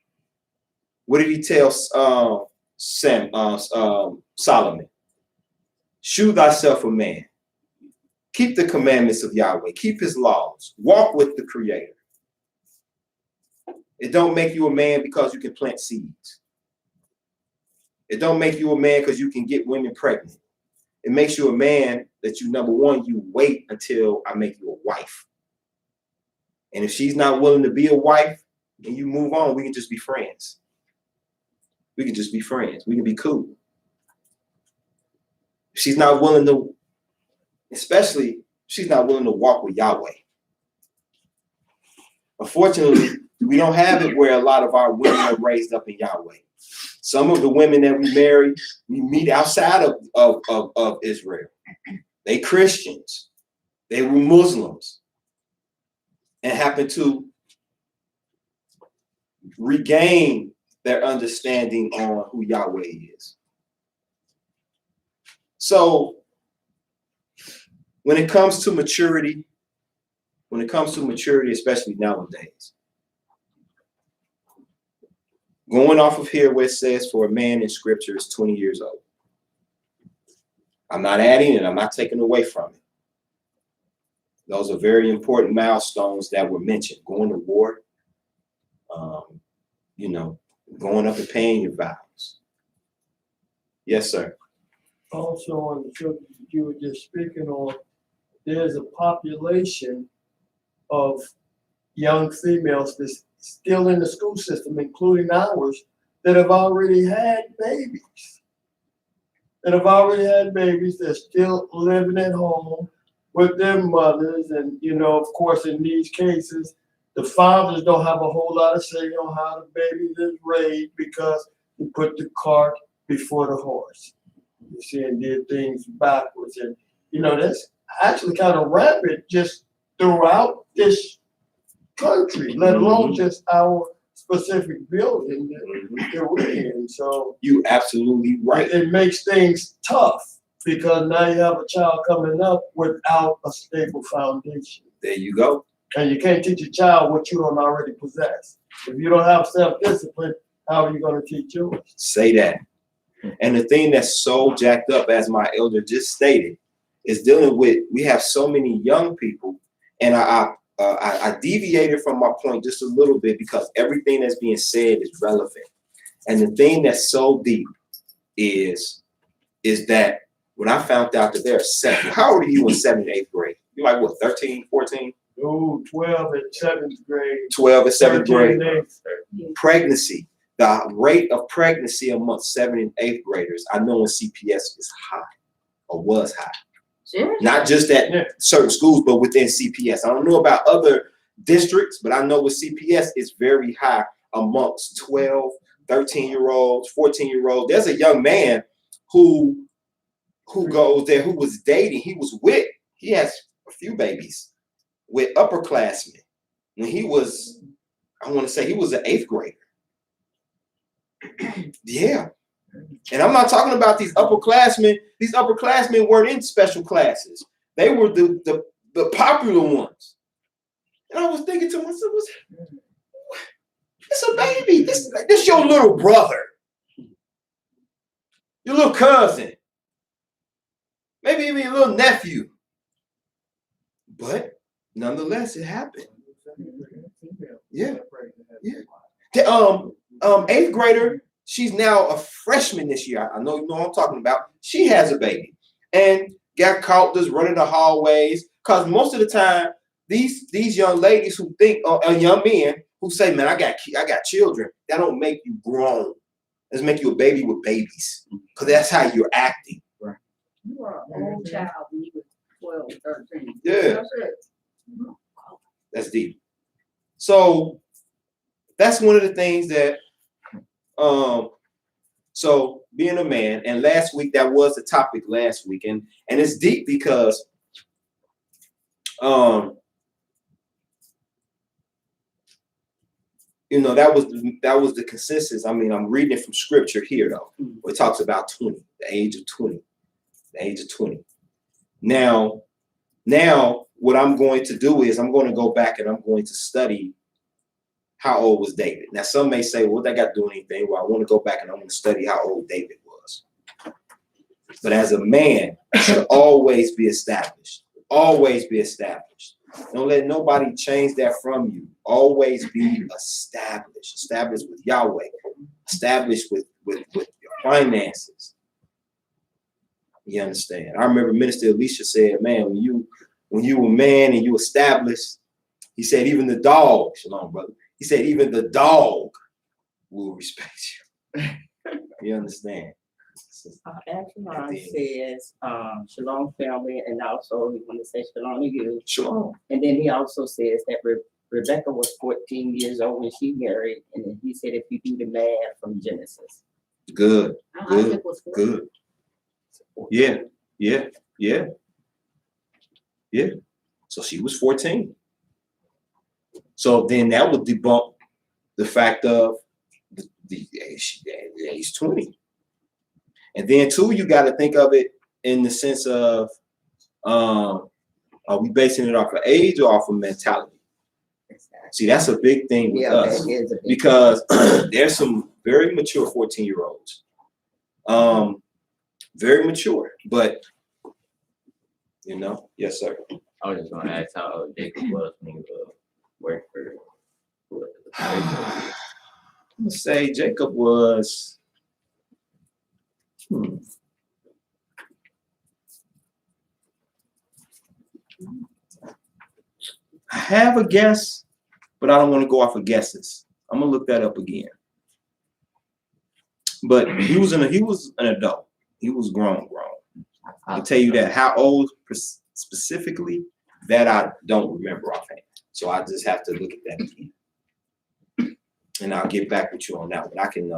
what did he tell Solomon? Shew thyself a man. Keep the commandments of Yahweh. Keep his laws. Walk with the Creator. It don't make you a man because you can plant seeds. It don't make you a man because you can get women pregnant. It makes you a man that you, number one, you wait until I make you a wife. And if she's not willing to be a wife, and you move on, we can just be friends. We can just be friends. We can be cool. If she's not willing to, especially if she's not willing to walk with Yahweh. Unfortunately, we don't have it where a lot of our women are raised up in Yahweh. Some of the women that we marry, we meet outside of Israel. They Christians. They were Muslims. And happen to regain their understanding on who Yahweh is. So when it comes to maturity, especially nowadays, going off of here where it says for a man in scripture is 20 years old. I'm not adding it, I'm not taking away from it. Those are very important milestones that were mentioned. Going to war, going up and paying your vows. Yes, sir. Also on the subject that you were just speaking on, there's a population of young females that's still in the school system, including ours, that have already had babies. They're still living at home with their mothers. And, of course, in these cases, the fathers don't have a whole lot of say on how the baby is raised because you put the cart before the horse. You see, and did things backwards. And, that's actually kind of rampant just throughout this country, let alone just our specific building that we're in. So you absolutely right. It makes things tough because now you have a child coming up without a stable foundation. There you go. And you can't teach a child what you don't already possess. If you don't have self-discipline, how are you going to teach yours? Say that. And the thing that's so jacked up, as my elder just stated, is dealing with, we have so many young people, and I deviated from my point just a little bit because everything that's being said is relevant. And the thing that's so deep is that when I found out that there are 7, how old are you in 7th and 8th grade? You're like, what, 13, 14? Oh, 12 in 7th grade. 12 in 7th grade. 13. Pregnancy. The rate of pregnancy amongst 7th and 8th graders, I know in CPS is high or was high. Seriously? Not just at certain schools, but within CPS. I don't know about other districts, but I know with CPS it's very high amongst 12, 13-year-olds, 14-year-olds. There's a young man who goes there, who was dating, he has a few babies with upperclassmen when he was, I want to say he was an 8th grader. Yeah. And I'm not talking about these upperclassmen. These upperclassmen weren't in special classes. They were the popular ones. And I was thinking to myself, it's a baby. This your little brother. Your little cousin. Maybe even your little nephew. But nonetheless, it happened. Yeah. Yeah. The 8th grader, she's now a freshman this year. I know you know what I'm talking about. She has a baby and got caught just running the hallways. Because most of the time, these young ladies who think, young men who say, man, I got children, that don't make you grown. Let's make you a baby with babies. Because that's how you're acting. You were an old child when you were 12, 13. Yeah. That's deep. So that's one of the things that, so being a man, and last week, that was the topic last week. And it's deep because, that was the consensus. I mean, I'm reading it from scripture here, though, where it talks about 20, the age of 20. Now, what I'm going to do is I'm going to go back and I'm going to study how old was David. Now, some may say, well, that got to do anything? Well, I want to go back and I want to study how old David was. But as a man, it should always be established. Always be established Don't let nobody change that from you. Always be established. Established with Yahweh. Established with your finances. You understand? I remember Minister Elisha said, man, when you were man and you established, he said, even the dog, shalom, brother. He said, even the dog will respect you. You understand? Ashron says, shalom family, and also he want to say shalom to you. Shalom. And then he also says that Rebecca was 14 years old when she married, and then he said if you do the math from Genesis. Good. Isaac was Good. Yeah. So she was 14. So then that would debunk the fact of the age 20. And then too, you got to think of it in the sense of, are we basing it off of age or off of mentality? See, that's a big thing with us because there's some very mature 14-year-olds, very mature, but you know, yes, sir. I was just gonna ask how old Jacob was when he worked for. I'm gonna say Jacob was. I have a guess, but I don't want to go off of guesses. I'm gonna look that up again. But he was an adult. He was grown. I'll tell you that. How old specifically, that I don't remember offhand. So I just have to look at that again. And I'll get back with you on that one. I can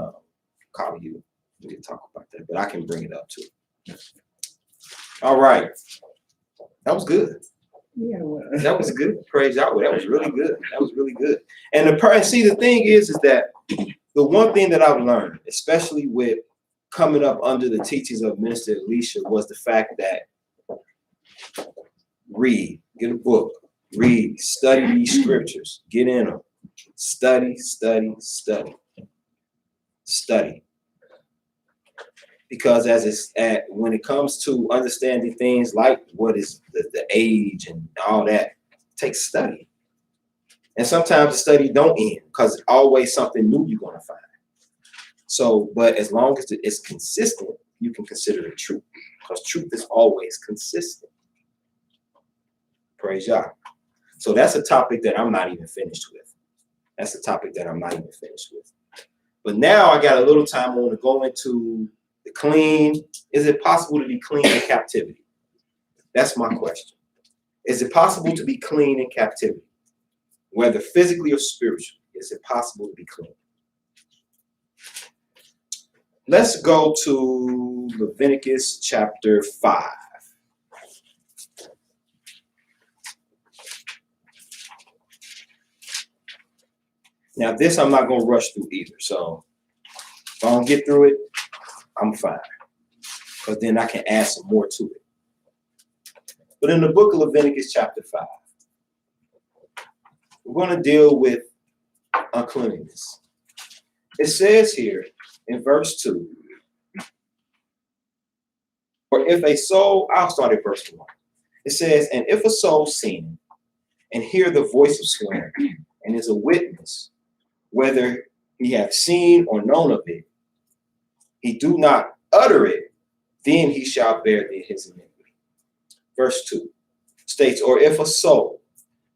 call you. We can talk about that, but I can bring it up too. All right. That was good. Yeah, well. That was good. Praise Yahweh. That was really good. That was really good. And the thing is that the one thing that I've learned, especially with coming up under the teachings of Minister Elisha, was the fact that read, get a book, read, study these scriptures, get in them, study. Because when it comes to understanding things like what is the age and all that, it takes study. And sometimes the study don't end because it's always something new you're going to find. So, but as long as it's consistent, you can consider it truth because truth is always consistent. Praise Yah. So that's a topic that I'm not even finished with. But now I got a little time. I want to go into the clean. Is it possible to be clean in captivity? That's my question. Is it possible to be clean in captivity? Whether physically or spiritually, is it possible to be clean? Let's go to Leviticus chapter 5. Now, this I'm not going to rush through either. So if I don't get through it, I'm fine. Because then I can add some more to it. But in the book of Leviticus chapter 5, we're going to deal with uncleanness. It says here in verse 2, or if a soul, I'll start at verse 1. It says, and if a soul sin and hear the voice of swearing and is a witness, whether he have seen or known of it, he do not utter it, then he shall bear his iniquity. Verse 2 states, or if a soul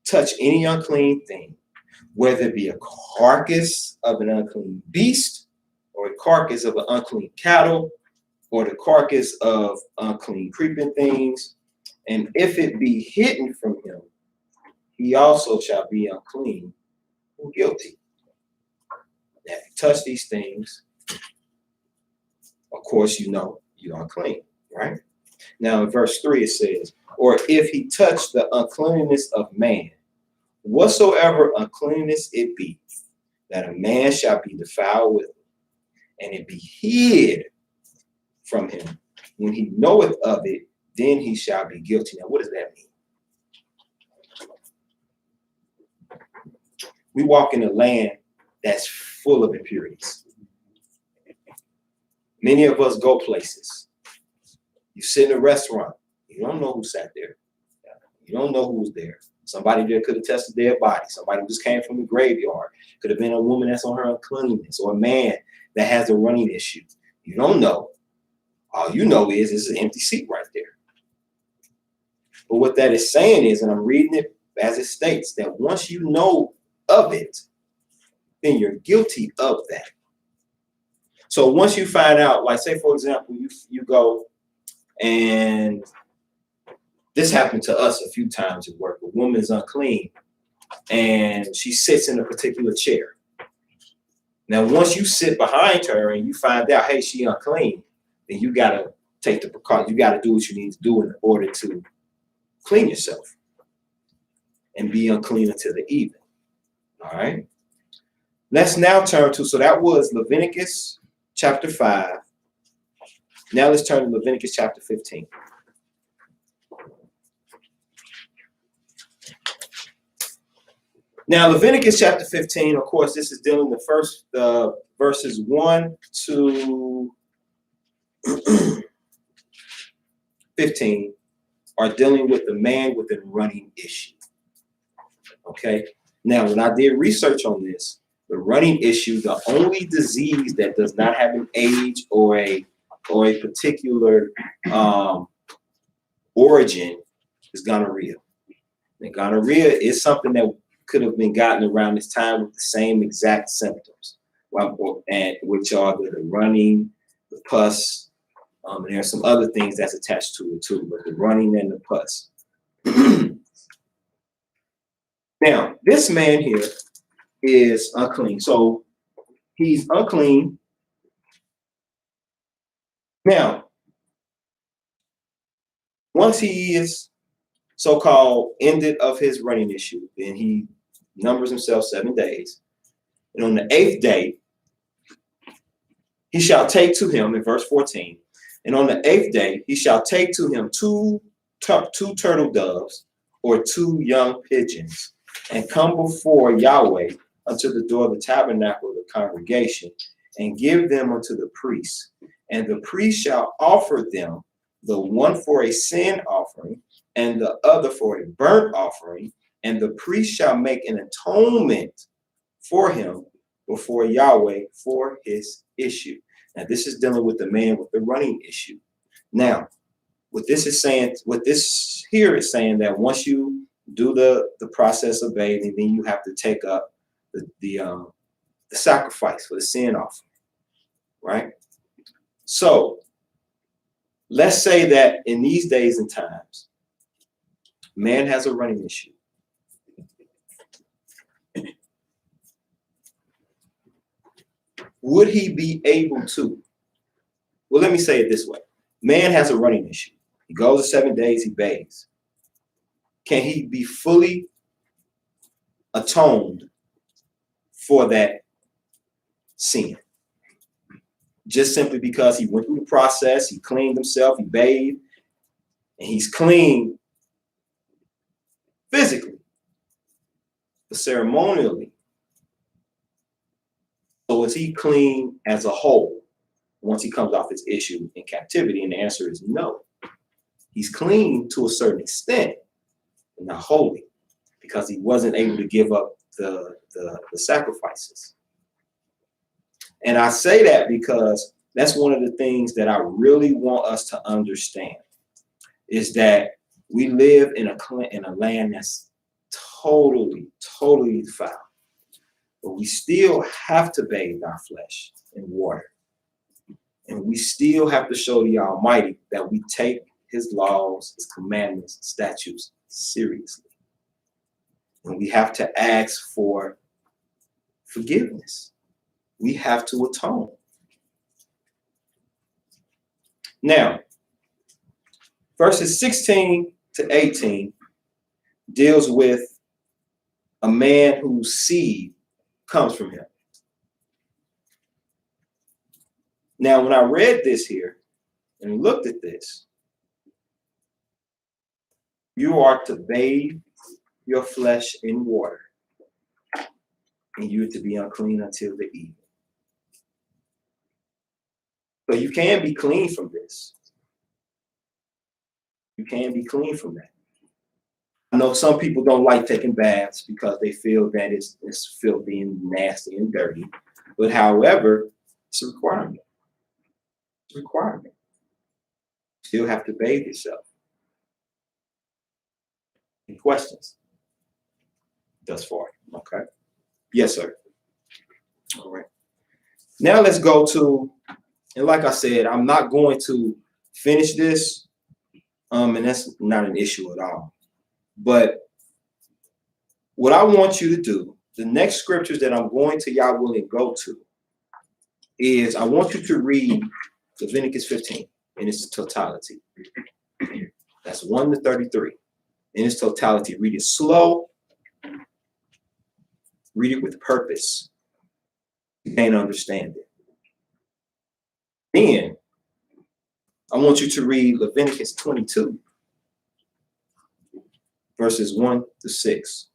touch any unclean thing, whether it be a carcass of an unclean beast, or a carcass of an unclean cattle, or the carcass of unclean creeping things, and if it be hidden from him, he also shall be unclean and guilty. Now, if you touch these things, of course, you know you're unclean, right? Now, in verse 3, it says, or if he touch the uncleanness of man, whatsoever uncleanness it be, that a man shall be defiled with it, and it be hid from him. When he knoweth of it, then he shall be guilty. Now, what does that mean? We walk in a land that's full of impurities. Many of us go places. You sit in a restaurant. You don't know who sat there. You don't know who's there. Somebody that could have tested their body. Somebody who just came from the graveyard. Could have been a woman that's on her uncleanliness, or a man that has a running issue. You don't know. All you know is it's an empty seat right there. But what that is saying is, and I'm reading it as it states, that once you know of it, then you're guilty of that. So once you find out, like say for example, you go, and this happened to us a few times at work. A woman is unclean and she sits in a particular chair. Now, once you sit behind her and you find out, hey, she unclean, then you gotta take the precaution. You gotta do what you need to do in order to clean yourself and be unclean until the evening. All right. Let's now turn to, so that was Leviticus chapter 5. Now let's turn to Leviticus chapter 15. Now, Leviticus chapter 15, of course, this is dealing with first verses 1 to 15 are dealing with the man with a running issue. Okay. Now, when I did research on this, the running issue, the only disease that does not have an age or a particular origin is gonorrhea. And gonorrhea is something that could have been gotten around this time with the same exact symptoms, and which are the running, the pus, and there are some other things that's attached to it too, but the running and the pus. Now, this man here is unclean. So he's unclean. Now, once he is so-called ended of his running issue, then he numbers himself 7 days. And on the 8th day, he shall take to him, in verse 14, and on the 8th day, he shall take to him two turtle doves or 2 young pigeons, and come before Yahweh unto the door of the tabernacle of the congregation, and give them unto the priest. And the priest shall offer them, the one for a sin offering, and the other for a burnt offering, and the priest shall make an atonement for him before Yahweh for his issue. Now, this is dealing with the man with the running issue. Now, what this is saying, what this here is saying, that once you do the process of bathing, then you have to take up the sacrifice for the sin offering, right? So let's say that in these days and times, man has a running issue. Would he be able to? Well, let me say it this way. Man has a running issue. He goes to 7 days, he bathes. Can he be fully atoned for that sin? Just simply because he went through the process, he cleaned himself, he bathed, and he's clean physically, but ceremonially. So is he clean as a whole once he comes off his issue in captivity? And the answer is no. He's clean to a certain extent, but not wholly, because he wasn't able to give up the sacrifices. And I say that because that's one of the things that I really want us to understand, is that we live in a land that's totally defiled. But we still have to bathe our flesh in water. And we still have to show the Almighty that we take his laws, his commandments, statutes seriously. And we have to ask for forgiveness. We have to atone. Now, verses 16 to 18 deals with a man whose seed comes from him. Now, when I read this here and looked at this, you are to bathe your flesh in water, and you are to be unclean until the evening. So you can be clean from this. You can be clean from that. I know some people don't like taking baths because they feel that it's filthy and nasty and dirty. But however, it's a requirement. It's a requirement. You still have to bathe yourself. Any questions thus far? Okay. Yes, sir. All right. Now let's go to, and like I said, I'm not going to finish this, and that's not an issue at all. But what I want you to do, the next scriptures that I'm going to, y'all willing go to, is I want you to read Leviticus 15 in its totality. That's 1 to 33 in its totality. Read it slow. Read it with purpose. You can't understand it. Then I want you to read Leviticus 22, verses 1 to 6.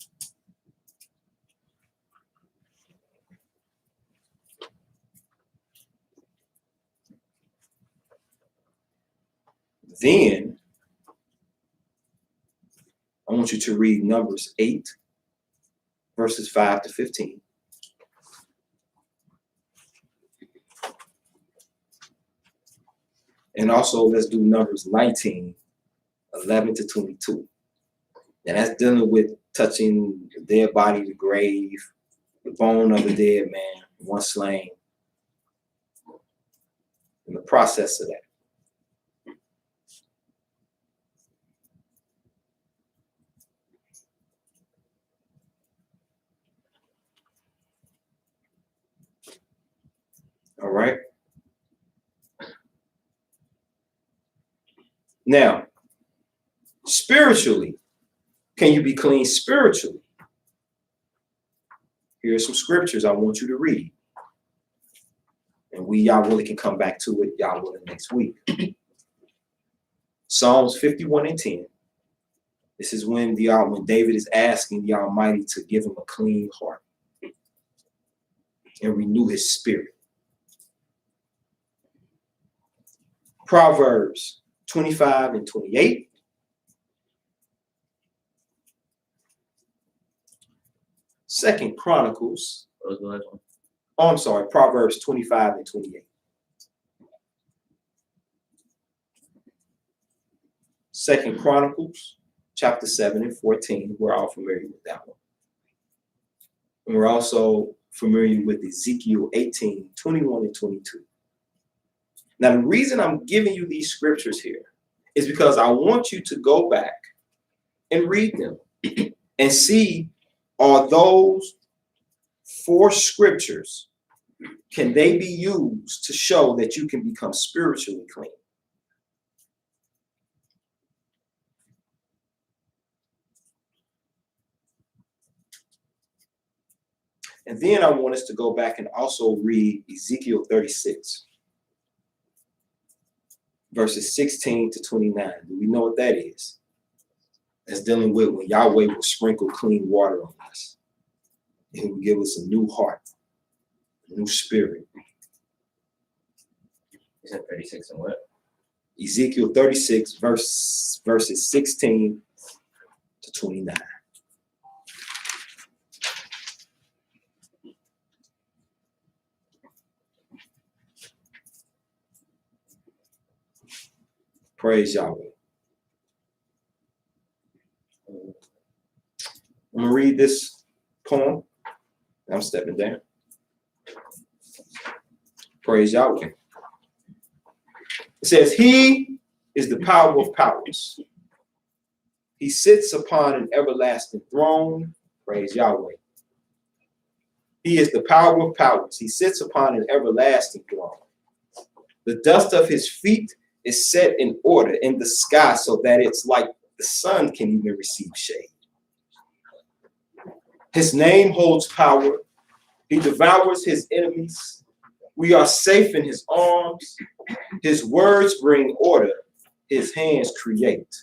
Then I want you to read Numbers 8, verses 5 to 15. And also let's do Numbers 19, 11 to 22. And that's dealing with touching the dead body, the grave, the bone of the dead man, one slain, and the process of that. All right. Now, spiritually, can you be clean spiritually? Here are some scriptures I want you to read. And y'all really can come back to it, y'all will next week. Psalms 51 and 10. This is when David is asking the Almighty to give him a clean heart and renew his spirit. Proverbs 25 and 28. Second Chronicles. Oh, I'm sorry, Proverbs 25 and 28. Second Chronicles, chapter 7 and 14. We're all familiar with that one. And we're also familiar with Ezekiel 18, 21 and 22. Now, the reason I'm giving you these scriptures here is because I want you to go back and read them and see, are those 4 scriptures, can they be used to show that you can become spiritually clean? And then I want us to go back and also read Ezekiel 36, verses 16 to 29. Do we know what that is? That's dealing with when Yahweh will sprinkle clean water on us. And he will give us a new heart, a new spirit. Is that 36 and what? Ezekiel 36, verses 16 to 29. Praise Yahweh. I'm going to read this poem. I'm stepping down. Praise Yahweh. It says, he is the power of powers. He sits upon an everlasting throne. Praise Yahweh. He is the power of powers. He sits upon an everlasting throne. The dust of his feet is set in order in the sky so that it's like the sun can even receive shade. His name holds power. He devours his enemies. We are safe in his arms. His words bring order. His hands create.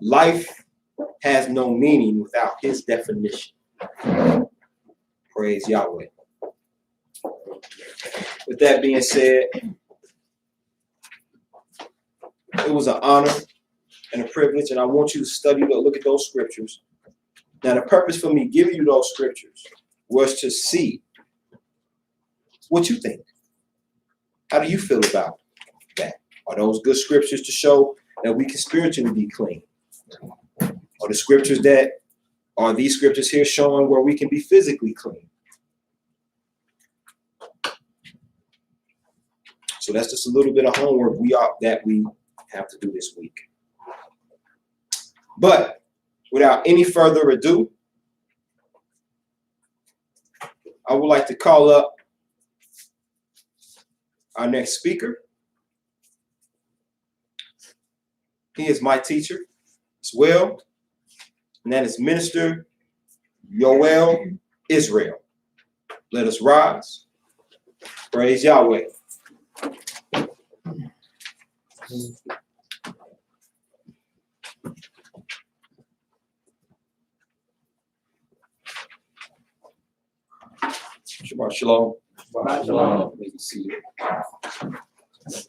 Life has no meaning without his definition. Praise Yahweh. With that being said, it was an honor and a privilege, and I want you to study to look at those scriptures. Now, the purpose for me giving you those scriptures was to see what you think. How do you feel about that? Are those good scriptures to show that we can spiritually be clean? Are the scriptures that are these scriptures here showing where we can be physically clean? So that's just a little bit of homework we have to do this week. But without any further ado, I would like to call up our next speaker. He is my teacher as well, and that is Minister Yoel Israel. Let us rise. Praise Yahweh. Shabbat shalom. Shabbat shalom. May you see it.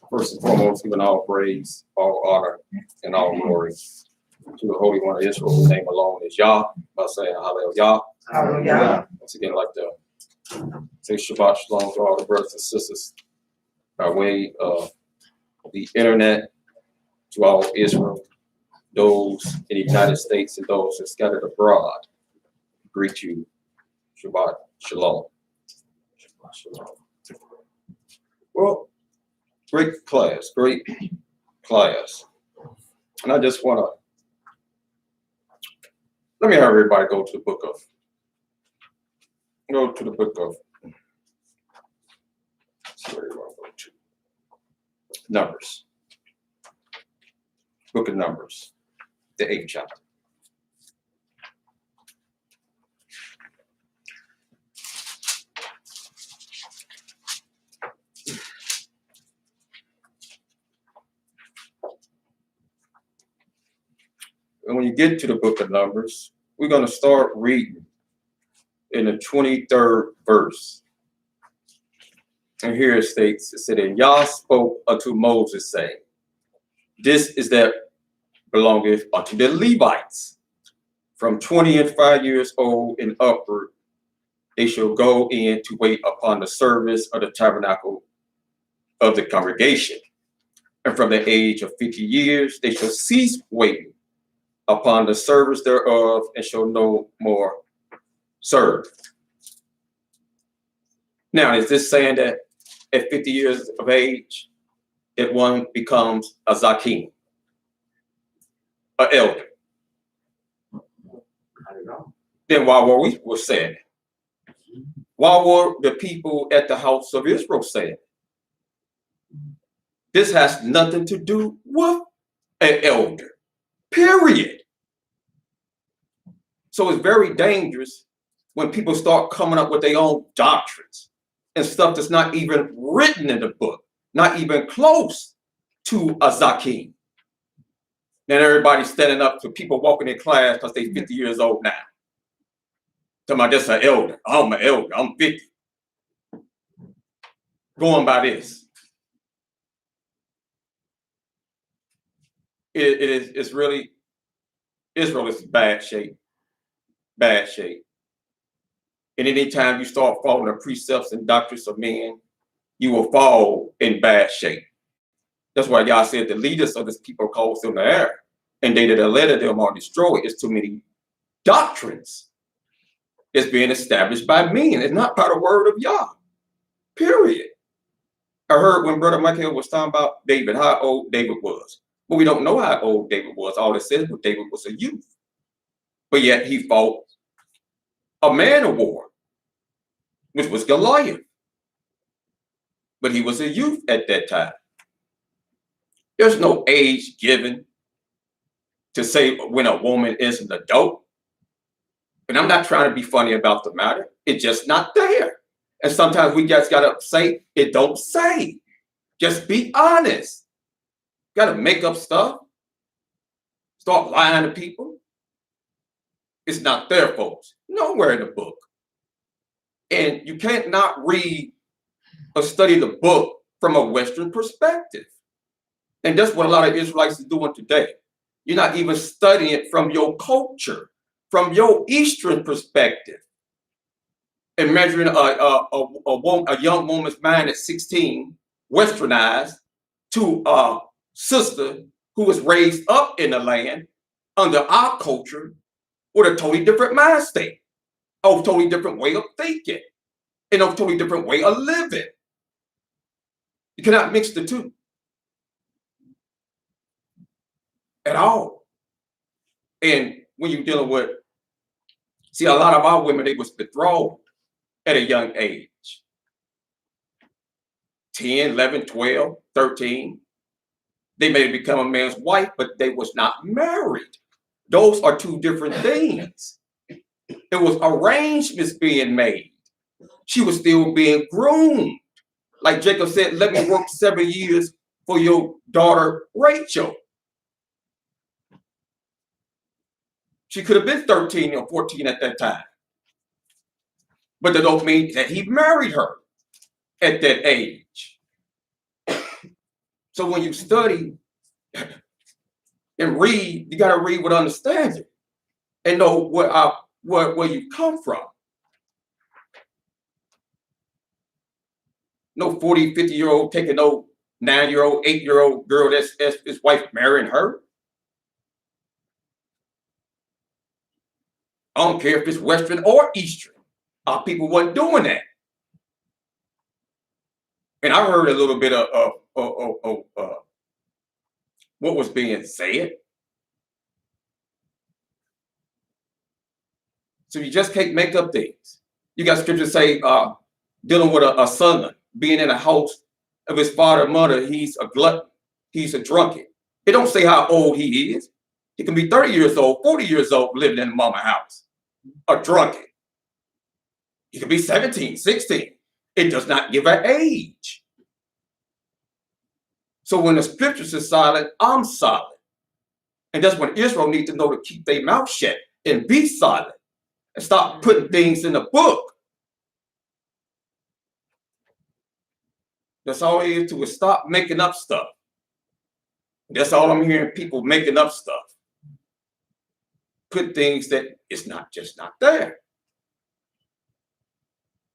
First and foremost, giving all praise, all honor, and all glory to the Holy One of Israel, whose name alone is Yah. By saying Hallelujah. Hallelujah. Once again, I'd like to say Shabbat shalom to all the brothers and sisters by way of the internet, to all Israel, those in the United States and those that scattered abroad. Greet you. Shabbat shalom. Shabbat shalom. Well, great class. And I just want to, let me have everybody go to the book of Numbers. Book of Numbers, the 8th chapter. And when you get to the book of Numbers, we're going to start reading in the 23rd verse. And here it states, it said, and Yah spoke unto Moses, saying, this is that belongeth unto the Levites. From 20 and 5 years old and upward, they shall go in to wait upon the service of the tabernacle of the congregation. And from the age of 50 years, they shall cease waiting upon the service thereof, and shall no more serve. Now, is this saying that at 50 years of age, that one becomes a zakim, an elder? I don't know. Then why were we saying it? Why were the people at the house of Israel saying it? This has nothing to do with an elder, period. So it's very dangerous when people start coming up with their own doctrines and stuff that's not even written in the book, not even close to a zakim. Then everybody's standing up to people walking in class because they're 50 years old now. Talking about this an elder. I'm an elder. I'm 50. Going by this. It's really, Israel is in bad shape. Bad shape. And anytime you start following the precepts and doctrines of men, you will fall in bad shape. That's why Yah said the leaders of this people calls them the air, and they that are led of them are destroyed. It's too many doctrines. It's being established by men. It's not by the word of Yah. Period. I heard when Brother Michael was talking about David, how old David was. But we don't know how old David was. All it says was David was a youth. But yet he fought a man of war, which was Goliath. But he was a youth at that time. There's no age given to say when a woman is an adult. And I'm not trying to be funny about the matter. It's just not there. And sometimes we just got to say, it don't say. Just be honest. Got to make up stuff. Start lying to people. It's not there, folks. Nowhere in the book. And you can't not read or study the book from a Western perspective. And that's what a lot of Israelites are doing today. You're not even studying it from your culture, from your Eastern perspective. And measuring a young woman's mind at 16, westernized, to a sister who was raised up in the land under our culture with a totally different mind state, a totally different way of thinking, and a totally different way of living. You cannot mix the two at all. And when you're dealing with, see, a lot of our women, they was betrothed at a young age. 10, 11, 12, 13. They may become a man's wife, but they was not married. Those are two different things. It was arrangements being made. She was still being groomed. Like Jacob said, let me work 7 years for your daughter, Rachel. She could have been 13 or 14 at that time. But that don't mean that he married her at that age. So when you study and read, you got to read with understanding and know where you come from. No 40, 50-year-old taking no 9-year-old, 8-year-old girl that's his wife marrying her. I don't care if it's Western or Eastern. Our people wasn't doing that. And I heard a little bit of what was being said. So you just can't make up things. You got scripture say, dealing with a son being in a house of his father and mother, he's a glutton, he's a drunkard. It don't say how old he is. He can be 30 years old, 40 years old, living in the mama house, a drunkard. He can be 17, 16. It does not give an age. So when the scriptures is silent, I'm silent. And that's when Israel needs to know to keep their mouth shut and be silent and stop putting things in the book. That's all it is to is stop making up stuff. That's all I'm hearing, people making up stuff. Put things that it's not just not there.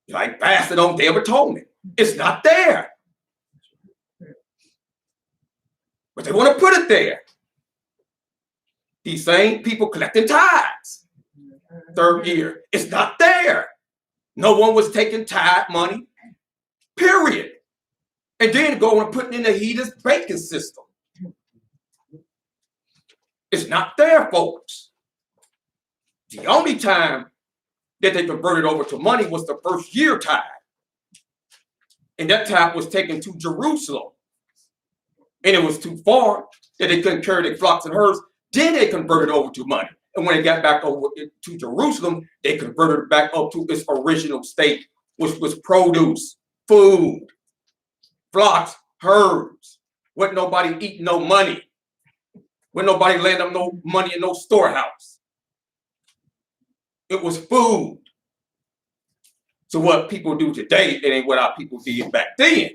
Like fasting on Day of Atonement. It's not there. But they want to put it there. These same people collecting tithes. Third year. It's not there. No one was taking tithe money. Period. And then going and putting in the heaters banking system. It's not there, folks. The only time that they converted over to money was the first year tithe. And that tithe was taken to Jerusalem. And it was too far that they couldn't carry their flocks and herds. Then they converted over to money. And when they got back over to Jerusalem, they converted it back up to its original state, which was produce, food, flocks, herds. Wasn't nobody eating no money. Wasn't nobody laying up no money in no storehouse. It was food. So what people do today, it ain't what our people did back then.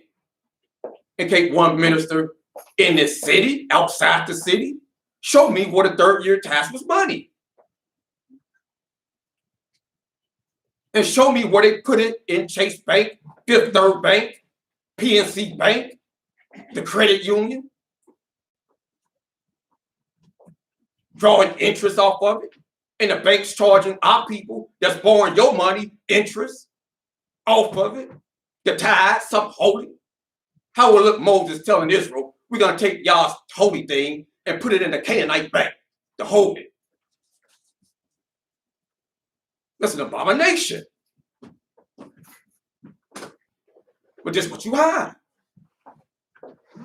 And can't one minister in this city, outside the city, show me what a third year tax was money. And show me where they put it in Chase Bank, Fifth Third Bank, PNC Bank, the credit union. Drawing interest off of it. And the bank's charging our people that's borrowing your money interest off of it. The tithe, something holy. How will look Moses telling Israel, we're going to take y'all's holy thing and put it in the Canaanite bank to hold it. That's an abomination. But this is what you have.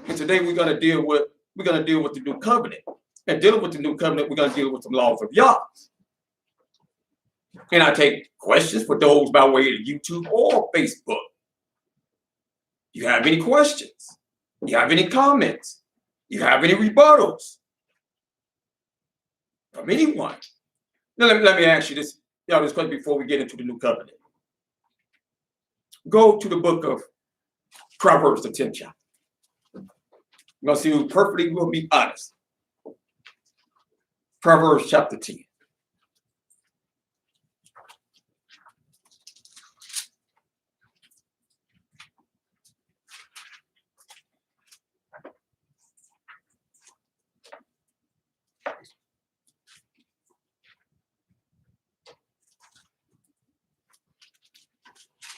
And today we're going to deal with the new covenant. And dealing with the new covenant, we're going to deal with some laws of YAH. And I take questions for those by way of YouTube or Facebook. You have any questions? You have any comments? You have any rebuttals? From anyone? Now let me ask you this question before we get into the new covenant. Go to the book of Proverbs, the 10th chapter. You're going to see who perfectly will be honest. Proverbs chapter 10.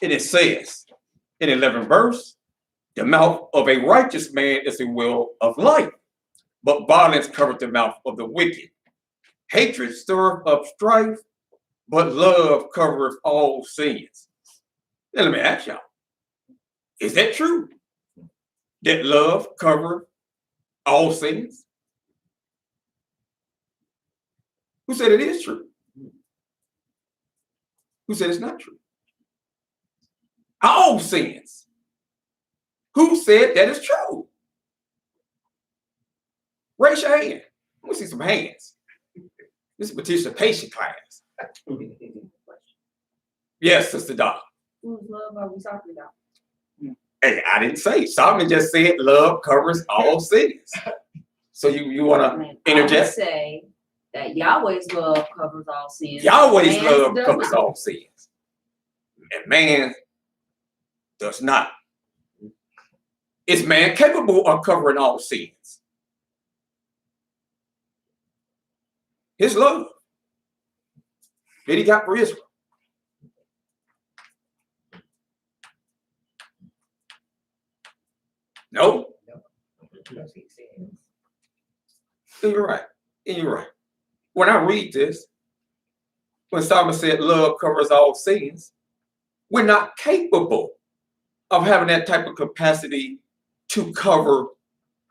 And it says in 11th verse, the mouth of a righteous man is a well of life, but violence covereth the mouth of the wicked. Hatred stirreth up strife, but love covereth all sins. Now let me ask y'all, is that true? That love covereth all sins? Who said it is true? Who said it's not true? All sins. Who said that is true? Raise your hand. I want to see some hands. This is participation class. Yes, Sister Doc. Whose love are we talking about? Hey, I didn't say. Solomon just said love covers all sins. So you want to I would interject? say that Yahweh's love covers all sins. Yahweh's Man's love does covers not. all sins. And man does not. Is man capable of covering all sins? His love that he got for Israel. No. And you're right. And you're right. When I read this, when Solomon said love covers all sins, we're not capable of having that type of capacity to cover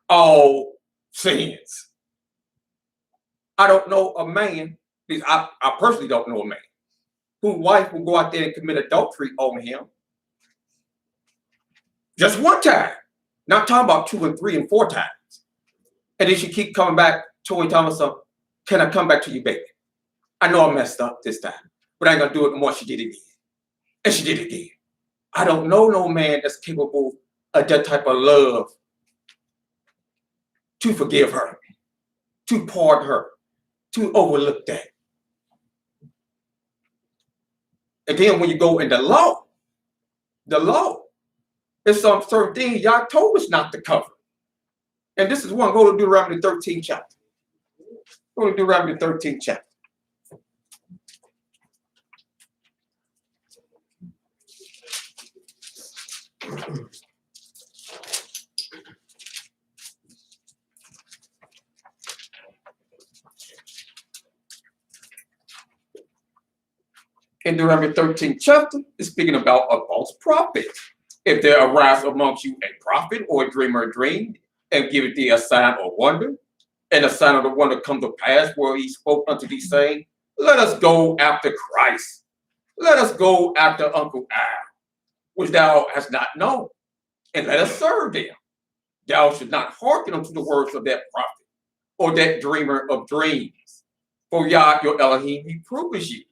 all sins. I don't know a man, I personally don't know a man, whose wife will go out there and commit adultery on him just one time. Not talking about 2 and 3 and 4 times. And then she keep coming back, telling Thomas, can I come back to you, baby? I know I messed up this time, but I ain't gonna do it no more. She did it again. And she did it again. I don't know no man that's capable of that type of love to forgive her, to pardon her, to overlook that. And then when you go in the law, there's some certain things Yah told us not to cover. And this is one, go to Deuteronomy 13th chapter. Go to Deuteronomy 13th chapter. In Deuteronomy 13th chapter, it's speaking about a false prophet. If there arise amongst you a prophet or a dreamer a dream, and give thee a sign or wonder, and the sign of the wonder come to pass where he spoke unto thee, saying, let us go after Christ. Let us go after Uncle Al, which thou hast not known, and let us serve them. Thou should not hearken unto the words of that prophet or that dreamer of dreams. For Yah, your Elohim, he proves you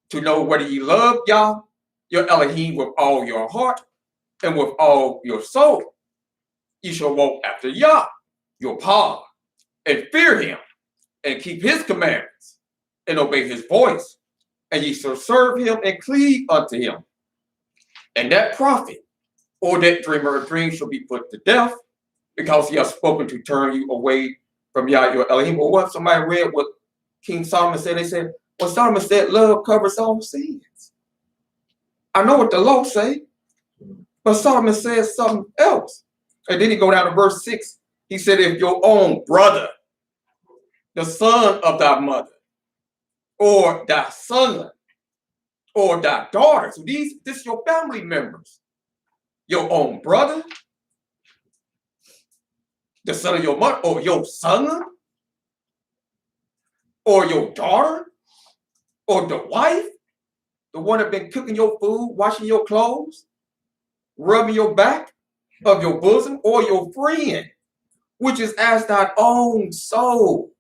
to know whether ye love Yah, your Elohim, with all your heart and with all your soul. You shall walk after Yah, your power, and fear him, and keep his commandments, and obey his voice, and ye shall serve him and cleave unto him. And that prophet or that dreamer of dreams shall be put to death, because he has spoken to turn you away from Yah, your Elohim. Or what somebody read what King Solomon said, they said, well, Solomon said love covers all sins. I know what the law say, but Solomon says something else. And then he go down to verse 6. He said, if your own brother, the son of thy mother, or thy son, or thy daughter, so this is your family members, your own brother, the son of your mother, or your son, or your daughter, or the wife, the one that been cooking your food, washing your clothes, rubbing your back of your bosom, or your friend, which is as thy own soul,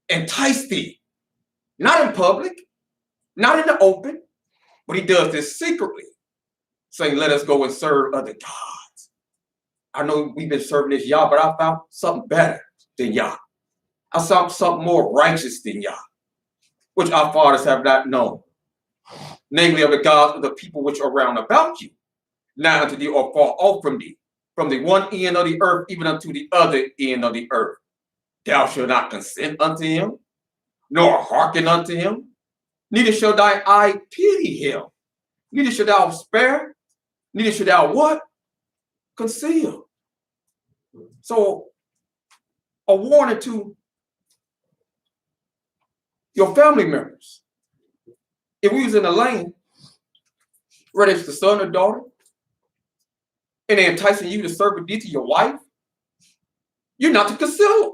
entice thee, not in public, not in the open, but he does this secretly, saying, let us go and serve other gods. I know we've been serving this Yah, but I found something better than Yah. I saw something more righteous than Yah, which our fathers have not known, namely of the gods of the people which are round about you. Now unto thee are far off from thee, from the one end of the earth even unto the other end of the earth. Thou shalt not consent unto him, nor hearken unto him, neither shall thy eye pity him, neither shalt thou spare, neither shalt thou what? Conceal. So a warning to your family members. If we was in a lane, whether it's the son or daughter, and they're enticing you to serve a deed to your wife, you're not to conceal them.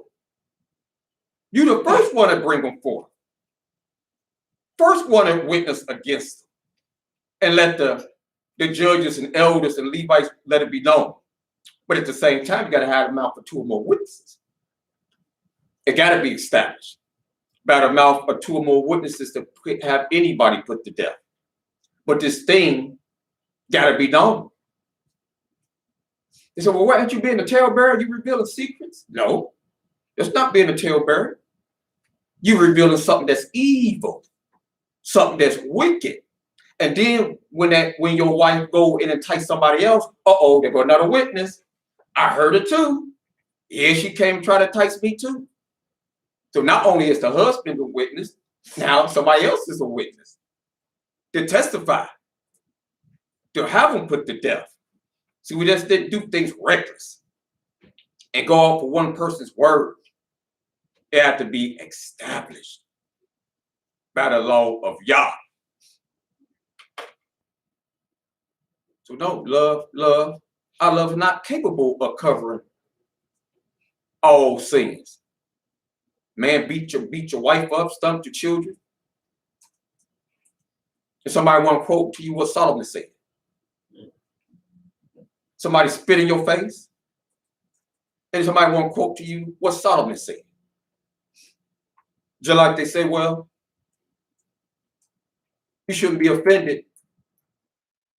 You're the first one to bring them forth. First one to witness against them. And let the judges and elders and Levites let it be known. But at the same time, you got to have a mouth for 2 or more witnesses. It got to be established by the mouth of 2 or more witnesses to have anybody put to death. But this thing got to be known. They said, well, why aren't you being a talebearer? You revealing secrets? No, it's not being a talebearer. You revealing something that's evil, something that's wicked. And then when your wife go and entice somebody else, there go another witness. I heard it too. Yeah, she came and tried to entice me too. So not only is the husband a witness, now somebody else is a witness to testify, to have them put to death. See, we just didn't do things reckless and go off for one person's word. It had to be established by the law of Yah. So no, love. Our love is not capable of covering all sins. Man, beat your wife up, stump your children. And somebody want to quote to you what Solomon said. Somebody spit in your face. And somebody want to quote to you what Solomon said. Just like they say, well, you shouldn't be offended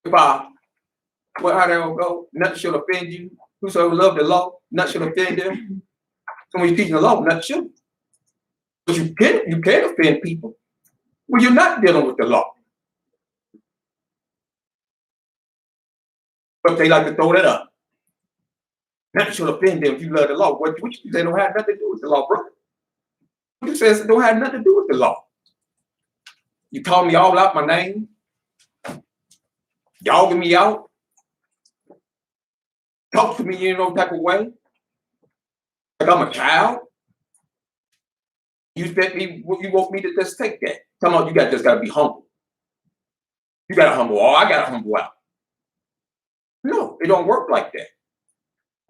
if how they will go, nothing should offend you. Whosoever love the law, nothing should offend them. So when you're teaching the law, nothing should. But you can offend people when you're not dealing with the law. But they like to throw that up. Nothing should offend them if you love the law. What you say don't have nothing to do with the law, brother. What you say it don't have nothing to do with the law. You call me all out my name, dogging me out, talk to me in no type of way, like I'm a child. You expect me? You want me to just take that? Come on, just gotta be humble. You gotta humble. Oh, I gotta humble out. No, it don't work like that.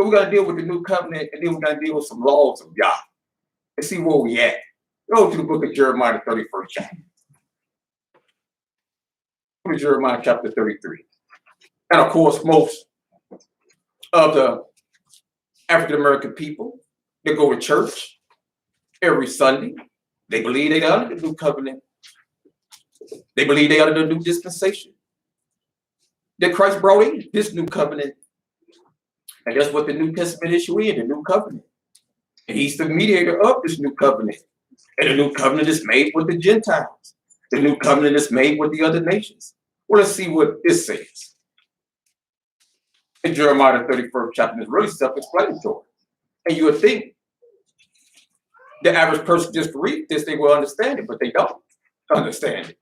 So we gotta deal with the new covenant, and then we gotta deal with some laws of Yah and see where we at. Go to the book of Jeremiah, the 31st chapter. Go to Jeremiah chapter 33. And of course, most of the African American people, they go to church every Sunday. They believe they are under the new covenant. They believe they are under the new dispensation that Christ brought in, this new covenant. And that's what the New Testament issue is, the new covenant. And he's the mediator of this new covenant. And the new covenant is made with the Gentiles. The new covenant is made with the other nations. Well, let's see what this says. In Jeremiah, the 31st chapter is really self-explanatory. And you would think the average person just read this, they will understand it, but they don't understand it.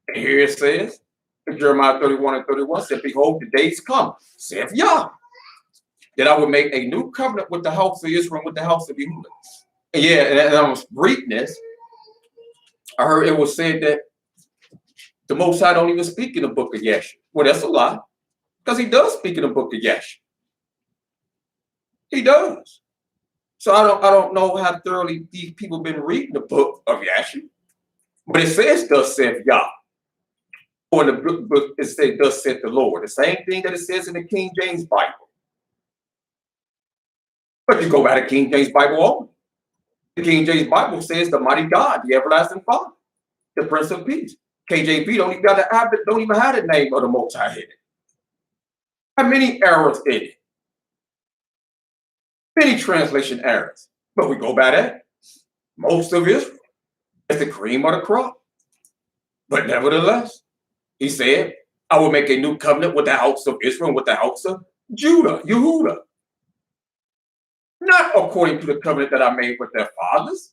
And here it says, in Jeremiah 31 and 31, said, behold, the days come, saith Yah, that I will make a new covenant with the house of Israel and with the house of Judah. And yeah, and I was reading this, I heard it was said that the Most High don't even speak in the book of Yahshua. Well, that's a lie, because he does speak in the book of Yahshua. He does. So I don't know how thoroughly these people have been reading the book of Yahshua, but it says, thus saith Yah. Or in the book, it says, thus saith the Lord. The same thing that it says in the King James Bible. But you go by the King James Bible only. The King James Bible says the mighty God, the everlasting Father, the Prince of Peace. KJV don't even have the name of the Most High in it. How many errors in it? Many translation errors. But we go by that. most of Israel as the cream of the crop. But nevertheless, he said, I will make a new covenant with the house of Israel and with the house of Judah, Yehudah. Not according to the covenant that I made with their fathers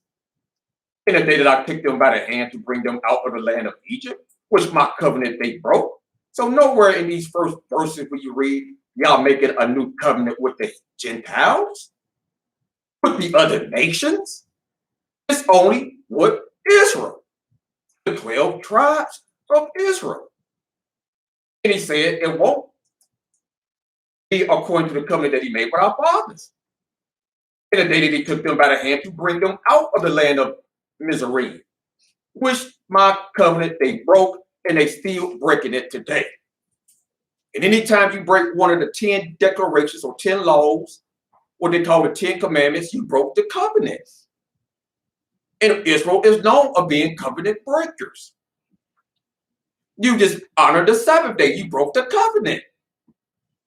in the day that I picked them by the hand to bring them out of the land of Egypt, which my covenant they broke. So nowhere in these first verses where you read, y'all making a new covenant with the Gentiles, with the other nations. It's only with Israel, the 12 tribes of Israel. And he said it won't be according to the covenant that he made with our fathers in the day that he took them by the hand to bring them out of the land of Mizraim, which my covenant they broke, and they still breaking it today. And anytime you break one of the 10 declarations or 10 laws, what they call the 10 commandments, you broke the covenants. And Israel is known of being covenant breakers. You just honor the Sabbath day. You broke the covenant.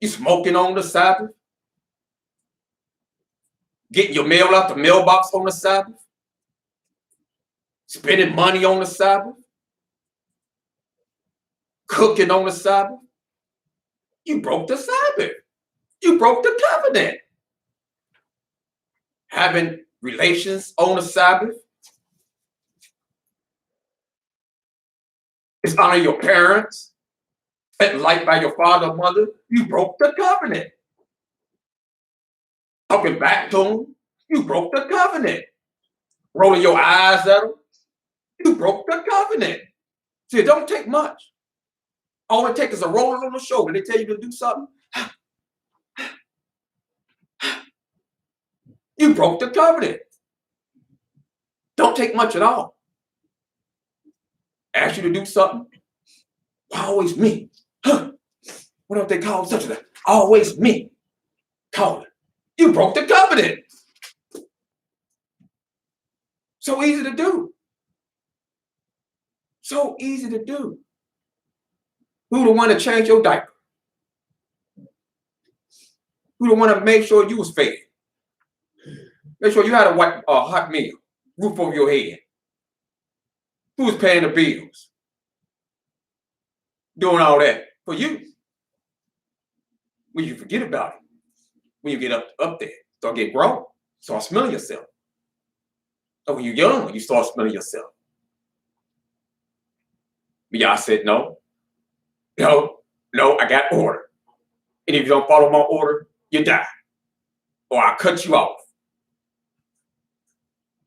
You smoking on the Sabbath. Getting your mail out the mailbox on the Sabbath. Spending money on the Sabbath. Cooking on the Sabbath. You broke the Sabbath. You broke the covenant. Having relations on the Sabbath. Dishonor your parents. Set light by your father or mother. You broke the covenant. Talking back to them. You broke the covenant. Rolling your eyes at them. You broke the covenant. See, it don't take much. All it takes is a rolling on the shoulder. They tell you to do something. You broke the covenant. Don't take much at all. Ask you to do something. Why always me? Huh? What don't they call such a thing? Always me. Call it. You broke the covenant. So easy to do. So easy to do. Who the one to change your diaper? Who the one to make sure you was fed? Make sure you had a hot meal, roof over your head. Who's paying the bills? Doing all that for you. When you forget about it, when you get up there, start getting grown, start smelling yourself. Or when you're young, you start smelling yourself. But y'all said no, I got order. And if you don't follow my order, you die. Or I'll cut you off.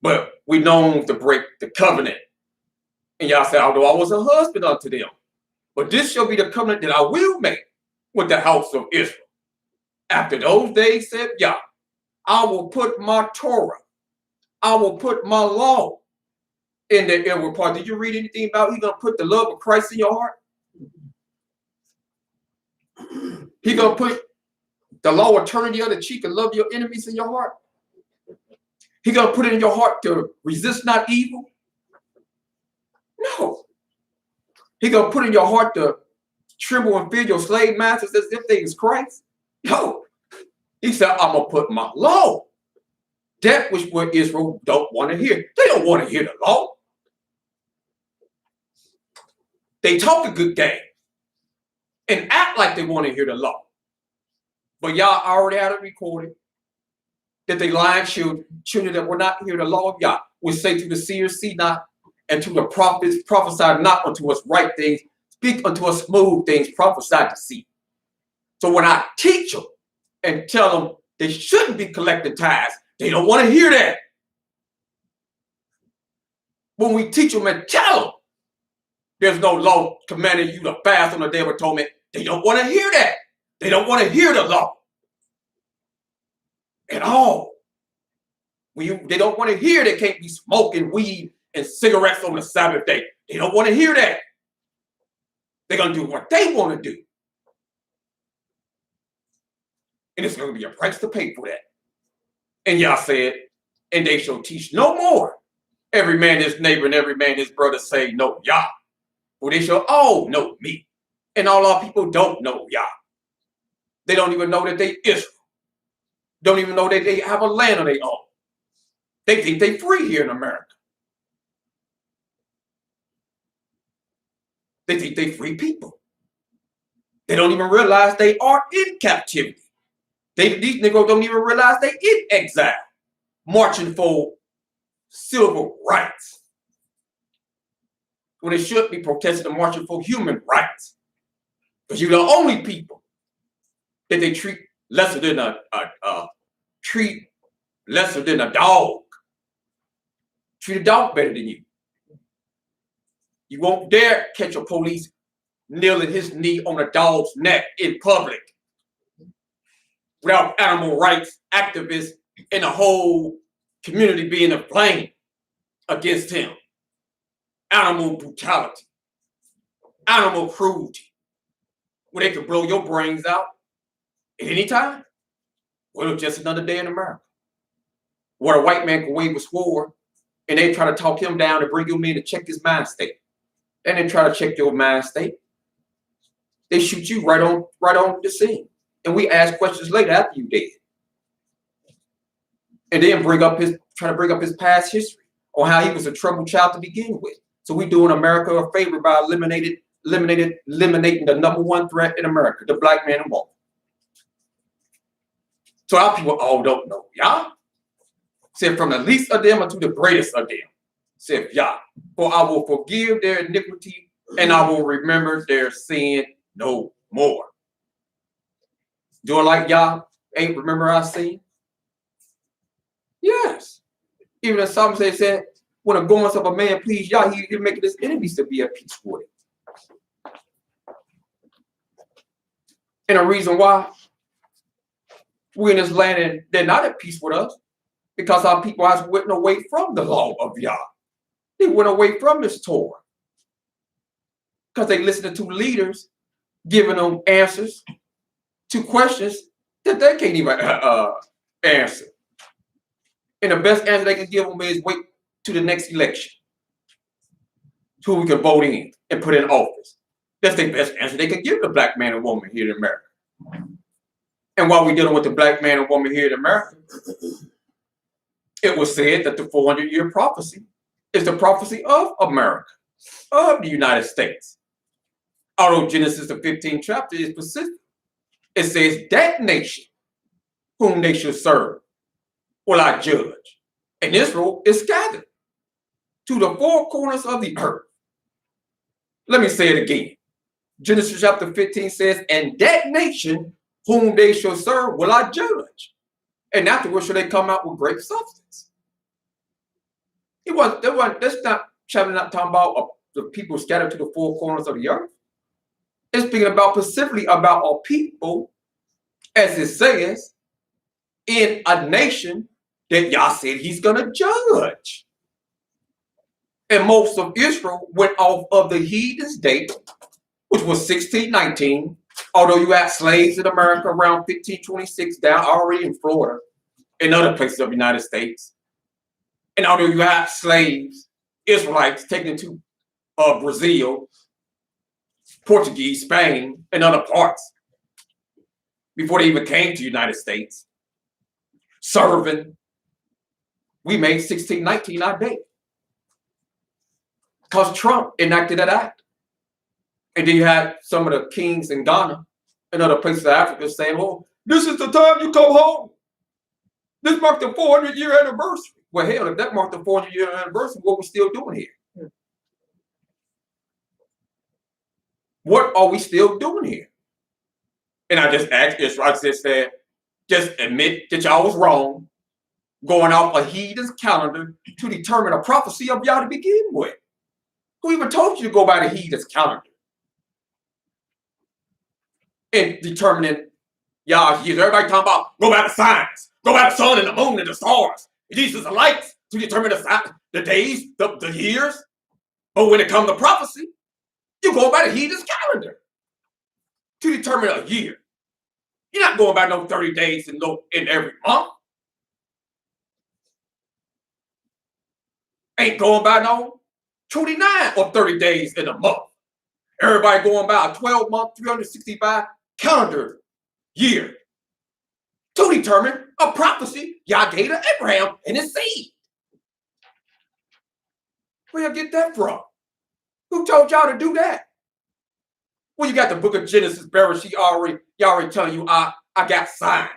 But we known to break the covenant. And y'all said, although I was a husband unto them, but this shall be the covenant that I will make with the house of Israel. After those days, said Yah, I will put my Torah, I will put my law in the inward part. Did you read anything about he's going to put the love of Christ in your heart? He's going to put the law of turning the other cheek and love your enemies in your heart. He's going to put it in your heart to resist not evil. No. He's going to put in your heart to tremble and fear your slave masters as if they is Christ. No. He said, I'm going to put my law. That was what Israel don't want to hear. They don't want to hear the law. They talk a good game and act like they want to hear the law. But y'all already had it recorded that they lying children that were not hear the law of Yah, would say to the seers, see not, and to the prophets, prophesy not unto us right things, speak unto us smooth things, prophesy to see. So when I teach them and tell them they shouldn't be collecting tithes, they don't want to hear that. When we teach them and tell them there's no law commanding you to fast on the Day of Atonement, they don't want to hear that. They don't want to hear the law at all. They don't want to hear they can't be smoking weed and cigarettes on the Sabbath day. They don't want to hear that. They're going to do what they want to do. And it's going to be a price to pay for that. And Yah said, and they shall teach no more. Every man his neighbor and every man his brother say, no Yah. For they shall all know me. And all our people don't know Yah. They don't even know that they Israel. Don't even know that they have a land of their own. They think they free here in America. They think they free people. They don't even realize they are in captivity. These Negroes don't even realize they in exile, marching for civil rights, when they should be protesting and marching for human rights. Because you're the only people that they treat lesser than a dog. Treat a dog better than you. You won't dare catch a police kneeling his knee on a dog's neck in public without animal rights activists and the whole community being aflame against him. Animal brutality, animal cruelty, where they could blow your brains out at any time. Well, just another day in America, where a white man can wave a sword and they try to talk him down and bring him in to check his mind state. And they try to check your mind state. They shoot you right on the scene. And we ask questions later after you dead. And then try to bring up his past history on how he was a troubled child to begin with. So we doing America a favor by eliminating the number one threat in America, the black man and woman. So our people all don't know. Yah said, from the least of them unto the greatest of them, said Yah, for I will forgive their iniquity and I will remember their sin no more. Do it like Yah ain't remember our sin? Yes. Even as Psalm said, when the goings of a man please Yah, he make his enemies to be at peace with it. And the reason why we're in this land and they're not at peace with us, because our people has went away from the law of Yah. They went away from this Torah. Because they listened to leaders giving them answers to questions that they can't even answer. And the best answer they can give them is wait to the next election, who we can vote in and put in office. That's the best answer they can give the black man and woman here in America. And while we're dealing with the black man and woman here in America, it was said that the 400-year prophecy is the prophecy of America, of the United States. Although Genesis, the 15th chapter, is specific. It says that nation whom they shall serve will I judge. And Israel is scattered to the four corners of the earth. Let me say it again. Genesis chapter 15 says, and that nation whom they shall serve will I judge. And afterwards shall they come out with great substance. That's not talking about the people scattered to the four corners of the earth. It's speaking about specifically about a people, as it says, in a nation that Yah said he's going to judge. And most of Israel went off of the heathen's date, which was 1619, although you had slaves in America around 1526 down already in Florida and other places of the United States. And although you had slaves, Israelites taken to Brazil, Portuguese, Spain, and other parts before they even came to the United States, serving, we made 1619 our date. Because Trump enacted that act. And then you had some of the kings in Ghana and other places of Africa saying, oh, this is the time you come home. This marked the 400-year anniversary. Well, hell, if that marked the 400-year anniversary, what are we still doing here? What are we still doing here? And I just asked Israel, just admit that y'all was wrong, going off a heathen's calendar to determine a prophecy of y'all to begin with. Who even told you to go by the heathen's calendar? And determining y'all years. Everybody talking about go by the signs, go by the sun and the moon and the stars. These are the lights to determine the days, the years. But when it comes to prophecy, you go by the heathen's calendar to determine a year. You're not going by no 30 days in every month. Ain't going by no 29 or 30 days in a month. Everybody going by a 12-month, 365 calendar year to determine a prophecy Yah gave to Abraham and his seed. Where you get that from? Who told y'all to do that? Well, you got the book of Genesis, Bereshit, y'all already telling you I got signs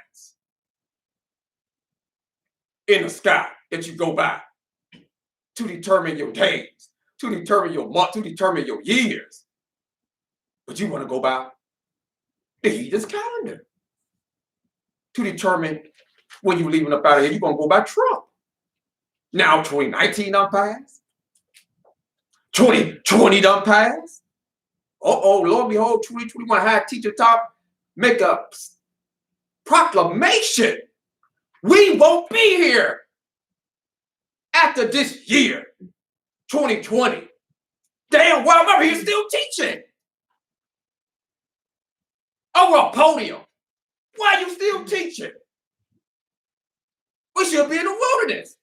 in the sky that you go by to determine your days, to determine your month, to determine your years. But you want to go by the heathen's calendar to determine when you're leaving up out of here. You're going to go by Trump. Now 2019 done passed. 2020 done passed. Uh-oh, Lord behold, 2021 high teacher top make a proclamation. We won't be here after this year, 2020. Damn, well, I'm over here still teaching. Over a podium. Why are you still teaching? We should be in the wilderness.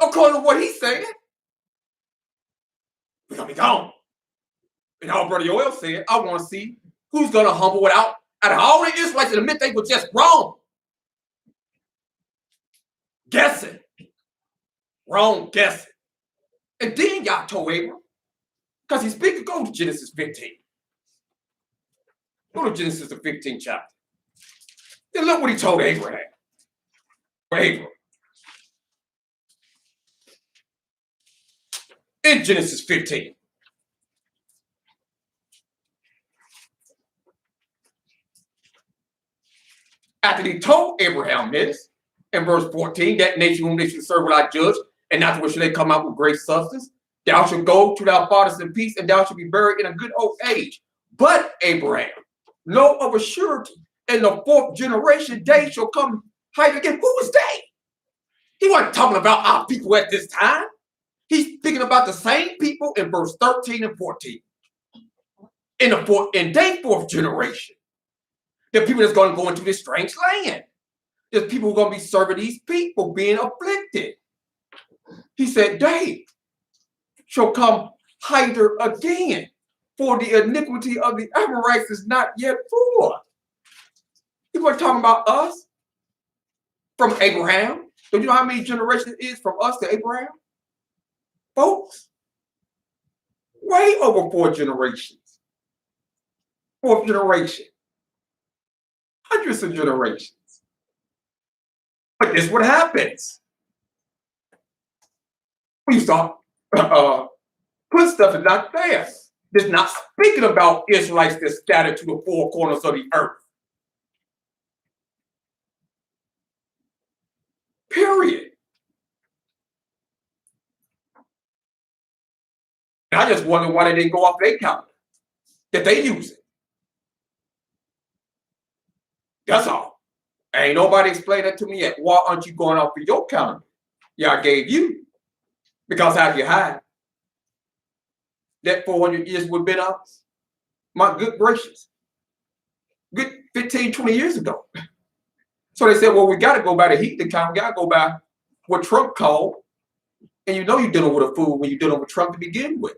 According to what he's saying. We're going to be gone. And our brother Yoel said, I want to see who's going to humble it out of all the Israelites and admit they were just wrong. Guessing. Wrong guessing. And then y'all told Abram, because he's speaking, go to Genesis 15. Go to Genesis, the 15th chapter. Then look what he told Abraham. Abram. In Genesis 15. After he told Abraham this, in verse 14, that nation whom they should serve will I judge, and afterward shall they come out with great substance. Thou shalt go to thy fathers in peace, and thou shalt be buried in a good old age. But Abraham, know of a surety, in the fourth generation they shall come hide again. Who was they? He wasn't talking about our people at this time. He's speaking about the same people in verse 13 and 14. In their fourth generation. The people that's going to go into this strange land. There's people who are going to be serving these people, being afflicted. He said, they shall come hither again, for the iniquity of the Amorites is not yet full. He wasn't talking about us from Abraham. Do you know how many generations it is from us to Abraham? Folks, way over 4 generations. 4th generation. Hundreds of generations. But this is what happens. When you start put stuff that's not there. It's not speaking about Israelites that scattered to the 4 corners of the earth. Period. And I just wonder why they didn't go off their calendar that they use it. That's all. Ain't nobody explained that to me yet. Why aren't you going off of your calendar? Yeah, I gave you. Because how do you hide? That 400 years would have been ours. My good gracious. Good 15, 20 years ago. So they said, well, we got to go by the heat count. We got to go by what Trump called. And you know you're dealing with a fool when you're dealing with Trump to begin with.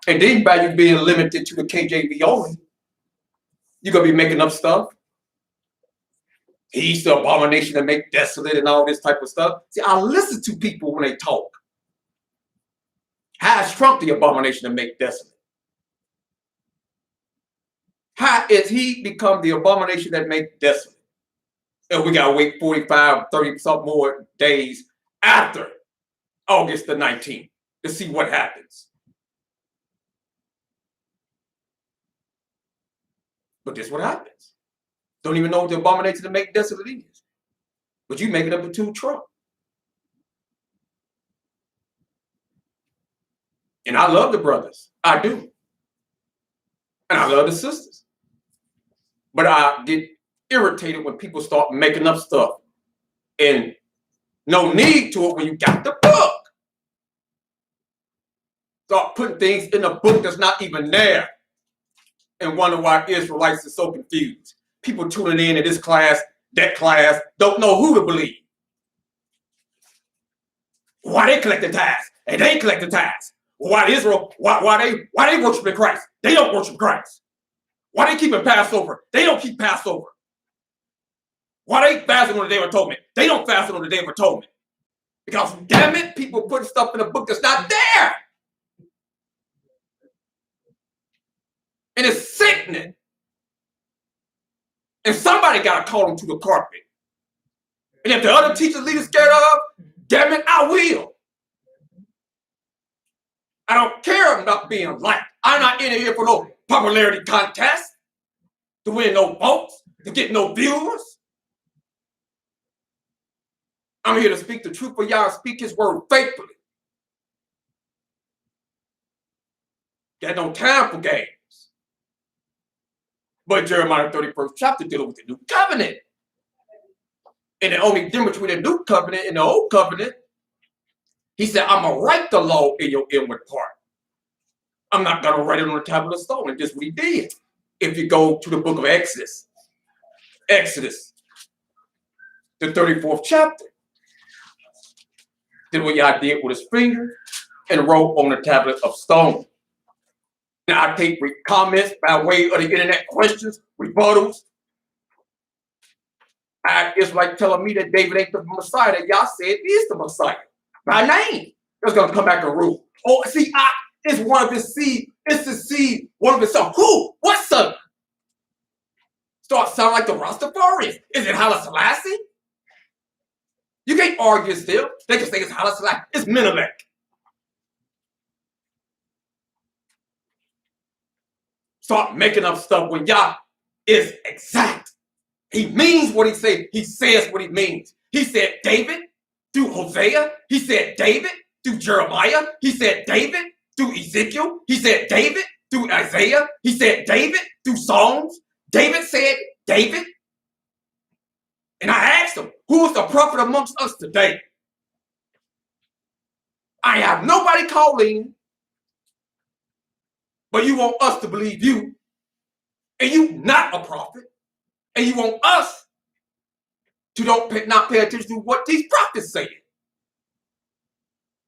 And then by you being limited to the KJV only, you're going to be making up stuff. He's the abomination that make desolate and all this type of stuff. See, I listen to people when they talk. How is Trump the abomination that make desolate? How is he become the abomination that make desolate? And we got to wait 45, 30 some more days after August the 19th to see what happens. But this is what happens. Don't even know what the abomination to make desolate is. But you make it up into Trump. And I love the brothers. I do. And I love the sisters. But I get irritated when people start making up stuff. And no need to it when you got the book. Start putting things in a book that's not even there. And wonder why Israelites are so confused. People tuning in to this class, that class, don't know who to believe. Why they collect the tithes and they collect the tithes? Why Israel? Why they worshiping Christ? They don't worship Christ. Why they keeping Passover? They don't keep Passover. Why they fasting on the Day of Atonement? They don't fast on the Day of Atonement. Because damn it, people put stuff in a book that's not there. And it's sickening. And somebody got to call them to the carpet. And if the other teachers leaders scared of, damn it, I will. I don't care about being liked. I'm not in here for no popularity contest, to win no votes, to get no viewers. I'm here to speak the truth for y'all, speak his word faithfully. Got no time for games. But Jeremiah 31st chapter dealing with the new covenant. And the only difference between the new covenant and the old covenant, he said, I'm going to write the law in your inward part. I'm not going to write it on a tablet of stone. And this is what he did. If you go to the book of Exodus, the 34th chapter, did what Yah did with his finger and wrote on a tablet of stone. Now I take comments by way of the internet, questions, rebuttals. It's like telling me that David ain't the Messiah, that Yah said is the Messiah. By name. It's going to come back and rule. Oh, see, it's one of his seed. It's the seed, one of his son. Who? What son? Start sounding like the Rastafarians. Is it Haile Selassie? You can't argue still. They can say it's Haile Selassie. It's Menelik. Start making up stuff when Yah is exact. He means what he says. He says what he means. He said David through Hosea. He said David through Jeremiah. He said David through Ezekiel. He said David through Isaiah. He said David through Psalms. David said David. And I asked him, who is the prophet amongst us today? I have nobody called in, but you want us to believe you, and you not a prophet, and you want us to not pay attention to what these prophets say.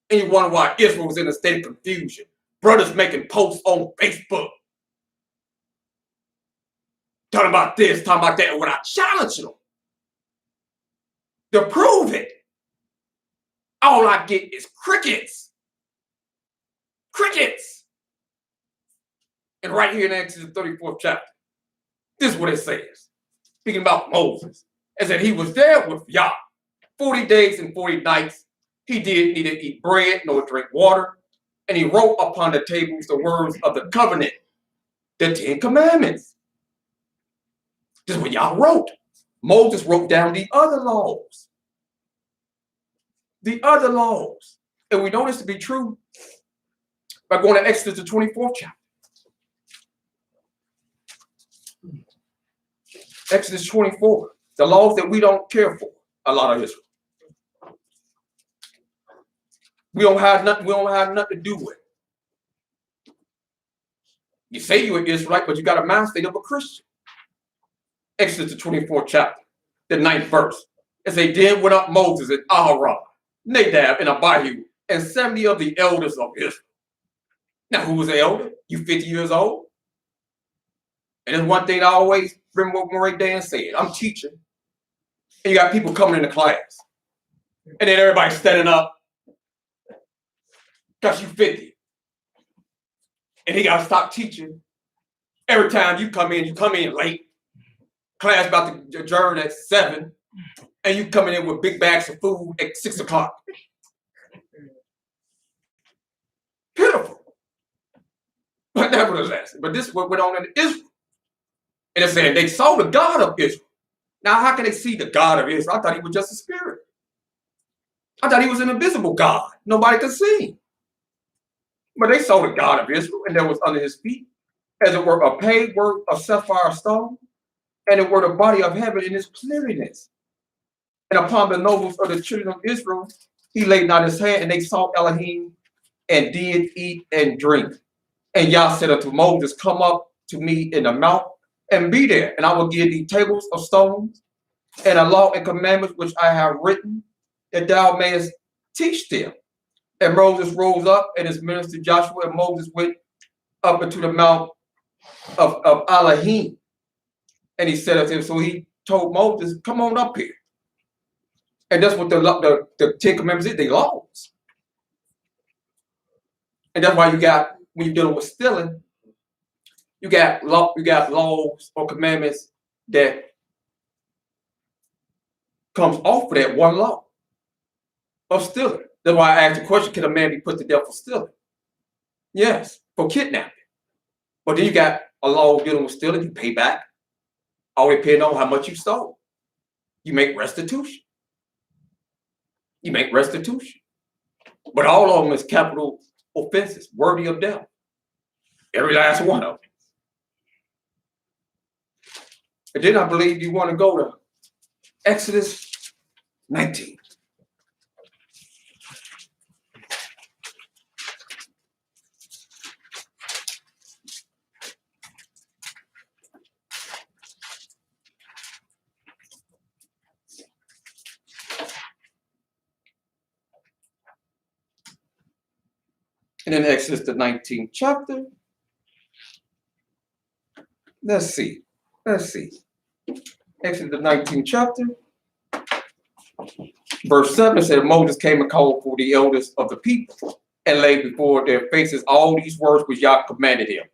And you wonder why Israel was in a state of confusion. Brothers making posts on Facebook, talking about this, talking about that, without challenging them to prove it. All I get is crickets. Crickets. And right here in Exodus 34th chapter, this is what it says. Speaking about Moses, it said he was there with Yah 40 days and 40 nights. He did neither eat bread nor drink water. And he wrote upon the tables the words of the covenant, the 10 commandments. This is what Yah wrote. Moses wrote down the other laws. The other laws. And we know this to be true by going to Exodus, the 24th chapter. Exodus 24, the laws that we don't care for, a lot of Israel. We don't have nothing to do with. You say you're an Israelite, but you got a mind state of a Christian. Exodus the 24th chapter, the 9th verse. It says, then went up Moses and Aharon, Nadab and Abihu, and 70 of the elders of Israel. Now, who was the elder? You 50 years old? And there's one thing I always remember what Murray Dan said. I'm teaching, and you got people coming into class. And then everybody's standing up because you 50. And he got to stop teaching. Every time you come in late. Class about to adjourn at 7, and you coming in with big bags of food at 6 o'clock. Pitiful. But nevertheless, this is what went on in Israel. And it said they saw the God of Israel. Now, how can they see the God of Israel? I thought he was just a spirit. I thought he was an invisible God. Nobody could see him. But they saw the God of Israel, and there was under his feet, as it were, a paved work of sapphire stone, and it were the body of heaven in its clearness. And upon the nobles of the children of Israel, he laid not his hand, and they saw Elohim, and did eat and drink. And Yah said unto Moses, come up to me in the mount, and be there, and I will give thee tables of stones, and a law and commandments which I have written, that thou mayest teach them. And Moses rose up, and his minister Joshua and Moses went up into the mount of Elohim. And he said unto him, so he told Moses, come on up here. And that's what the Ten Commandments is, they laws. And that's why you got, when you're dealing with stealing, you got laws or commandments that comes off of that one law of stealing. That's why I asked the question, can a man be put to death for stealing? Yes, for kidnapping. But then you got a law dealing with stealing, you pay back. All depending on how much you stole. You make restitution. You make restitution. But all of them is capital offenses, worthy of death. Every last one of them. And then I believe you want to go to Exodus 19. And in Exodus the 19th chapter, let's see. Exodus the 19th chapter, verse 7 said, Moses came and called for the elders of the people and laid before their faces all these words which Yah commanded him.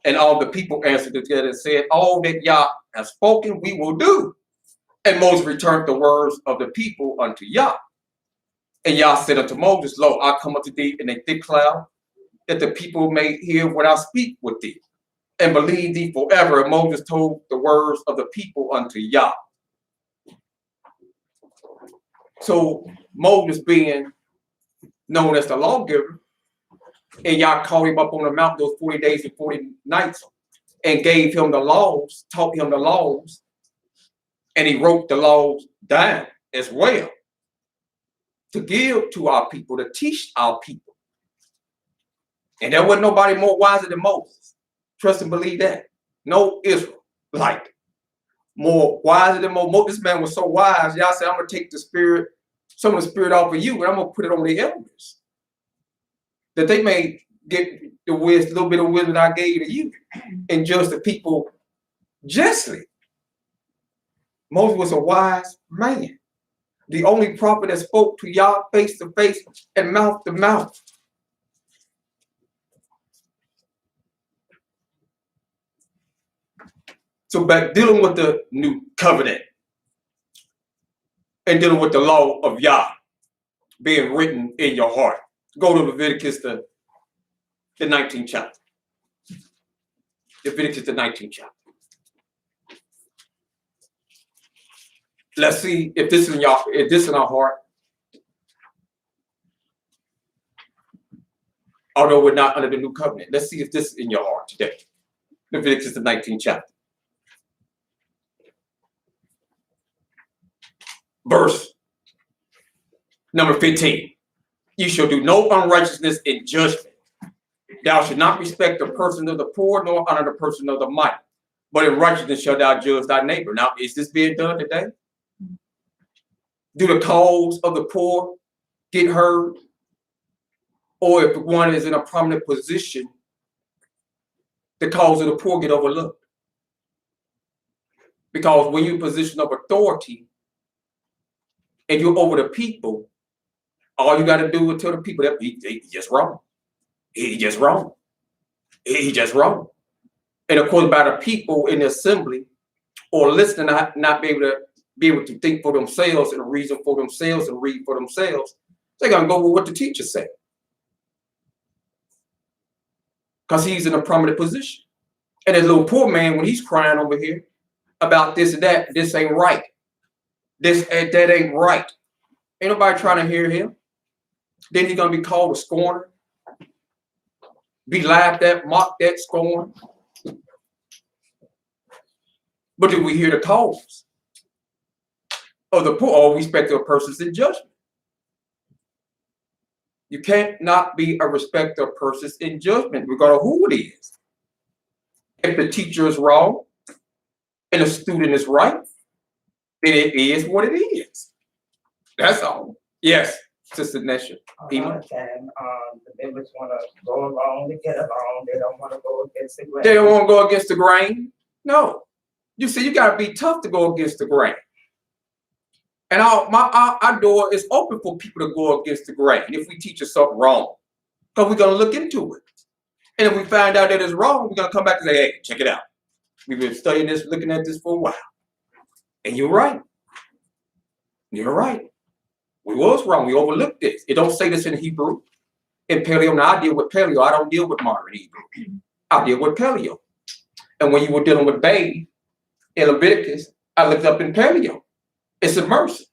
And all the people answered together and said, all that Yah has spoken, we will do. And Moses returned the words of the people unto Yah. And Yah said unto Moses, lo, I come unto thee in a thick cloud, that the people may hear what I speak with thee, and believe thee forever. And Moses told the words of the people unto Yah. So Moses being known as the lawgiver, and Yah called him up on the mountain those 40 days and 40 nights, and gave him the laws, taught him the laws, and he wrote the laws down as well to give to our people, to teach our people. And there wasn't nobody more wiser than Moses. Trust and believe that. No Israelite more wiser than Moses. This man was so wise. Y'all said, I'm going to take the spirit, some of the spirit off of you, and I'm going to put it on the elders. That they may get the wisdom, little bit of wisdom I gave to you, and judge the people justly. Moses was a wise man. The only prophet that spoke to Yah face to face and mouth to mouth. So back dealing with the new covenant and dealing with the law of Yah being written in your heart. Go to Leviticus, the 19th chapter. Leviticus, the 19th chapter. Let's see if this is in our heart. Although we're not under the new covenant. Let's see if this is in your heart today. Leviticus, the 19th chapter. Verse number 15. You shall do no unrighteousness in judgment. Thou shalt not respect the person of the poor, nor honor the person of the mighty. But in righteousness shalt thou judge thy neighbor. Now, is this being done today? Do the cause of the poor get heard? Or if one is in a prominent position, the cause of the poor get overlooked? Because when you're in a position of authority and you're over the people, all you got to do is tell the people that he just wrong. He just wrong. He just wrong. And of course, by the people in the assembly or listening, not be able to think for themselves and reason for themselves and read for themselves, they're gonna go with what the teacher said. Because he's in a prominent position. And this little poor man, when he's crying over here about this and that, this ain't right. This and that ain't right. Ain't nobody trying to hear him. Then he's gonna be called a scorner, be laughed at, mocked at, scorned. But do we hear the cause of the poor? Or respect of persons in judgment? You can't not be a respecter of persons in judgment, regardless of who it is. If the teacher is wrong and the student is right, then it is what it is. That's all. Yes, Sister Nesha. A lot of time, the members want to go along to get along. They don't want to go against the grain. They don't want to go against the grain. No. You see, you got to be tough to go against the grain. And our door is open for people to go against the grain if we teach us something wrong. Because we're going to look into it. And if we find out that it's wrong, we're going to come back and say, hey, check it out. We've been studying this, looking at this for a while. And you're right. You're right. We was wrong. We overlooked this. It don't say this in Hebrew. In Paleo, now I deal with Paleo. I don't deal with modern Hebrew. I deal with Paleo. And when you were dealing with Babe in Leviticus, I looked up in Paleo. It's immersive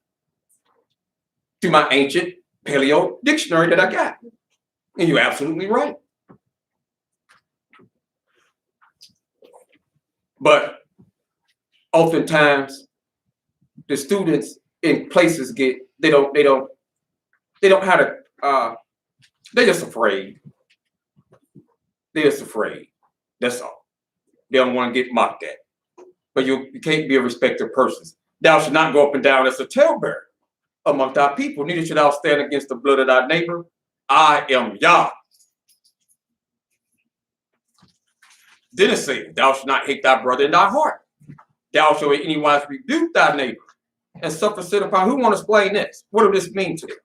to my ancient Paleo dictionary that I got. And you're absolutely right. But oftentimes the students in places they don't have to they're just afraid. They're just afraid. That's all. They don't want to get mocked at. But you can't be a respected person. Thou shalt not go up and down as a talebearer among thy people, neither shalt thou stand against the blood of thy neighbor. I am Yah. Then it says, thou shalt not hate thy brother in thy heart. Thou shalt in any wise rebuke thy neighbor and suffer sin upon. Who want to explain this? What does this mean to them?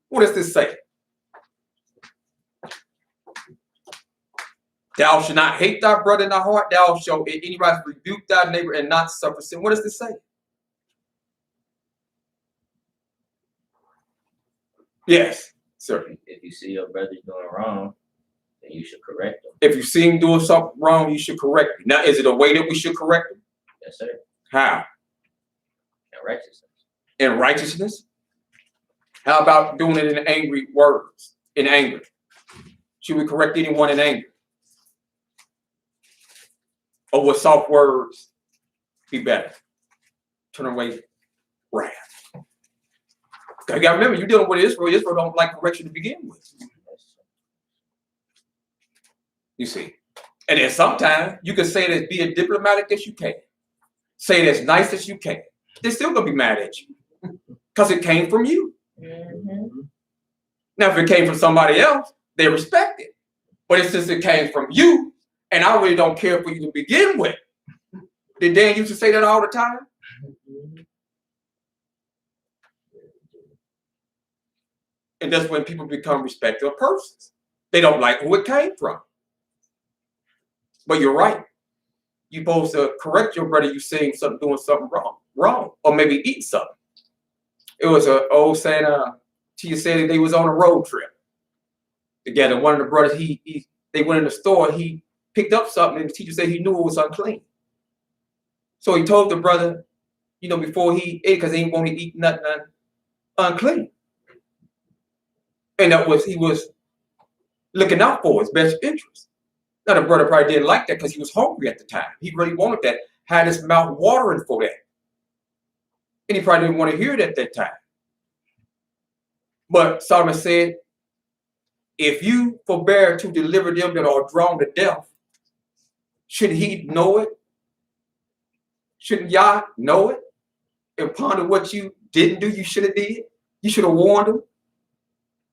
What does this say? Thou shalt not hate thy brother in thy heart. Thou shalt in any wise rebuke thy neighbor and not suffer sin. What does this say? Yes, sir. If you see your brother doing wrong, then you should correct him. If you see him doing something wrong, you should correct him. Now, is it a way that we should correct him? Yes, sir. How? In righteousness. In righteousness? How about doing it in angry words, in anger? Should we correct anyone in anger? Or would soft words be better? Turn away wrath. You gotta remember, you're dealing with Israel. Israel don't like correction to begin with. You see. And then sometimes you can say it as be as diplomatic as you can. Say it as nice as you can. They're still gonna be mad at you. Because it came from you. Mm-hmm. Now, if it came from somebody else, they respect it. But since it came from you, and I really don't care for you to begin with. Did Dan used to say that all the time? And that's when people become respected of persons. They don't like who it came from. But you're right. You're supposed to correct your brother. You saying something, doing something wrong, or maybe eat something. It was an old saying. Tia said they was on a road trip together. One of the brothers, they went in the store. He picked up something, and the teacher said he knew it was unclean. So he told the brother, before he ate, because he didn't want to eat nothing unclean. And he was looking out for his best interest. Now the brother probably didn't like that because he was hungry at the time. He really wanted that, had his mouth watering for that. And he probably didn't want to hear it at that time. But Solomon said, if you forbear to deliver them that are drawn to death, should he know it? Shouldn't Yah know it? And ponder what you didn't do, you should have did? You should have warned them.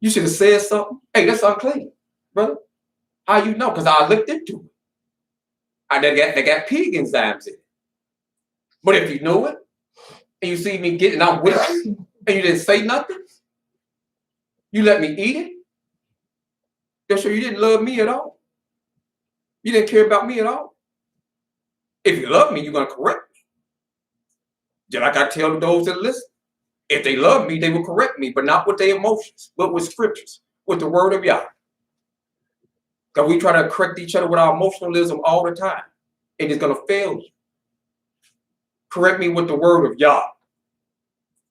You should have said something. Hey, that's unclean, brother. How you know? Because I looked into it. They got pig enzymes in it. But if you know it, and you see me getting out with it, and you didn't say nothing, you let me eat it, that's sure you didn't love me at all. You didn't care about me at all. If you love me, you're going to correct me. Just like I tell those that listen. If they love me, they will correct me, but not with their emotions, but with scriptures, with the word of Yah. Because we try to correct each other with our emotionalism all the time, and it's going to fail you. Correct me with the word of Yah.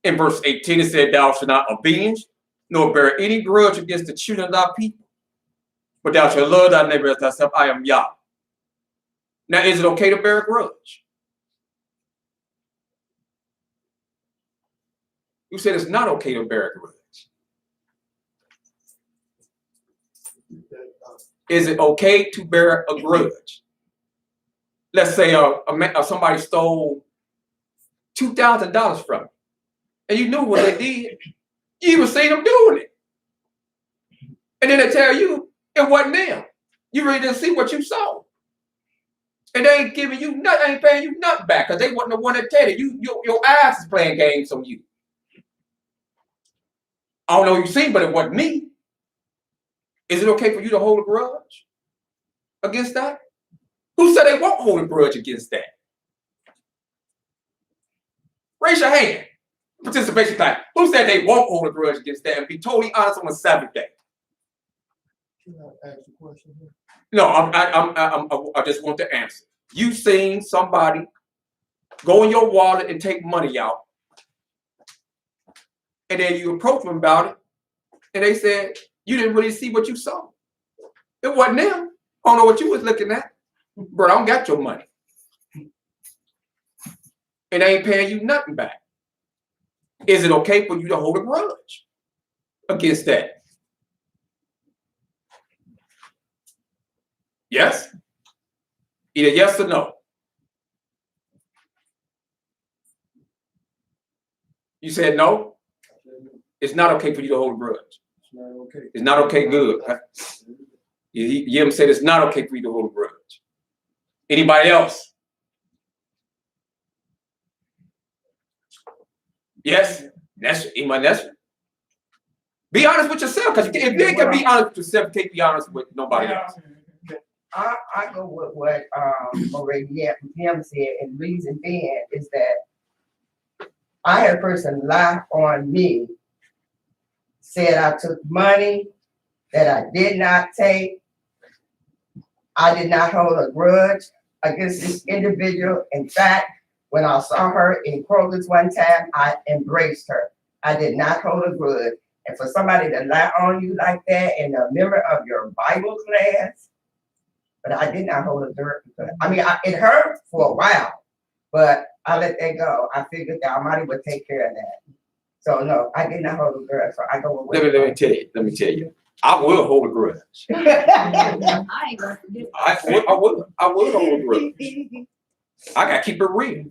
In verse 18, it said, thou shalt not avenge, nor bear any grudge against the children of thy people, but thou shalt love thy neighbor as thyself. I am Yah. Now, is it okay to bear a grudge? You said it's not okay to bear a grudge. Is it okay to bear a grudge? Let's say somebody stole $2,000 from you, and you knew what they did. You even seen them doing it. And then they tell you it wasn't them. You really didn't see what you saw. And they ain't giving you nothing, ain't paying you nothing back because they wasn't the one that tell you. Your eyes is playing games on you. I don't know who you seen, but it wasn't me. Is it okay for you to hold a grudge against that? Who said they won't hold a grudge against that? Raise your hand. Participation time. Who said they won't hold a grudge against that? And be totally honest on the Sabbath day. Can I ask a question here? No, I just want to answer. You seen somebody go in your wallet and take money out, and then you approach them about it, and they said you didn't really see what you saw. It wasn't them. I don't know what you was looking at, bro. I don't got your money, and they ain't paying you nothing back. Is it okay for you to hold a grudge against that? Yes? Either yes or no. You said no? It's not okay for you to hold a grudge. It's not okay. It's not okay, good. You hear him say it's not okay for you to hold a grudge. Anybody else? Yes? That's anybody else? Be honest with yourself, because if you can be honest with yourself, you can't be honest with nobody else. I go with what already Jim said, and the reason being is that I had a person lie on me, said I took money that I did not take. I did not hold a grudge against this individual. In fact, when I saw her in Kroger's one time, I embraced her. I did not hold a grudge. And for somebody to lie on you like that and a member of your Bible class, but I did not hold a grudge. I mean, it hurt for a while, but I let that go. I figured the Almighty would take care of that. So no, I did not hold a grudge. So I go with Let me tell you. I will hold a grudge. I ain't gonna forget. I will hold a grudge. I gotta keep it real.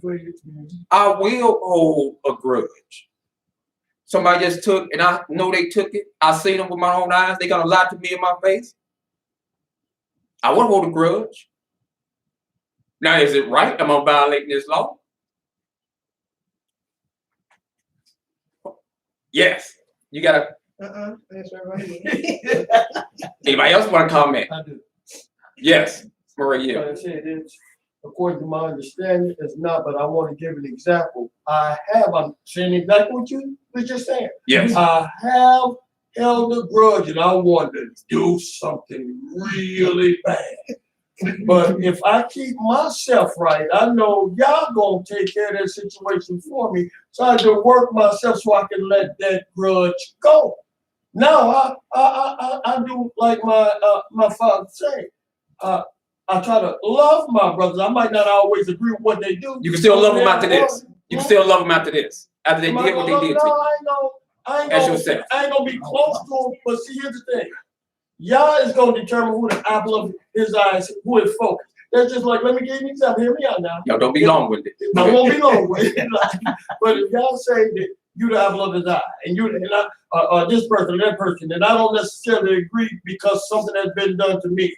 I will hold a grudge. Somebody just took, and I know they took it. I seen them with my own eyes. They gonna lie to me in my face. I will hold a grudge. Now, is it right? Am I violating this law? Yes. You gotta. That's right. Anybody else want to comment? I do. Yes, Maria. Like I said, it's, according to my understanding, it's not, but I want to give an example. I'm saying exactly what you were just saying. Yes. I have held a grudge and I want to do something really bad. But if I keep myself right, I know y'all gonna take care of that situation for me. So I had to work myself so I can let that grudge go. Now I do like my father said. I try to love my brothers. I might not always agree with what they do. You can still love them after this. You can still love them after this. After they did what they did to you. I ain't As gonna be close to them. But see, here's the thing. Y'all is gonna determine who the apple of his eyes, who is focused. That's just like, let me give you an example. Hear me out now. Y'all don't be long with it. I won't be long with it. But if y'all say that you the apple of his eye, and this person, that person, and I don't necessarily agree because something has been done to me,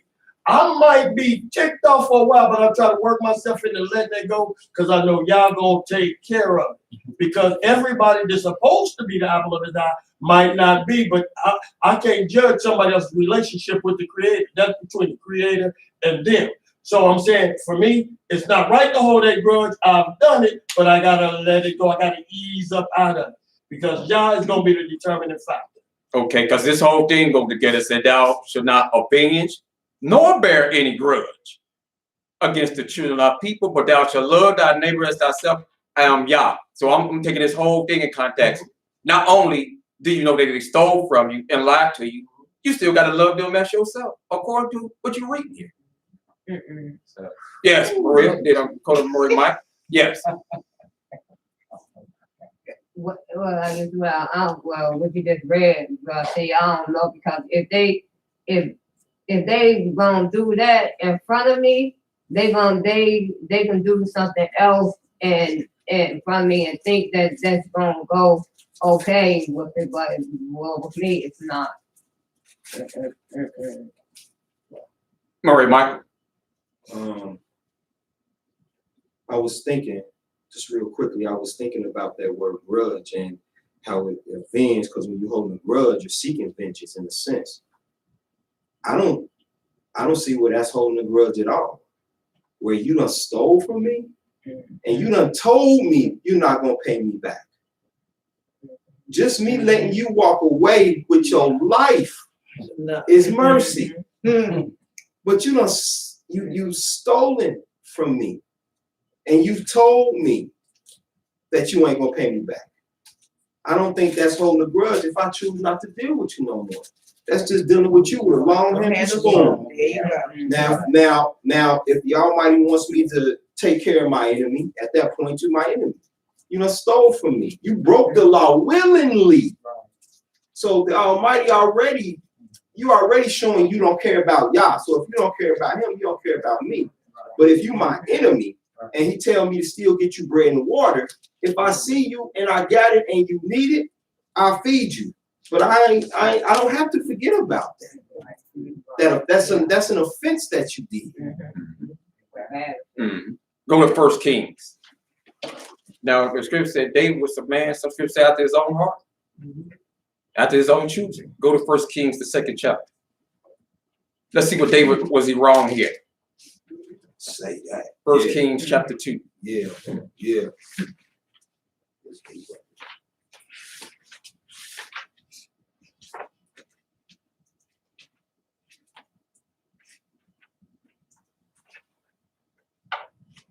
I might be ticked off for a while, but I'm trying to work myself into letting that go because I know y'all gonna take care of it. Because everybody that's supposed to be the apple of his eye might not be, but I can't judge somebody else's relationship with the Creator. That's between the Creator and them. So I'm saying, for me, it's not right to hold that grudge. I've done it, but I gotta let it go. I gotta ease up out of it because Yah is gonna be the determining factor. Okay, because this whole thing goes together. Said thou shalt not avenge nor bear any grudge against the children of people, but thou shalt love thy neighbor as thyself. I am Yah. So I'm taking this whole thing in context. Not only do you know that they stole from you and lied to you, you still got to love them as yourself, according to what you read here. So, yes, Maria. Did I call him Maria Mike? Yes. Well, what you just read, see, I don't know, because if they gonna do that in front of me, they can do something else and in front of me and think that that's gonna go okay with it, but well, with me, it's not. Maria Michael. I was thinking, just real quickly, I was thinking about that word grudge, and how it avenge, because when you're holding a grudge, you're seeking vengeance in a sense. I don't see where that's holding a grudge at all. Where you done stole from me and you done told me you're not gonna pay me back. Just me letting you walk away with your life is mercy. But you done you stolen from me and you've told me that you ain't gonna pay me back. I don't think that's holding a grudge if I choose not to deal with you no more. That's just dealing with you with a long handled spoon. Now, if the Almighty wants me to take care of my enemy, at that point, you're my enemy. You done stole from me. You broke the law willingly. So the Almighty you already showing you don't care about Yah. So if you don't care about him, you don't care about me. But if you my enemy and he tell me to still get you bread and water, if I see you and I got it and you need it, I'll feed you. But I don't have to forget about that. That's an offense that you did. Go to 1 Kings. Now the scripture said David was a man, some scripture say after his own heart, after his own choosing. Go to 1 Kings, the 2nd chapter. Let's see what David was he wrong here. Say that. 1 Kings chapter 2. Yeah.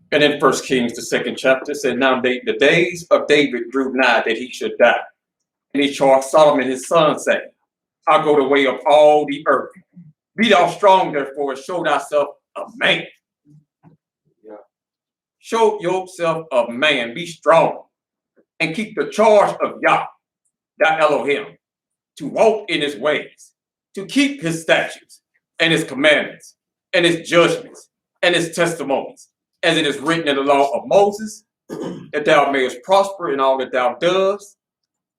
And in 1 Kings, the 2nd chapter, said, now the days of David drew nigh that he should die. And he charged Solomon his son, saying, I'll go the way of all the earth. Be thou strong, therefore, and show thyself a man. Yeah. Show yourself a man, be strong, and keep the charge of Yah, thy Elohim, to walk in his ways, to keep his statutes, and his commandments, and his judgments, and his testimonies, as it is written in the law of Moses, that thou mayest prosper in all that thou doest,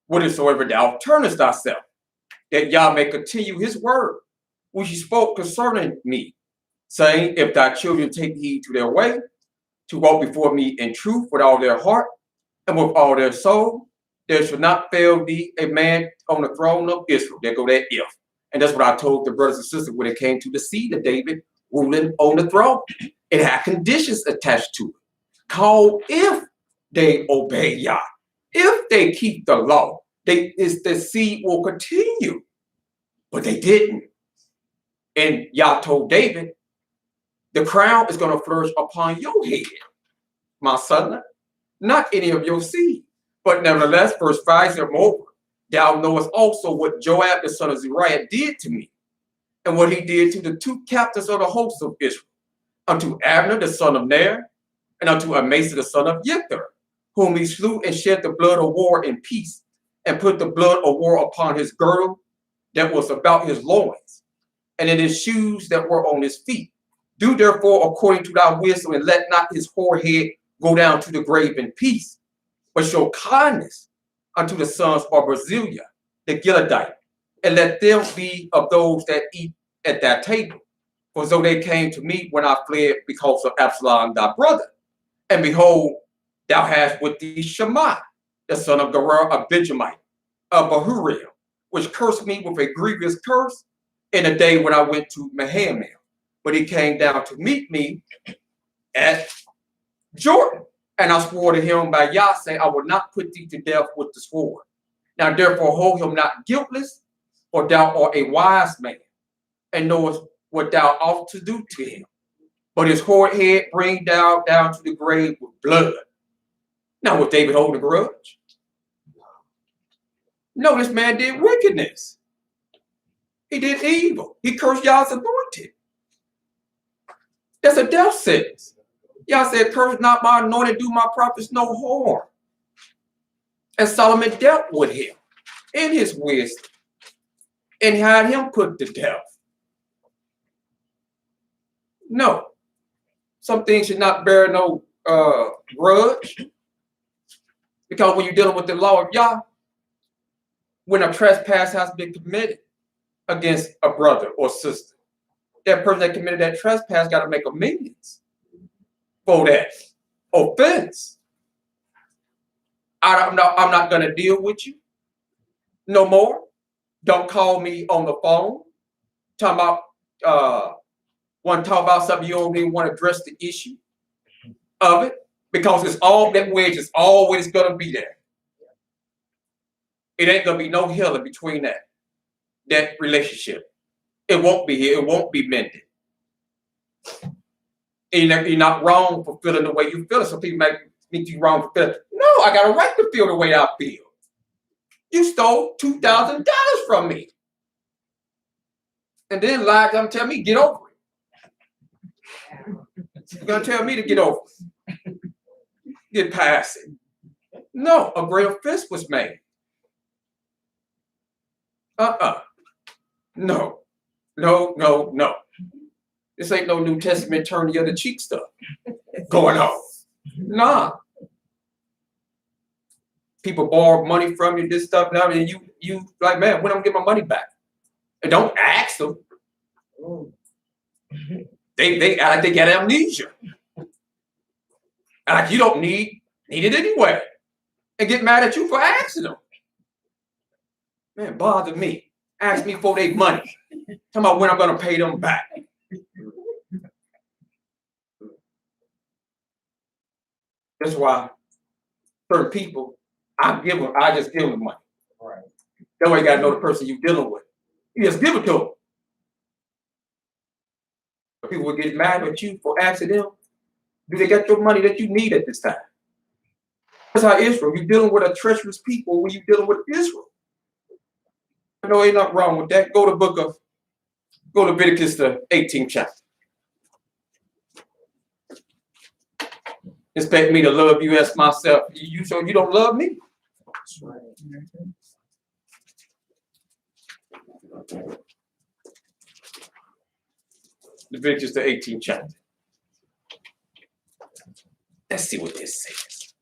whithersoever thou turnest thyself, that Yah may continue his word, which he spoke concerning me, saying, if thy children take heed to their way, to walk before me in truth with all their heart and with all their soul, there shall not fail thee a man on the throne of Israel. There go that if. And that's what I told the brothers and sisters when it came to the seed of David ruling on the throne. It had conditions attached to it, called if they obey Yah. If they keep the law, the seed will continue. But they didn't. And Yah told David, the crown is going to flourish upon your head, my son, not any of your seed. But nevertheless, verse 5 said, moreover, thou knowest also what Joab, the son of Zeruiah, did to me, and what he did to the 2 captains of the hosts of Israel, unto Abner, the son of Ner, and unto Amasa, the son of Yither, whom he slew and shed the blood of war in peace, and put the blood of war upon his girdle that was about his loins, and in his shoes that were on his feet. Do therefore according to thy wisdom, and let not his forehead go down to the grave in peace, but show kindness unto the sons of Barzillai, the Gileadite, and let them be of those that eat at that table. For so they came to me when I fled because of Absalom thy brother. And behold, thou hast with thee Shammai, the son of Gerar, a Benjamite, of Bahuriel, which cursed me with a grievous curse in the day when I went to Mahanaim. But he came down to meet me at Jordan. And I swore to him by Yah, saying, I will not put thee to death with the sword. Now therefore hold him not guiltless, for thou art a wise man, and knowest what thou ought to do to him. But his forehead bring thou down to the grave with blood. Now was David holding a grudge? No, this man did wickedness. He did evil. He cursed Yah's anointed. That's a death sentence. Yah said, curse not my anointed, do my prophets no harm. And Solomon dealt with him in his wisdom and had him put to death. No, some things should not bear no grudge. Because when you're dealing with the law of Yah, when a trespass has been committed against a brother or sister, that person that committed that trespass got to make amends for that offense. I'm not going to deal with you. no more. Don't call me on the phone. Talking about want to talk about something you don't even want to address the issue of it, because it's all that wedge is always gonna be there. It ain't gonna be no healing between that relationship. It won't be here. It won't be mended. And you're not wrong for feeling the way you feel. Some people might think you wrong for feeling. No, I got a right to feel the way I feel. You stole $2,000 from me, and then lied to tell me get over it. You're gonna tell me to get over it, get past it. No, a great offense was made. No. This ain't no New Testament turn the other cheek stuff going on. Nah. People borrow money from you, this stuff now, and you like, man, when I'm gonna get my money back? And don't ask them. They act like they got amnesia. Like you don't need it anyway. And get mad at you for asking them. Man, bother me. Ask me for their money. Talking about when I'm gonna pay them back. That's why certain people, I just give them money. Right. That way you gotta know the person you're dealing with. You just give it to them. But people will get mad at you for asking them, do they get your money that you need at this time? That's how Israel, you're dealing with a treacherous people when you're dealing with Israel. No, ain't nothing wrong with that. Go to Leviticus, the 18th chapter. Expect me to love you as myself. So you don't love me. That's right. Leviticus, the 18th chapter. Let's see what this says.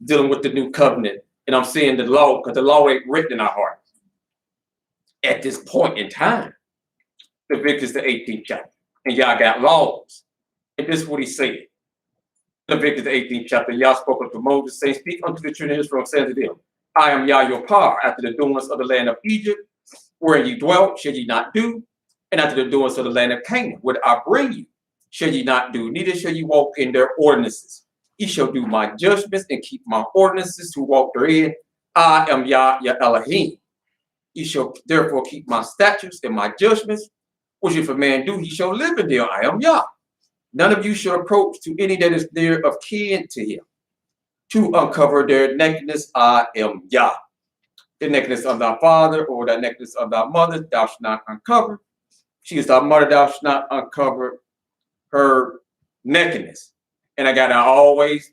Dealing with the new covenant. And I'm saying the law, because the law ain't written in our hearts. At this point in time, Leviticus, the 18th chapter. And y'all got laws. And this is what he said. Leviticus, the 18th chapter. Yah spoke unto Moses, saying, speak unto the children of Israel, saying to them, I am Yah your power, after the doings of the land of Egypt, where ye dwelt, shall ye not do, and after the doings of the land of Canaan, where I bring you, shall ye not do, neither shall ye walk in their ordinances. Ye shall do my judgments and keep my ordinances to walk therein. I am Yah, your Elohim. Ye shall therefore keep my statutes and my judgments, which if a man do, he shall live in them. I am Yah. None of you shall approach to any that is near of kin to him, to uncover their nakedness. I am Yah. The nakedness of thy father or the nakedness of thy mother, thou shalt not uncover. She is thy mother, thou shalt not uncover her nakedness. And I gotta always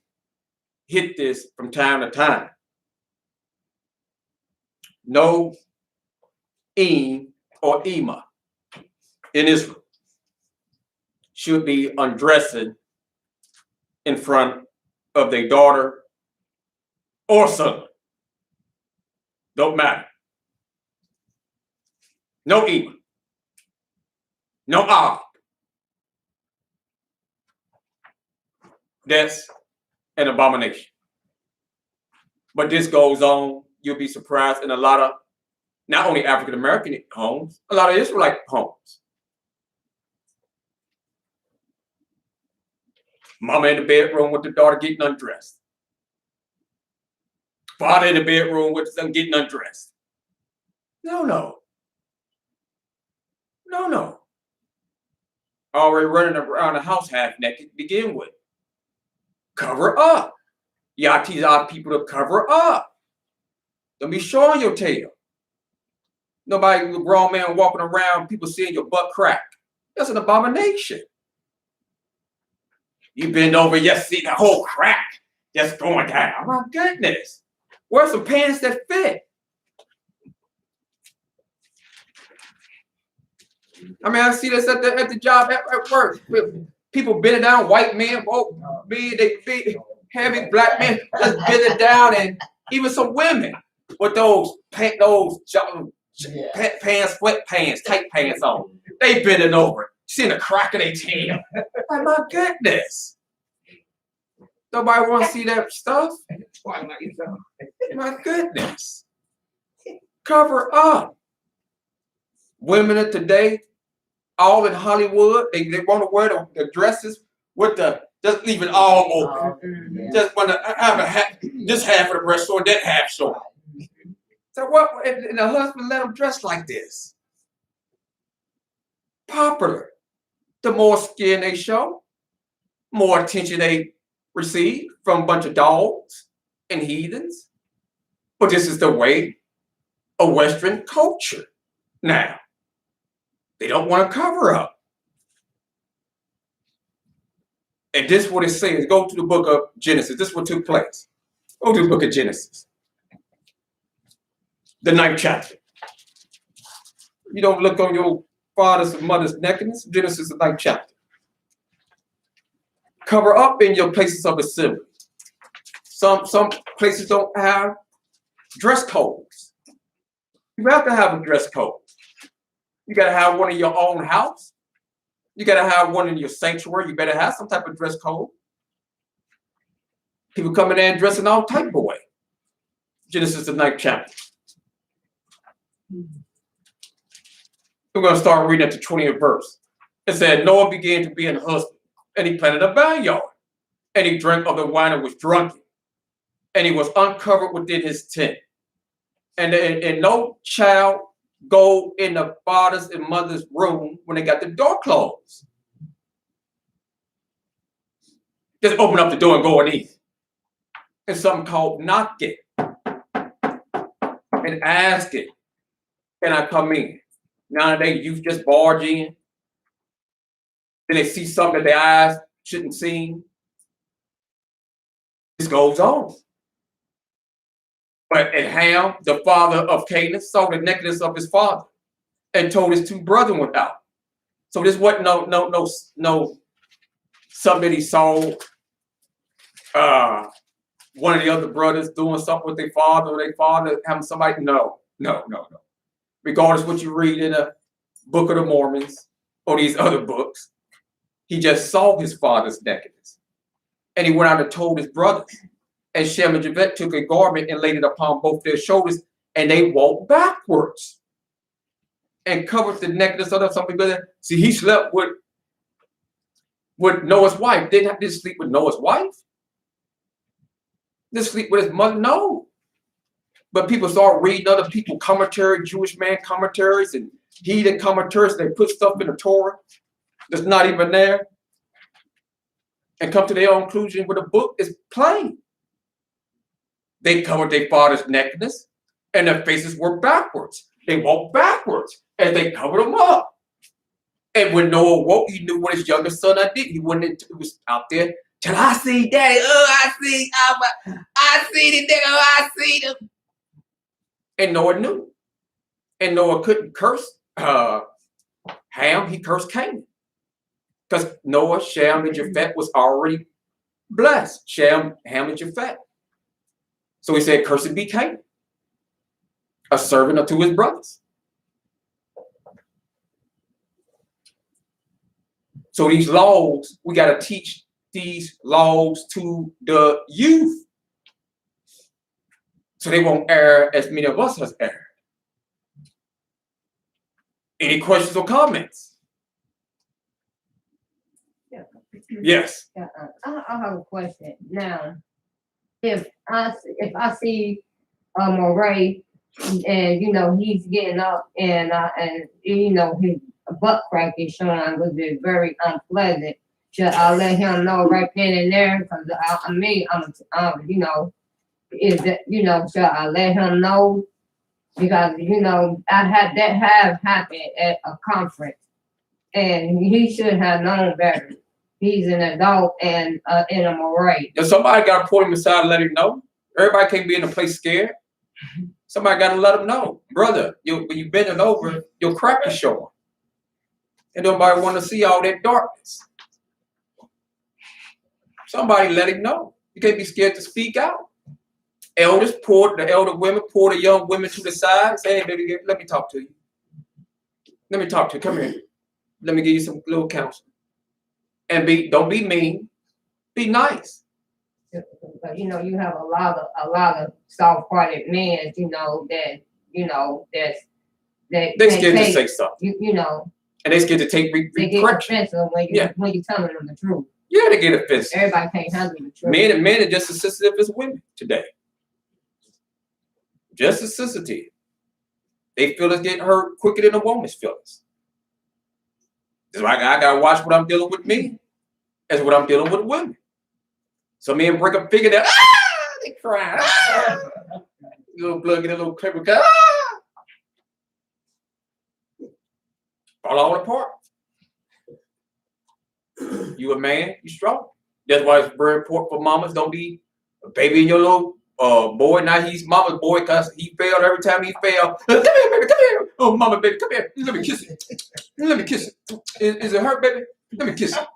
hit this from time to time. No or Ema in Israel should be undressing in front of their daughter or son. Don't matter. No Ema. No Ah. That's an abomination. But this goes on, you'll be surprised, in a lot of, not only African-American homes, a lot of Israelite homes. Mama in the bedroom with the daughter getting undressed. Father in the bedroom with the son getting undressed. No. Already running around the house half naked to begin with. Cover up. Y'all teach our people to cover up. Don't be showing your tail. Nobody, a grown man walking around, people seeing your butt crack. That's an abomination. You bend over, you see the whole crack just going down. Oh my goodness. Wear some pants that fit. I mean, I see this at the job at work. People bending down, white men, they big, heavy black men just bending down, and even some women with those pants, sweatpants, tight pants on. They bending over, seeing the crack of their tail. Oh my goodness. Nobody want to see that stuff. My goodness. Cover up. Women of today, all in Hollywood, they want to wear the dresses with just leave it all open. Yeah. Just want to have this half of the breast showing, that half showing. So what? And the husband let them dress like this. Popular. The more skin they show, more attention they receive from a bunch of dogs and heathens. But this is the way of Western culture now. They don't want to cover up. And this is what it says. Go to the book of Genesis. This is what took place. Go to the book of Genesis. The 9th chapter. You don't look on your father's and mother's nakedness. Genesis, the 9th chapter. Cover up in your places of assembly. Some places don't have dress codes. You have to have a dress code. You got to have one in your own house. You got to have one in your sanctuary. You better have some type of dress code. People coming in dressing all type of way. Genesis, the 9th chapter. We're going to start reading at the 20th verse. It said, Noah began to be an husband, and he planted a vineyard, and he drank of the wine and was drunken, and he was uncovered within his tent. And no child go in the father's and mother's room when they got the door closed. Just open up the door and go and eat. It's something called knocking and asking, can I come in? Nowadays, youth just barge in. Then they see something that their eyes shouldn't see. This goes on. But and Ham, the father of Canaan, saw the nakedness of his father and told his 2 brethren without. So this wasn't no something that he saw one of the other brothers doing something with their father or their father having somebody. No. Regardless of what you read in the Book of the Mormons or these other books, he just saw his father's nakedness. And he went out and told his brothers. And Shem and Japheth took a garment and laid it upon both their shoulders, and they walked backwards and covered the nakedness of them. Something good. See, he slept with Noah's wife. Didn't sleep with Noah's wife. Didn't sleep with his mother. No. But people start reading other people's commentary, Jewish man commentaries and heathen commentaries. They put stuff in the Torah that's not even there and come to their own conclusion where the book is plain. They covered their father's nakedness and their faces were backwards. They walked backwards as they covered them up. And when Noah woke, he knew what his youngest son did. He was out there till I see daddy. I see the nigga. I see them. And Noah knew. And Noah couldn't curse Ham. He cursed Canaan. Because Noah, Shem, and Japheth was already blessed. Shem, Ham, and Japheth. So he said, cursed be Canaan, a servant unto his brothers. So these laws, we got to teach these laws to the youth so they won't err as many of us has erred. Any questions or comments? Yeah. Yes. Yeah, I have a question. Now, if I see Moray and he's getting up and his butt crack is showing, which is very unpleasant, should I let him know right then and there? Because is that should I let him know? Because I had that have happened at a conference, and he should have known better. He's an adult and in a moray. If somebody got to pull him aside and let him know. Everybody can't be in a place scared. Somebody got to let him know. Brother, when you bending over, your crack is showing. And nobody want to see all that darkness. Somebody let him know. You can't be scared to speak out. The elder women pull the young women to the side and say, hey, baby, let me talk to you. Let me talk to you. Come here. Let me give you some little counsel. And don't be mean. Be nice. But you have a lot of soft-hearted men, that you know, that They can scared to take, say something. you know, And they scared to take they get repression. offensive when Yeah. you're telling them the truth. Yeah, they get offensive. Everybody can't handle the truth. Men are just as sensitive as women today. Just as sensitive. They feel it's getting hurt quicker than a woman's feelings. That's why I gotta watch what I'm dealing with men as what I'm dealing with women. So men break a figure that they cry. Little blood get a little clipper. Fall apart. You a man, you strong. That's why it's very important for mamas. Don't be a baby in your little boy. Now he's mama's boy because he failed every time he failed. Come here, baby, come here. Oh, mama, baby, come here. Let me kiss it. Let me kiss it. Is it hurt, baby? Let me kiss it.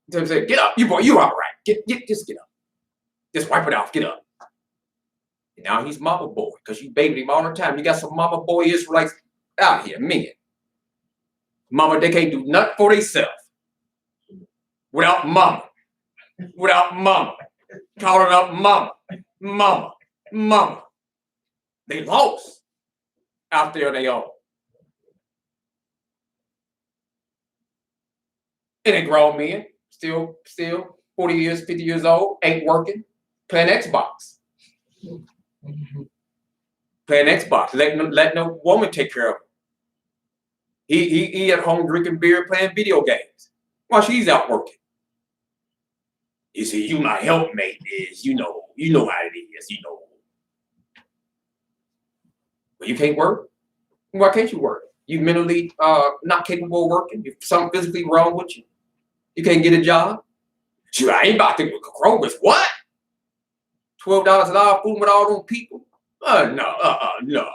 They say, get up, you boy, you all right. Just get up. Just wipe it off. Get up. And now he's mama boy because you babied him all the time. You got some mama boy Israelites out here, men. Mama, they can't do nothing for themselves without mama. Without mama. Calling up mama. Mama. Mama. They lost out there on their own. And they grown men, still 40 years, 50 years old, ain't working, playing Xbox. Playing Xbox, letting no woman take care of him. He at home drinking beer, playing video games while she's out working. You see, you my helpmate is, you know how it is, you know. But you can't work. Why can't you work? You mentally not capable of working. If something physically wrong with you, you can't get a job. Shoot, I ain't about to grow with what? $12 an hour fooling with all those people? No.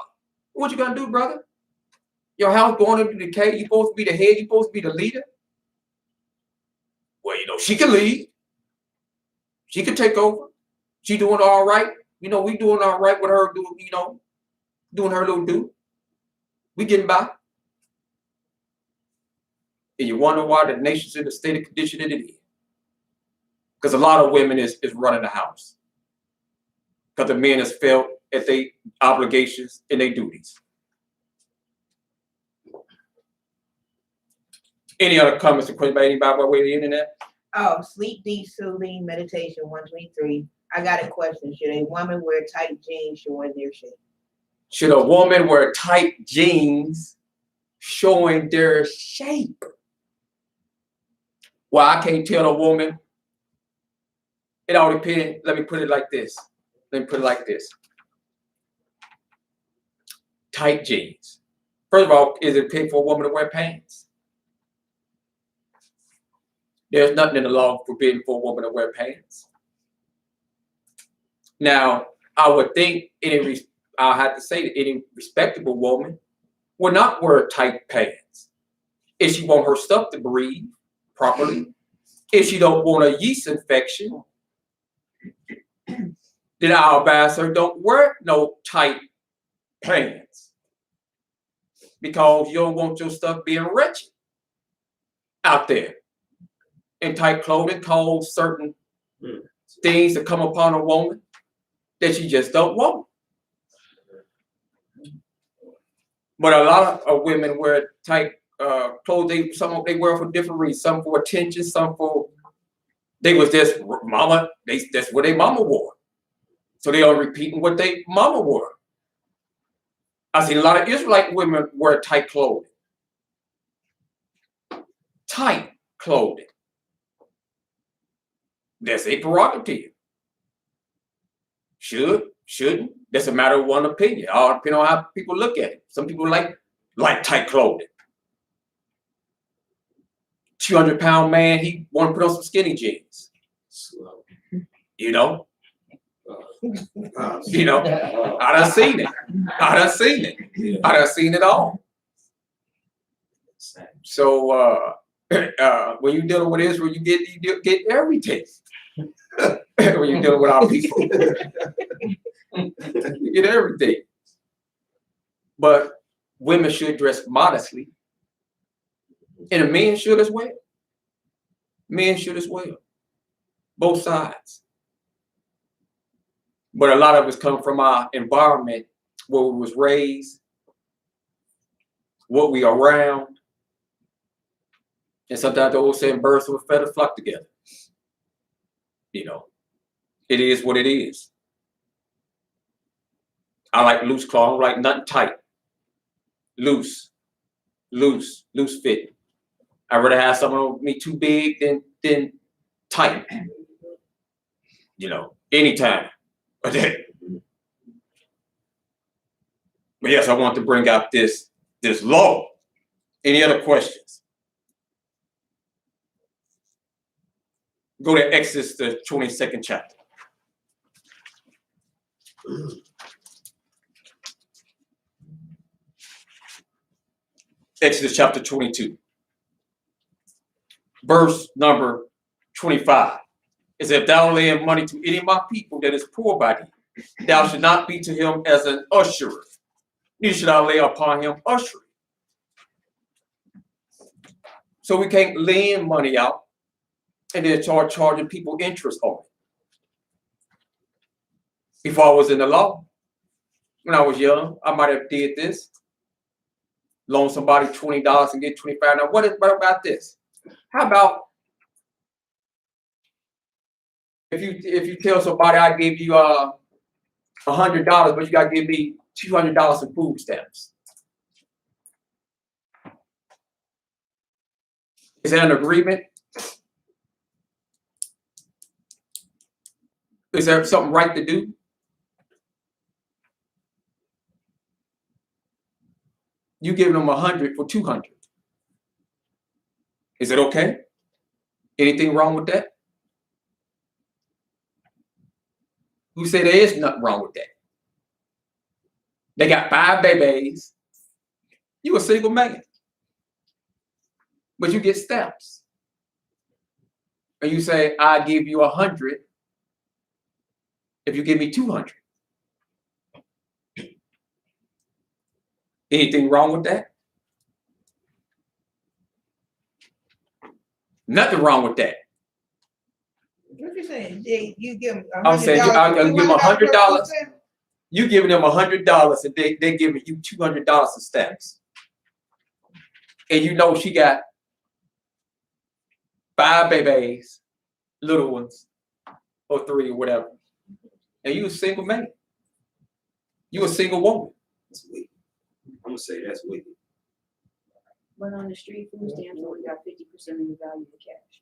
What you gonna do, brother? Your house going into decay. You supposed to be the head. You supposed to be the leader. Well, she can lead. She can take over. She doing all right. We doing all right with her doing her little do. We getting by. And you wonder why the nation's in the state of condition that it is. Because a lot of women is running the house. Because the men has failed at their obligations and their duties. Any other comments or questions by anybody by way of the internet? Oh, sleep deep soothing meditation 123. I got a question. Should a woman wear tight jeans showing their shape? Should a woman wear tight jeans showing their shape? Well, I can't tell a woman. It all depends. Let me put it like this. Tight jeans. First of all, is it paid for a woman to wear pants? There's nothing in the law forbidding for a woman to wear pants. Now, I would think I'll have to say that any respectable woman will not wear tight pants if she want her stuff to breathe properly. If she don't want a yeast infection, then I'll advise her don't wear no tight pants because you don't want your stuff being wretched out there. And tight clothing cause certain things to come upon a woman that she just don't want. But a lot of women wear tight clothes. Some they wear for different reasons. Some for attention. Some for they was just mama. That's what they mama wore. So they are repeating what they mama wore. I see a lot of Israelite women wear tight clothing. Tight clothing. That's a prerogative. Shouldn't. That's a matter of one opinion. All depends on how people look at it. Some people like tight clothing. 200-pound man, he want to put on some skinny jeans. I done seen it. I done seen it all. So when you dealing with Israel, you get everything. When you're dealing with our people, you get everything. But women should dress modestly, and men should as well. Men should as well. Both sides. But a lot of us come from our environment where we was raised, what we are around. And sometimes the old saying, birds of a feather flock together. You know, it is what it is. I like loose cloth. I don't like nothing tight. Loose fit. I'd rather have something on me too big than tight. You know, anytime. But yes, I want to bring out this law. Any other questions? Go to Exodus, the 22nd chapter. Exodus chapter 22. Verse number 25. Is if thou lend money to any of my people that is poor by thee, thou should not be to him as an ussurer, neither should I lay upon him usury. So we can't lend money out and then start charging people interest on it. Before I was in the law, when I was young, I might have did this. Loan somebody $20 and get $25. Now, what about this? How about if you tell somebody I give you $100, but you gotta give me $200 in food stamps? Is that an agreement? Is there something right to do? You giving them 100 for 200. Is it okay? Anything wrong with that? Who say there is nothing wrong with that? They got 5 babies. You a single man, but you get stamps, and you say I give you 100 if you give me 200. Anything wrong with that? Nothing wrong with that. What you saying? You give them I'm saying I'll give them $100. You giving them $100 and they giving you $200 in stamps. And you know she got 5 babies, little ones, or 3 or whatever. And you a single man. You a single woman. That's wicked. I'm gonna say that's wicked. But on the street food stamps, only got 50% of the value of cash.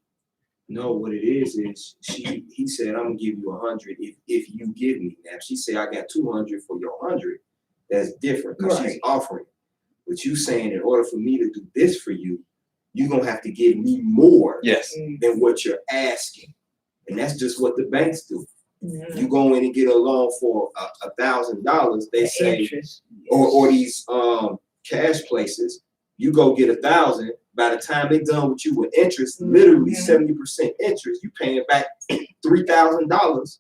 No, what it is he said I'm gonna give you 100 if you give me. Now if she say I got 200 for your 100, that's different because she's offering. But you saying in order for me to do this for you, you're gonna have to give me more Yes. than what you're asking. And that's just what the banks do. Mm-hmm. You go in and get a loan for $1,000, they say, Interest. or these cash places, you go get 1,000. By the time they done with you with interest, literally 70% interest, you paying back $3,000.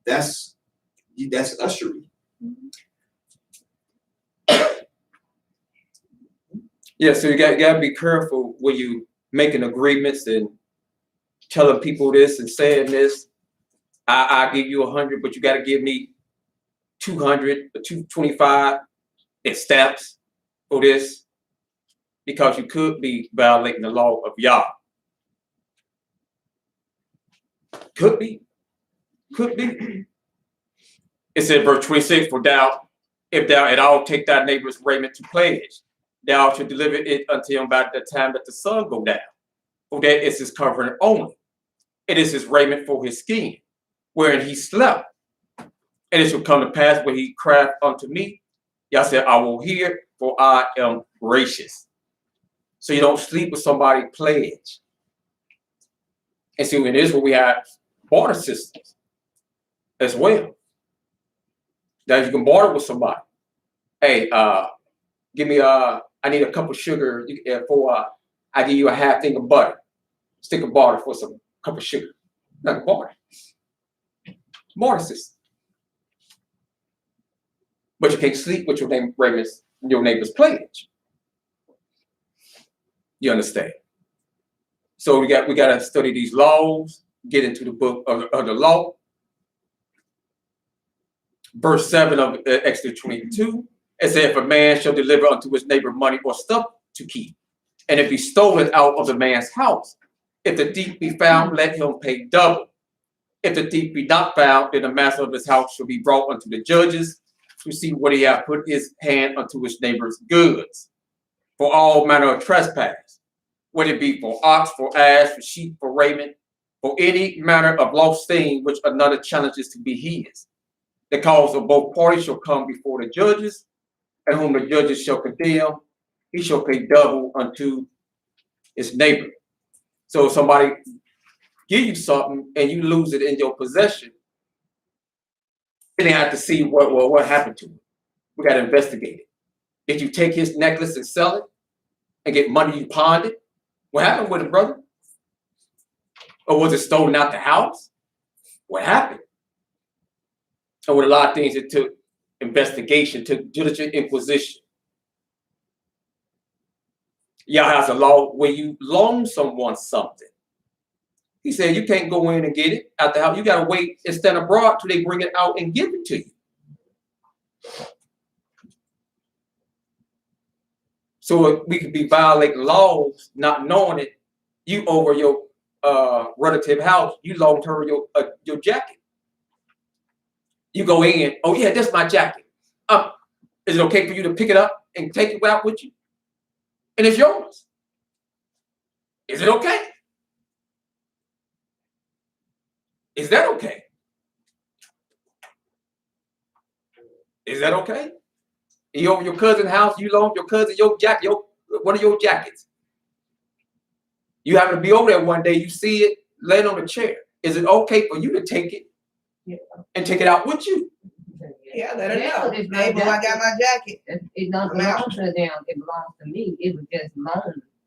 That's usury. Yeah, so you got to be careful when you making agreements and telling people this and saying this. I give you 100, but you got to give me 200 or 225 in stamps for this, because you could be violating the law of YAH. Could be. It said verse 26, if thou at all take thy neighbor's raiment to pledge, thou should deliver it unto him by the time that the sun go down. For that is his covering only. It is his raiment for his skin, wherein he slept. And it shall come to pass when he cried unto me, Yah said, I will hear, for I am gracious. So you don't sleep with somebody pledge. And see, in Israel, we have barter systems as well. That you can barter with somebody. Hey, give me I need a cup of sugar for I give you a half thing of butter. Stick a barter for some cup of sugar. Not a barter. Barter system. But you can't sleep with your neighbor's pledge. You understand? So we got to study these laws, get into the book of the law. verse 7 of Exodus 22, it said, if a man shall deliver unto his neighbor money or stuff to keep, and it be stolen out of the man's house, if the thief be found, let him pay double. If the thief be not found, then the master of his house shall be brought unto the judges to see what he hath put his hand unto his neighbor's goods, for all manner of trespass, whether it be for ox, for ass, for sheep, for raiment, for any manner of lost thing which another challenges to be his. The cause of both parties shall come before the judges, and whom the judges shall condemn, he shall pay double unto his neighbor. So if somebody give you something and you lose it in your possession, then they have to see what happened to it. We got to investigate it. Did you take his necklace and sell it and get money you pawned it? What happened with it, brother? Or was it stolen out the house? What happened? And with a lot of things, it took investigation, took diligent inquisition. Yah has a law where you loan someone something. He said you can't go in and get it out the house. You got to wait and stand abroad till they bring it out and give it to you. So we could be violating laws, not knowing it. You over your relative house, you loaned her your jacket. You go in, oh yeah, that's my jacket. Is it okay for you to pick it up and take it out with you? And it's yours. Is it okay? Is that okay? Is that okay? You over your cousin's house, you loan your cousin your jacket, one of your jackets. You happen to be over there one day, you see it laying on a chair. Is it okay for you to take it and take it out with you? Yeah, let her Yeah, know. it's my Neighbor, I got jacket. my jacket. It don't belong to them, it belongs to me. It was just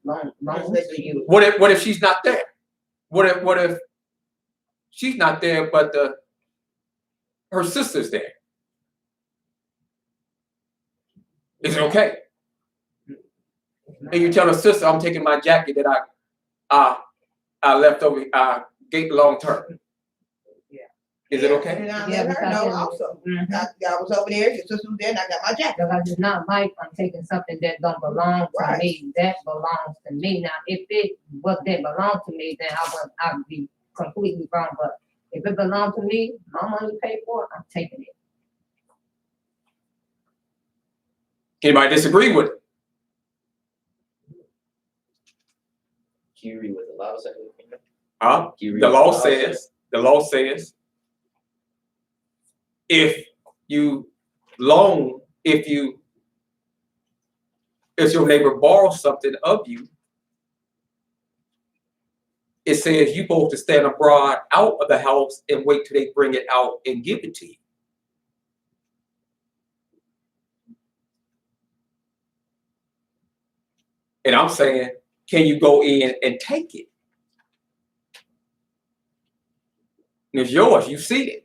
loan to you. What if she's not there? What if she's not there, but her sister's there? Is it okay? And you tell her sister, I'm taking my jacket that I left over, I gave long term. Yeah. Is it okay? And I Yeah, let her because know it- also. Mhm. I was over there, your sister was there, and I got my jacket. Because it's not like I'm taking something that don't belong to Right. me. That belongs to me. Now, if it didn't belong to me, then I would be completely wrong. But if it belongs to me, my money paid for it, I'm taking it. Anybody disagree with it? Can you read what the law says? Huh? Can you read The what law says? says, if you loan, if your neighbor borrows something of you, it says you're supposed to stand abroad out of the house and wait till they bring it out and give it to you. And I'm saying, can you go in and take it? And it's yours, you see it.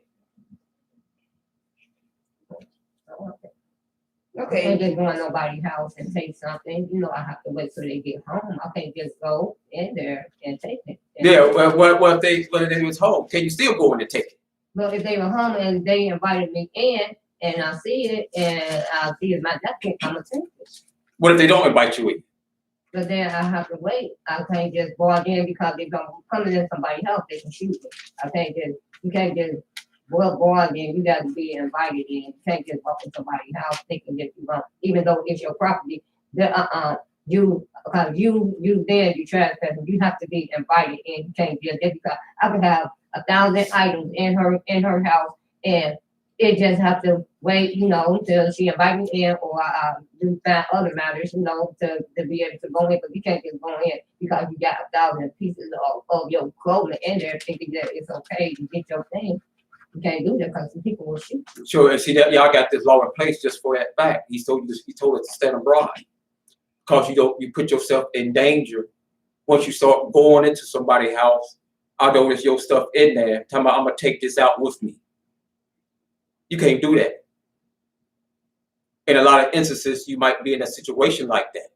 I Okay. can't just go in nobody's house and take something. You know, I have to wait till they get home. I can't just go in there and take it. Yeah, well, if they was home, can you still go in and take it? But if they were home and they invited me in and I see it and I see it's my jacket, I'm gonna take it. What if they don't invite you in? But then I have to wait. I can't just barge in because they're gonna come in somebody's house, they can shoot me. You can't just barge in, you gotta be invited in. You can't just walk in somebody's house thinking that you want, even though it's your property, because you then you trespassing, you have to be invited in. You can't just because I could have 1,000 items in her house and it just have to wait, until she invite me in or I do find other matters, to be able to go in, but you can't just go in because you got 1,000 pieces of your clothing in there thinking that it's okay to get your thing. You can't do that because some people will shoot you. Sure, and see that y'all got this law in place just for that fact. He told us to stand abroad. Because you put yourself in danger once you start going into somebody's house. I know there's your stuff in there. Talking about I'm gonna take this out with me. You can't do that. In a lot of instances, you might be in a situation like that.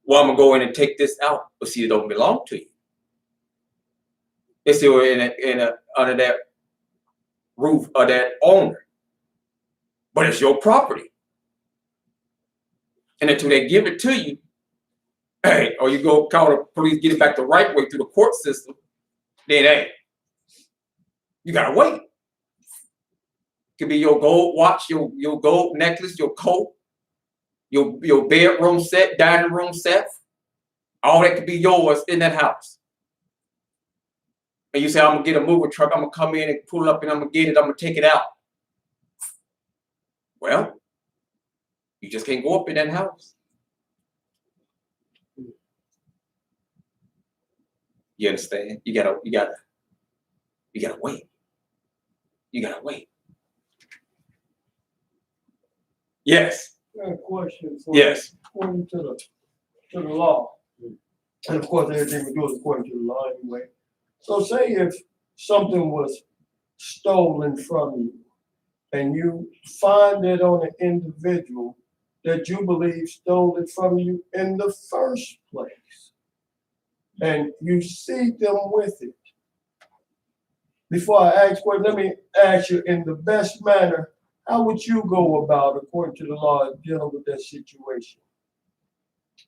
Well, I'm gonna go in and take this out, but see, it don't belong to you. It's still under that roof of that owner. but it's your property. And until they give it to you, hey, or you go call the police, get it back the right way through the court system, then hey, you gotta wait. Could be your gold watch, your gold necklace, your coat, your bedroom set, dining room set. All that could be yours in that house. And you say, I'm gonna get a mover truck, I'm gonna come in and pull up and I'm gonna get it, I'm gonna take it out. Well, you just can't go up in that house. You understand? You gotta wait. You gotta wait. Yes. I have a question for Yes. according to the law. And of course, everything we do is according to the law anyway. So say if something was stolen from you and you find it on an individual that you believe stole it from you in the first place, and you see them with it. Before I ask question, let me ask you in the best manner, how would you go about, according to the law, dealing with that situation?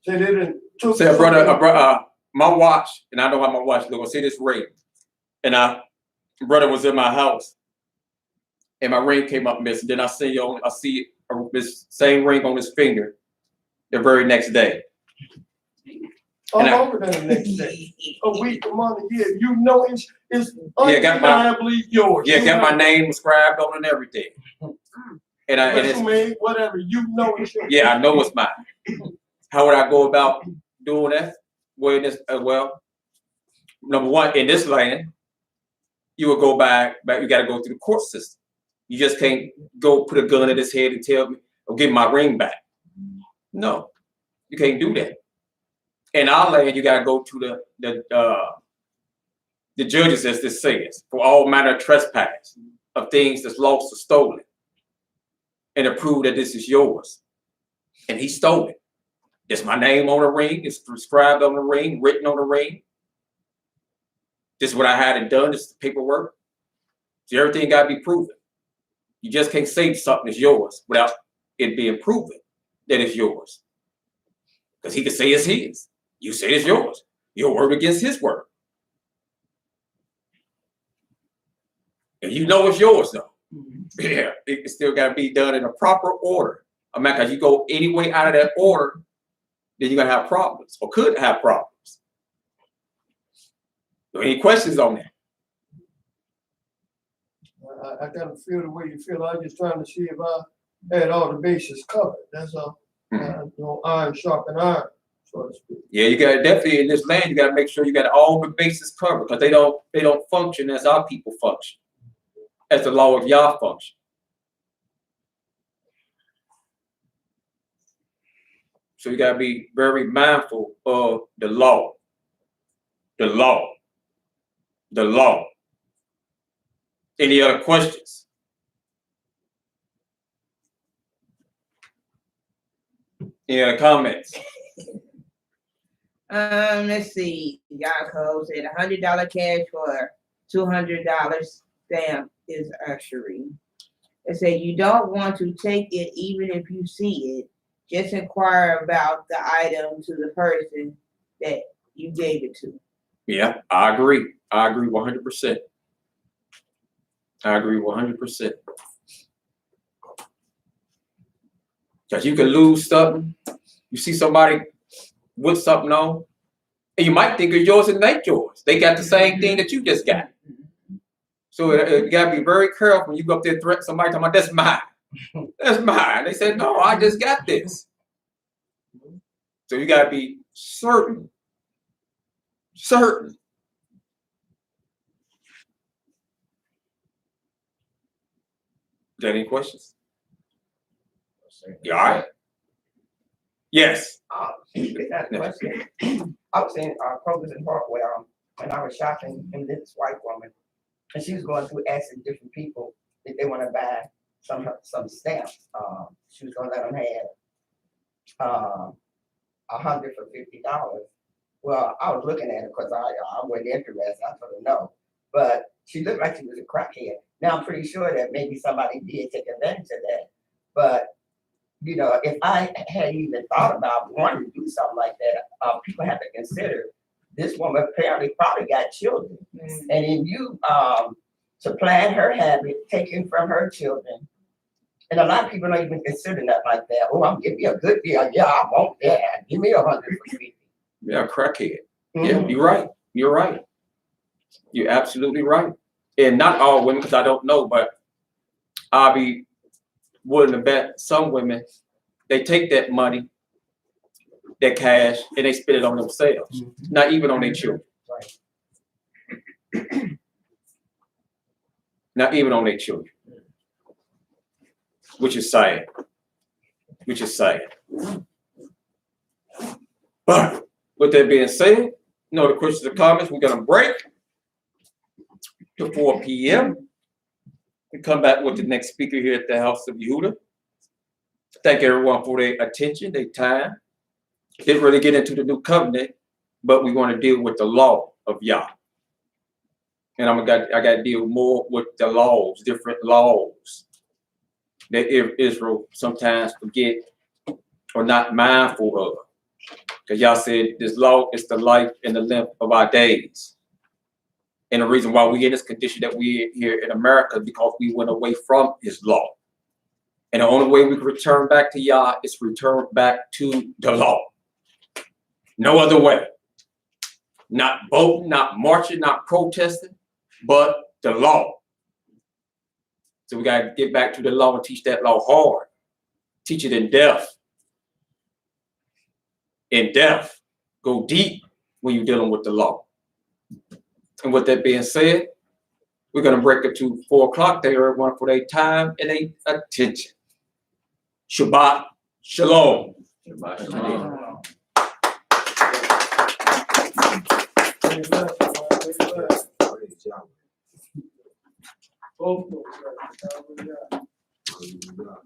Say they didn't took Say my watch, and I know how my watch look. See this ring, and brother was in my house, and my ring came up missing. Then I see this same ring on his finger the very next day. all over the next day, a week, a month, a year. You know it's undeniably yours. Yeah, got my name inscribed on it and everything. And Resume, whatever, you know it's yours. yeah, I know it's mine. How would I go about doing that? Well, number one, in this land, you would go back, you got to go through the court system. You just can't go put a gun at his head and tell me, or give my ring back. No, you can't do that. In our land, you got to go to the judges, as this says, for all manner of trespass of things that's lost or stolen, and to prove that this is yours. And he stole it. It's my name on the ring. It's prescribed on the ring, written on the ring. This is what I had it done. This is the paperwork. So everything got to be proven. You just can't say something is yours without it being proven that it's yours. Because he could say it's his. You say it's yours. Your word against his word. And you know it's yours, though. Yeah, it still got to be done in a proper order. I mean, because you go any way out of that order, then you're going to have problems, or could have problems. Any questions on that? I kind of feel the way you feel. I'm just trying to see if I had all the bases covered. That's all. Iron sharpen iron, so to speak. Yeah, you got definitely in this land. You got to make sure you got all the bases covered, because they don't function as our people function, as the law of YAH function. So you got to be very mindful of the law. The law. The law. Any other questions? Any other comments? Let's see. Yaakov said $100 cash for $200 stamp is usury. It said you don't want to take it even if you see it. Just inquire about the item to the person that you gave it to. Yeah, I agree. I agree 100%. I agree 100%. Because you can lose something. You see somebody with something on, and you might think it's yours and it ain't yours. They got the same thing that you just got. So you got to be very careful when you go up there and threaten somebody, talking about, that's mine. That's mine. They said, no, I just got this. So you got to be certain. Certain. Is there any questions? You all right? Yes. They got a question. I was in Progress and Parkway when I was shopping, and this white woman, and she was going through asking different people if they want to buy some stamps. She was going to let them have 100 for $50. Well, I was looking at her because I wasn't interested. I told her no, but she looked like she was a crackhead. Now I'm pretty sure that maybe somebody did take advantage of that. But, you know, if I had even thought about wanting to do something like that, people have to consider this woman apparently probably got children. And in you, supplying her habit, taking from her children. And a lot of people don't even consider that like that. Oh, I'm giving you a good deal. Yeah, I want that. Give me 100 for 50. Yeah, crackhead. Yeah, Mhm. you're right. You're right. You're absolutely right. And not all women, because I don't know, but I'll be willing to bet some women, they take that money, that cash, and they spend it on themselves, not even on their children. Not even on their children. Which is sad. Which is sad. But with that being said, no other questions or comments. We're gonna break to 4 p.m. We come back with the next speaker here at the House of Yehuda. Thank everyone for their attention, their time. Didn't really get into the new covenant, but we want to deal with the law of Yah. And I got to deal more with the laws, different laws that Israel sometimes forget or not mindful of. Because Yah said this law is the life and the length of our days. And the reason why we're in this condition that we're here in America is because we went away from his law. And the only way we can return back to Yah is return back to the law. No other way. Not voting, not marching, not protesting, but the law. So we got to get back to the law and teach that law hard. Teach it in depth. In depth. Go deep when you're dealing with the law. And with that being said, we're going to break it to 4 o'clock. They are everyone for their time and their attention. Shabbat Shalom. Shabbat shalom. Praise Yahweh. Both of them. Hallelujah.